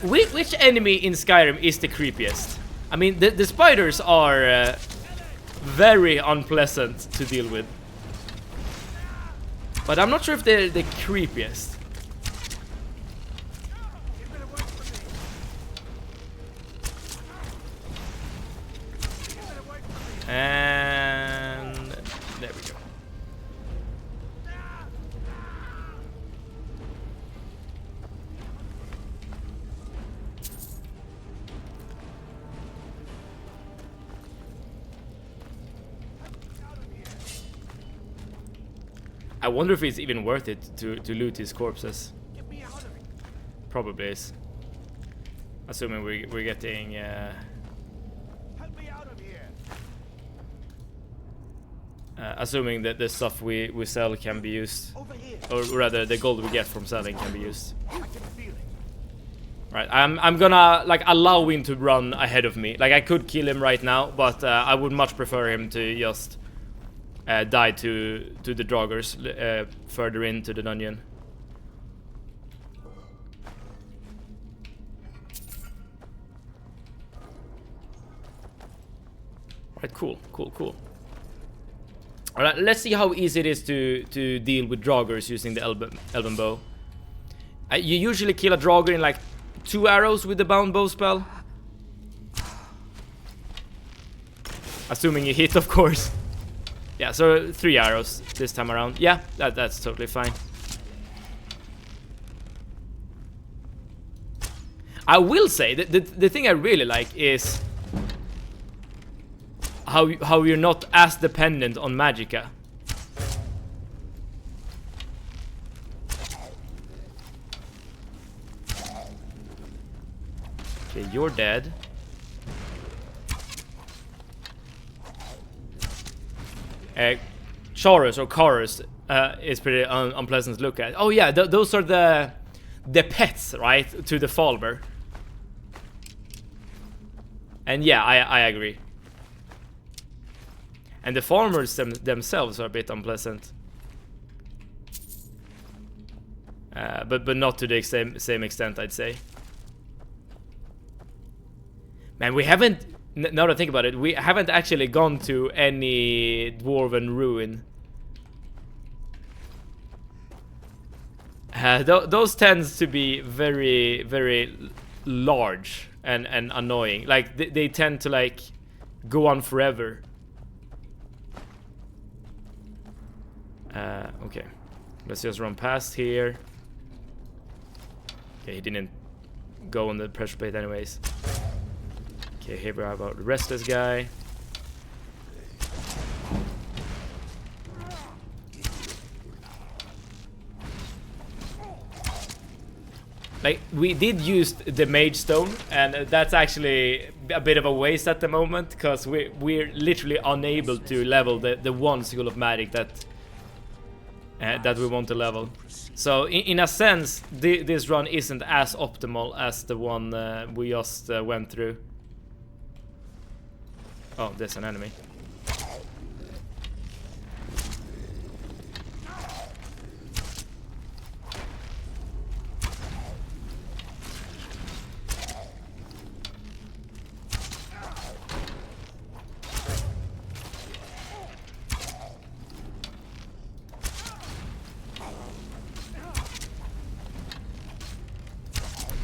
Which enemy in Skyrim is the creepiest? I mean, the spiders are very unpleasant to deal with. But I'm not sure if they're the creepiest. And there we go. I wonder if it's even worth it to loot his corpses. Probably is. Assuming we're getting assuming that the stuff we sell can be used, or rather the gold we get from selling can be used. Right, I'm gonna like allow him to run ahead of me. Like I could kill him right now, but I would much prefer him to just die to the draugrs further into the dungeon. Right, cool. Alright, let's see how easy it is to deal with draugrs using the elven bow. You usually kill a draugr in like 2 arrows with the bound bow spell. Assuming you hit, of course. Yeah, so 3 arrows this time around. Yeah, that's totally fine. I will say that the thing I really like is how you're not as dependent on magicka. Okay, you're dead. Chorus or chorus is pretty unpleasant to look at. Oh yeah, those are the pets, right, to the Falber. And yeah, I agree. And the farmers themselves are a bit unpleasant. But not to the same extent, I'd say. Man, we haven't... Now that I think about it, we haven't actually gone to any dwarven ruin. Those tends to be very, very large and annoying. Like, they tend to, like, go on forever. Okay, let's just run past here. Okay, he didn't go on the pressure plate anyways. Okay, here we have our restless guy. Like, we did use the mage stone, and that's actually a bit of a waste at the moment, because we're literally unable to level the one school of magic that we want to level. So in a sense, this run isn't as optimal as the one we just went through. Oh, there's an enemy.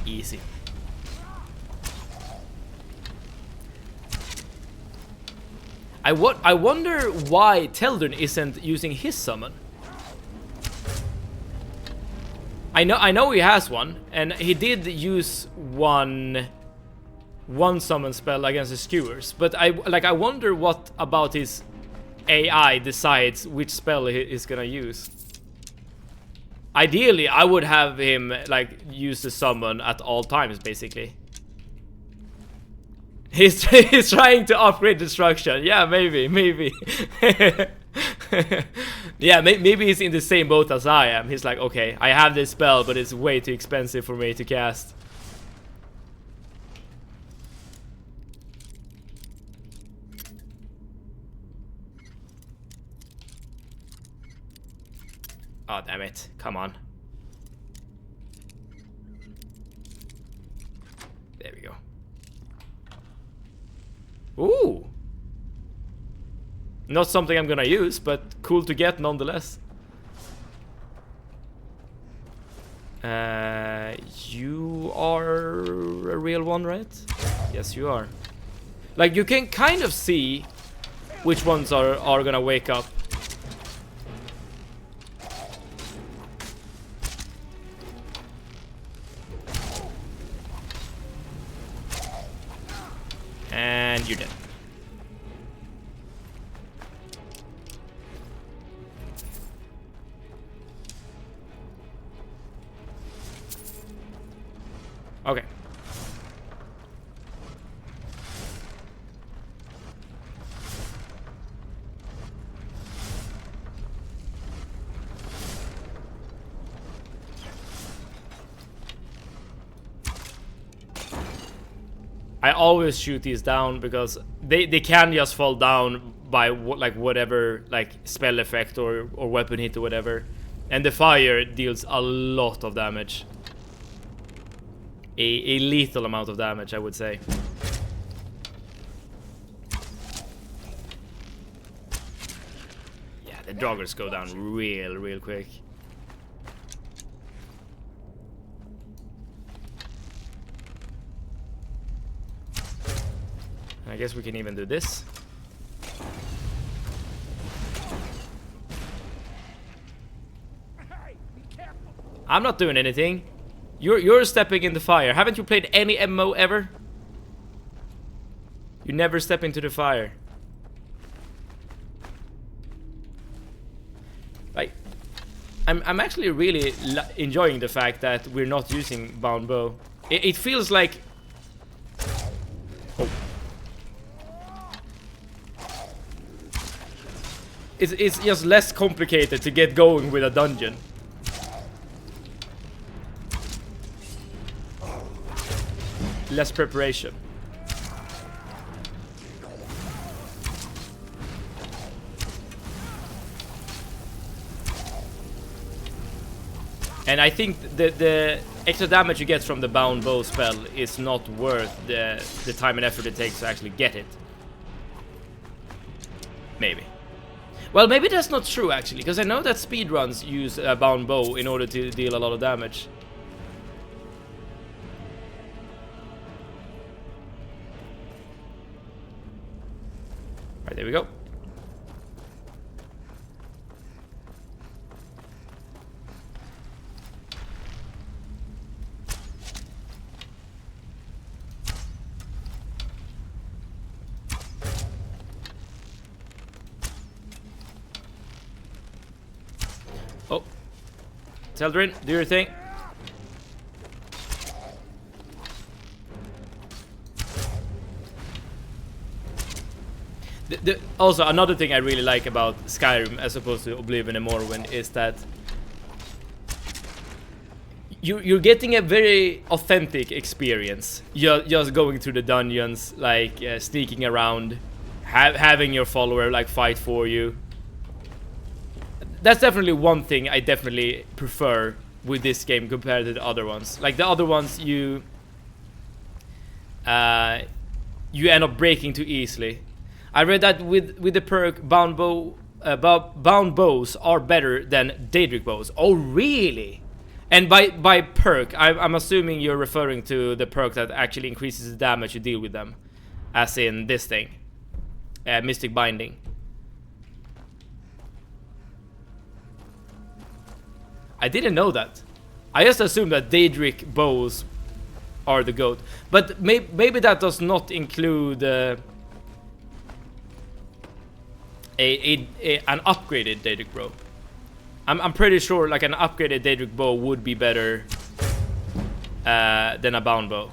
Easy. I wonder why Teldrin isn't using his summon. I know he has one, and he did use one summon spell against the skewers, but I wonder what about his AI decides which spell he's gonna use. Ideally, I would have him like use the summon at all times, basically. He's trying to upgrade destruction. Yeah, maybe. Yeah, maybe he's in the same boat as I am. He's like, okay, I have this spell, but it's way too expensive for me to cast. Oh, damn it. Come on. There we go. Ooh! Not something I'm gonna use, but cool to get nonetheless. You are a real one, right? Yes, you are. Like, you can kind of see which ones are gonna wake up. And you're dead. Okay. I always shoot these down because they can just fall down by whatever like spell effect or weapon hit or whatever, and the fire deals a lot of damage. A lethal amount of damage, I would say. Yeah, the joggers go down real quick. I guess we can even do this. I'm not doing anything. You're stepping in the fire. Haven't you played any MMO ever? You never step into the fire. Like, I'm actually really enjoying the fact that we're not using bound bow. It feels like... Oh. It's just less complicated to get going with a dungeon. Less preparation. And I think the extra damage you get from the bound bow spell is not worth the time and effort it takes to actually get it. Maybe. Well, maybe that's not true actually, because I know that speedruns use a bound bow in order to deal a lot of damage. Right, there we go. Oh. Teldrin, do your thing. Also, another thing I really like about Skyrim as opposed to Oblivion and Morrowind is that you're getting a very authentic experience. You're just going through the dungeons, like sneaking around, having your follower like fight for you. That's definitely one thing I definitely prefer with this game compared to the other ones. Like the other ones, you end up breaking too easily. I read that with the perk bound bows are better than Daedric bows. Oh, really? And by perk, I'm assuming you're referring to the perk that actually increases the damage you deal with them, as in this thing. Mystic Binding. I didn't know that. I just assumed that Daedric bows are the GOAT. But maybe that does not include an upgraded Daedric bow. I'm pretty sure like an upgraded Daedric bow would be better than a bound bow.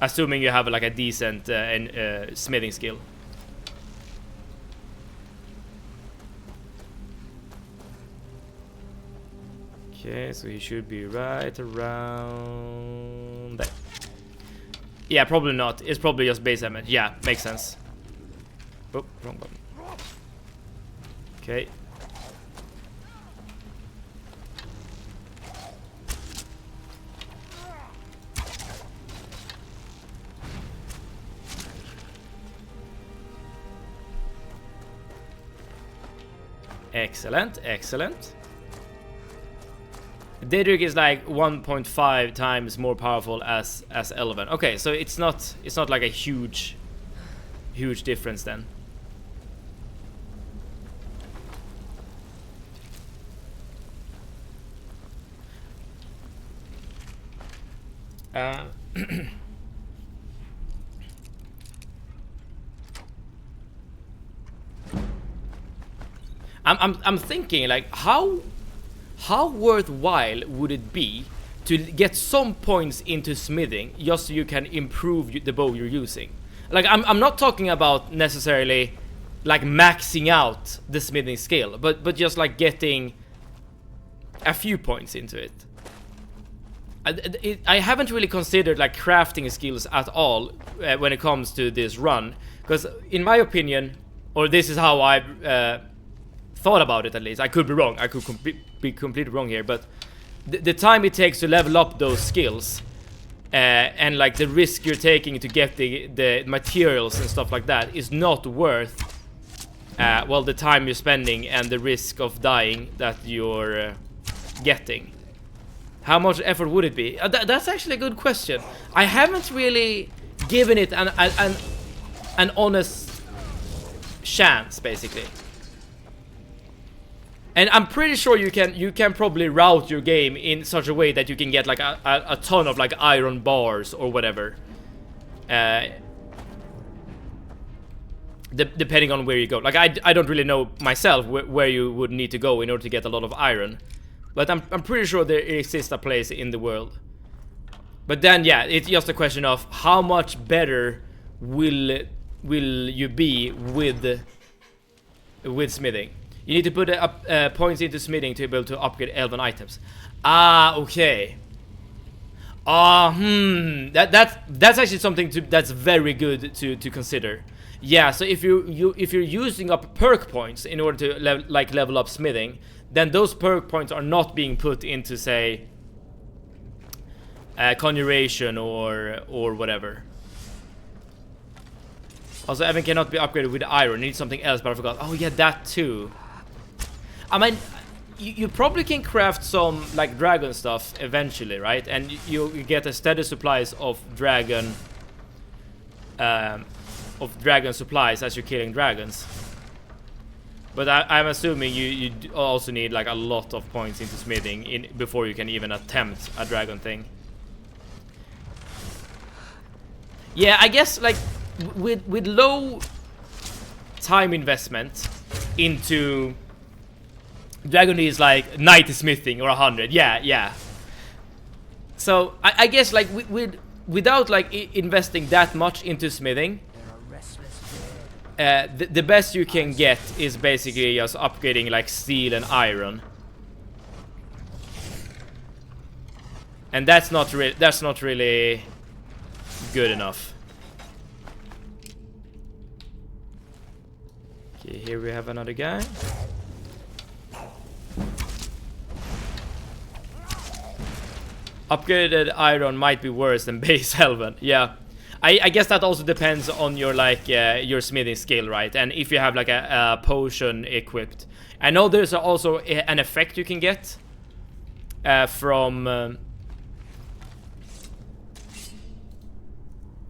Assuming you have like a decent smithing skill. Okay, so he should be right around there. Yeah, probably not. It's probably just base damage. Yeah, makes sense. Oh, wrong button. Okay. Excellent, excellent. Daedric is like 1.5 times more powerful as Elven. Okay, so it's not like a huge difference then. I'm thinking like how worthwhile would it be to get some points into smithing just so you can improve the bow you're using? Like I'm not talking about necessarily like maxing out the smithing skill, but just like getting a few points into it. I haven't really considered like crafting skills at all when it comes to this run, because in my opinion, or this is how I thought about it at least. I could be wrong. I could be completely wrong here, but the time it takes to level up those skills and like the risk you're taking to get the materials and stuff like that is not worth well, the time you're spending and the risk of dying that you're getting. How much effort would it be? That's actually a good question. I haven't really given it an honest chance, basically. And I'm pretty sure you can probably route your game in such a way that you can get like a ton of like iron bars or whatever. Depending on where you go. Like I don't really know myself where you would need to go in order to get a lot of iron. But I'm pretty sure there exists a place in the world. But then yeah, it's just a question of how much better will you be with smithing. You need to put points into smithing to be able to upgrade elven items. Ah, okay. That's actually something that's very good to consider. Yeah, so if you're using up perk points in order to level up smithing, then those perk points are not being put into, say, conjuration or whatever. Also, Evan cannot be upgraded with iron. Needs something else, but I forgot. Oh yeah, that too. I mean, you probably can craft some like dragon stuff eventually, right? And you get a steady supplies of dragon supplies as you're killing dragons. But I'm assuming you also need like a lot of points into smithing before you can even attempt a dragon thing. Yeah, I guess like with low time investment into dragon is like 90 smithing or 100. Yeah. So I guess like without like investing that much into smithing, the best you can get is basically just upgrading like steel and iron, and that's not really good enough. Okay, here we have another guy. Upgraded iron might be worse than base elven. Yeah. I guess that also depends on your like your smithing skill, right? And if you have like a potion equipped. I know there's also an effect you can get from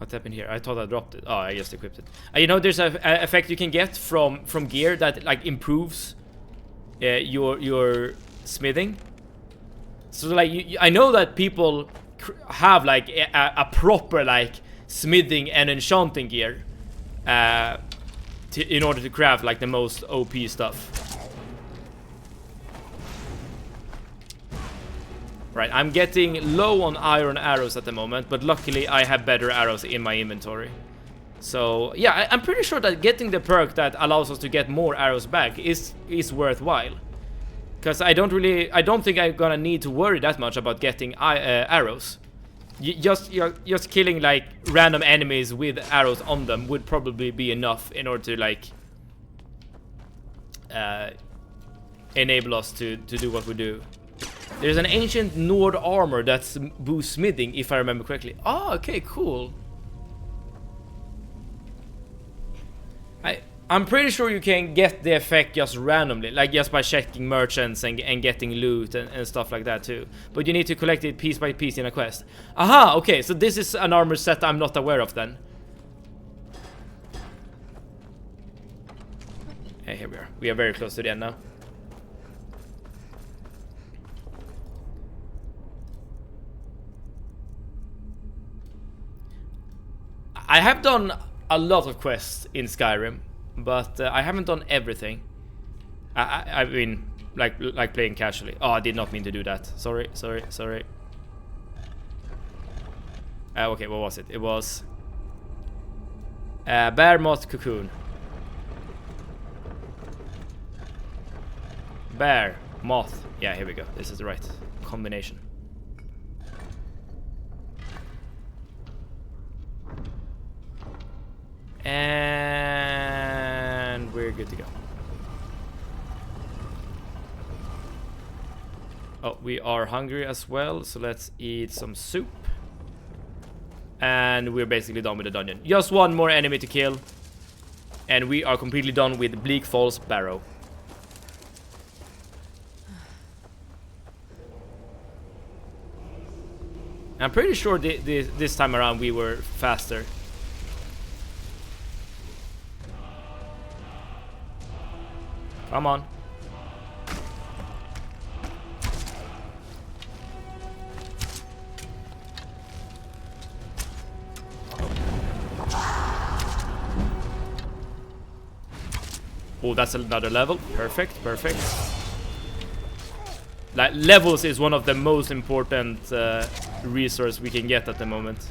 What happened here? I thought I dropped it. Oh, I just equipped it. You know, there's a effect you can get from gear that like improves your smithing. So like I know that people have like a proper like smithing and enchanting gear in order to craft like the most OP stuff. Right, I'm getting low on iron arrows at the moment, but luckily I have better arrows in my inventory. So yeah, I'm pretty sure that getting the perk that allows us to get more arrows back is worthwhile. Because I don't think I'm gonna need to worry that much about getting arrows. Just killing like random enemies with arrows on them would probably be enough in order to like enable us to do what we do. There's an ancient Nord armor that's boosts smithing, if I remember correctly. Oh, okay, cool. I'm pretty sure you can get the effect just randomly, like just by checking merchants and getting loot and stuff like that too. But you need to collect it piece by piece in a quest. Aha, okay, so this is an armor set I'm not aware of then. Hey, here we are. We are very close to the end now. I have done a lot of quests in Skyrim, but I haven't done everything. I mean, like playing casually. Oh, I did not mean to do that. Sorry. Okay, what was it? It was bear moth cocoon. Bear moth. Yeah, here we go. This is the right combination. And we're good to go. Oh, we are hungry as well, so let's eat some soup. And we're basically done with the dungeon. Just one more enemy to kill. And we are completely done with Bleak Falls Barrow. I'm pretty sure this time around we were faster. Come on. Oh, that's another level. Perfect. Like, levels is one of the most important resource we can get at the moment.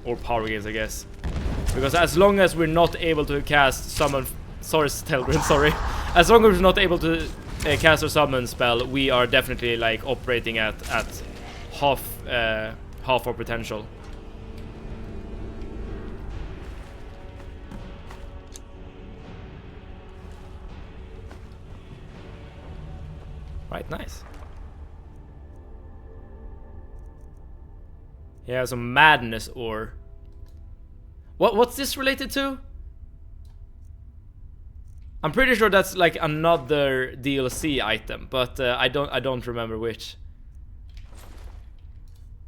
Or power gains, I guess. Because as long as we're not able to cast summon... Sorry, Stelgren, sorry. As long as we're not able to cast our summon spell, we are definitely like operating at half our potential. Right, nice. Yeah, some madness ore. What's this related to? I'm pretty sure that's like another DLC item, but I don't remember which.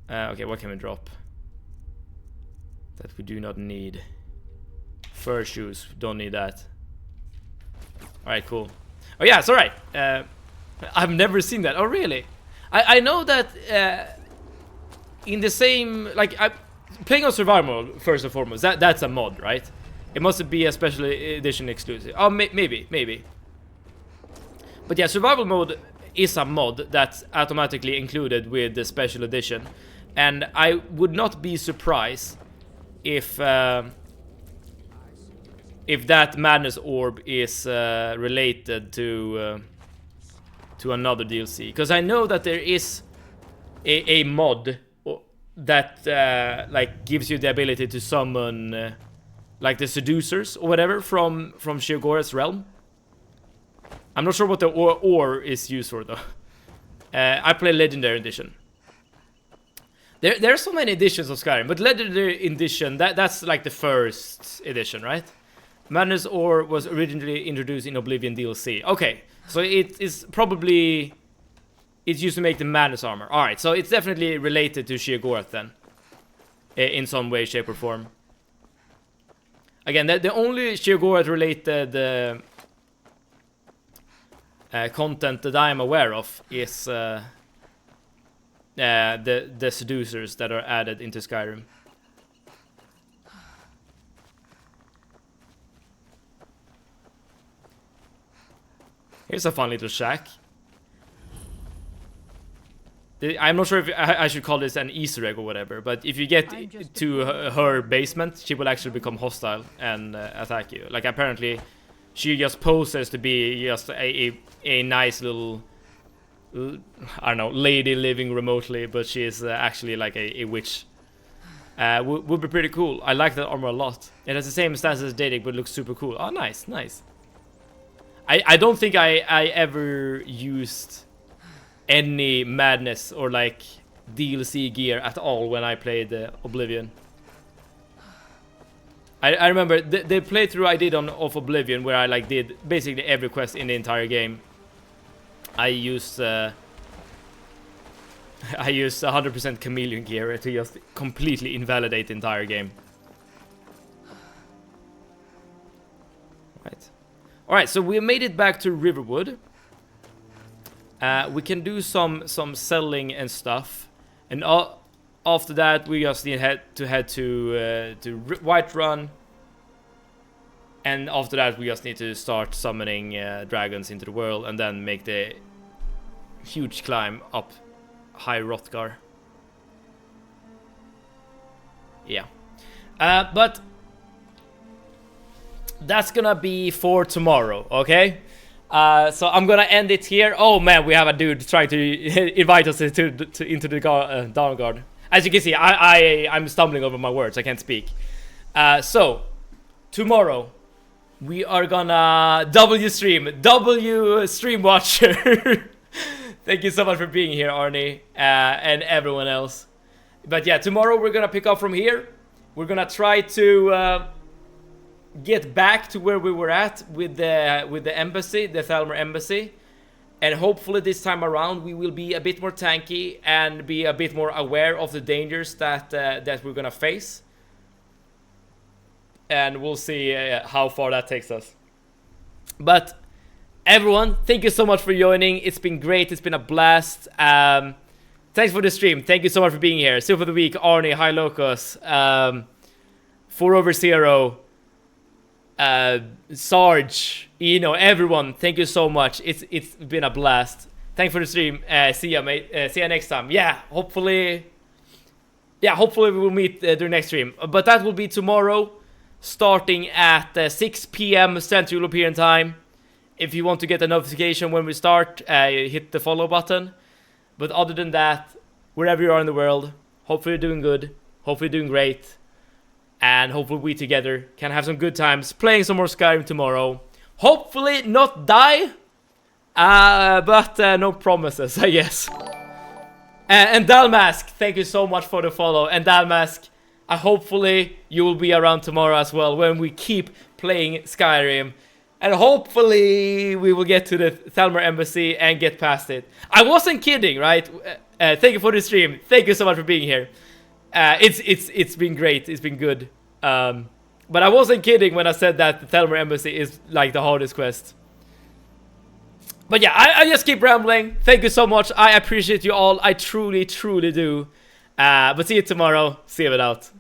Okay, what can we drop? That we do not need. Fur shoes, don't need that. Alright, cool. Oh yeah, it's alright. I've never seen that. Oh really? I know that in the same, like, playing on survival mode first and foremost. That's a mod, right? It must be a special edition exclusive. Oh, maybe. But yeah, survival mode is a mod that's automatically included with the special edition, and I would not be surprised if that madness orb is related to another DLC, because I know that there is a mod that like gives you the ability to summon like the seducers or whatever from Sheogorath's realm. I'm not sure what the ore is used for though. I play Legendary Edition. There are so many editions of Skyrim, but Legendary Edition, that's like the first edition, right? Madness Ore was originally introduced in Oblivion DLC. Okay, so it is probably... It's used to make the Madness armor. Alright, so it's definitely related to Sheogorath then. in some way, shape, or form. Again, the only Sheogorath related content that I am aware of is the seducers that are added into Skyrim. Here's a fun little shack. I'm not sure if I should call this an Easter egg or whatever, but if you get to her basement, she will actually become hostile and attack you. Like, apparently, she just poses to be just a nice little, I don't know, lady living remotely, but she is actually like a witch. Would be pretty cool. I like that armor a lot. It has the same stance as Daedric, but looks super cool. Oh, nice, nice. I don't think I ever used any madness or like DLC gear at all when I played Oblivion. I remember the playthrough I did of Oblivion, where I like did basically every quest in the entire game. I used 100% chameleon gear to just completely invalidate the entire game. Right. Alright, so we made it back to Riverwood. We can do some selling and stuff, and after that we just need to head to Whiterun, and after that we just need to start summoning dragons into the world, and then make the huge climb up High Hrothgar. Yeah, but that's gonna be for tomorrow, okay? So I'm gonna end it here. Oh man, we have a dude trying to invite us into the Dawnguard. As you can see, I'm stumbling over my words. I can't speak. So tomorrow we are gonna W stream watcher. Thank you so much for being here, Arnie, and everyone else. But yeah, tomorrow we're gonna pick up from here. We're gonna try to get back to where we were at with the embassy, the Thalmor embassy, and hopefully this time around we will be a bit more tanky and be a bit more aware of the dangers that we're gonna face, and we'll see how far that takes us. But everyone, thank you so much for joining. It's been great. It's been a blast. Thanks for the stream. Thank you so much for being here. Super of the week, Arnie, High Locus, 4/0. Sarge, everyone, thank you so much. It's been a blast. Thanks for the stream. See ya, mate. See ya next time. Hopefully we will meet during next stream. But that will be tomorrow, starting at 6 p.m. Central European time. If you want to get a notification when we start, hit the follow button. But other than that, wherever you are in the world, hopefully you're doing good. Hopefully you're doing great. And hopefully we together can have some good times playing some more Skyrim tomorrow. Hopefully not die. But no promises, I guess. And Dalmask, thank you so much for the follow. And Dalmask, hopefully you will be around tomorrow as well when we keep playing Skyrim. And hopefully we will get to the Thalmor embassy and get past it. I wasn't kidding, right? Thank you for the stream. Thank you so much for being here. It's been great. It's been good. But I wasn't kidding when I said that the Thalmor embassy is like the hardest quest. But yeah, I just keep rambling. Thank you so much. I appreciate you all. I truly, truly do. But see you tomorrow. See you it out.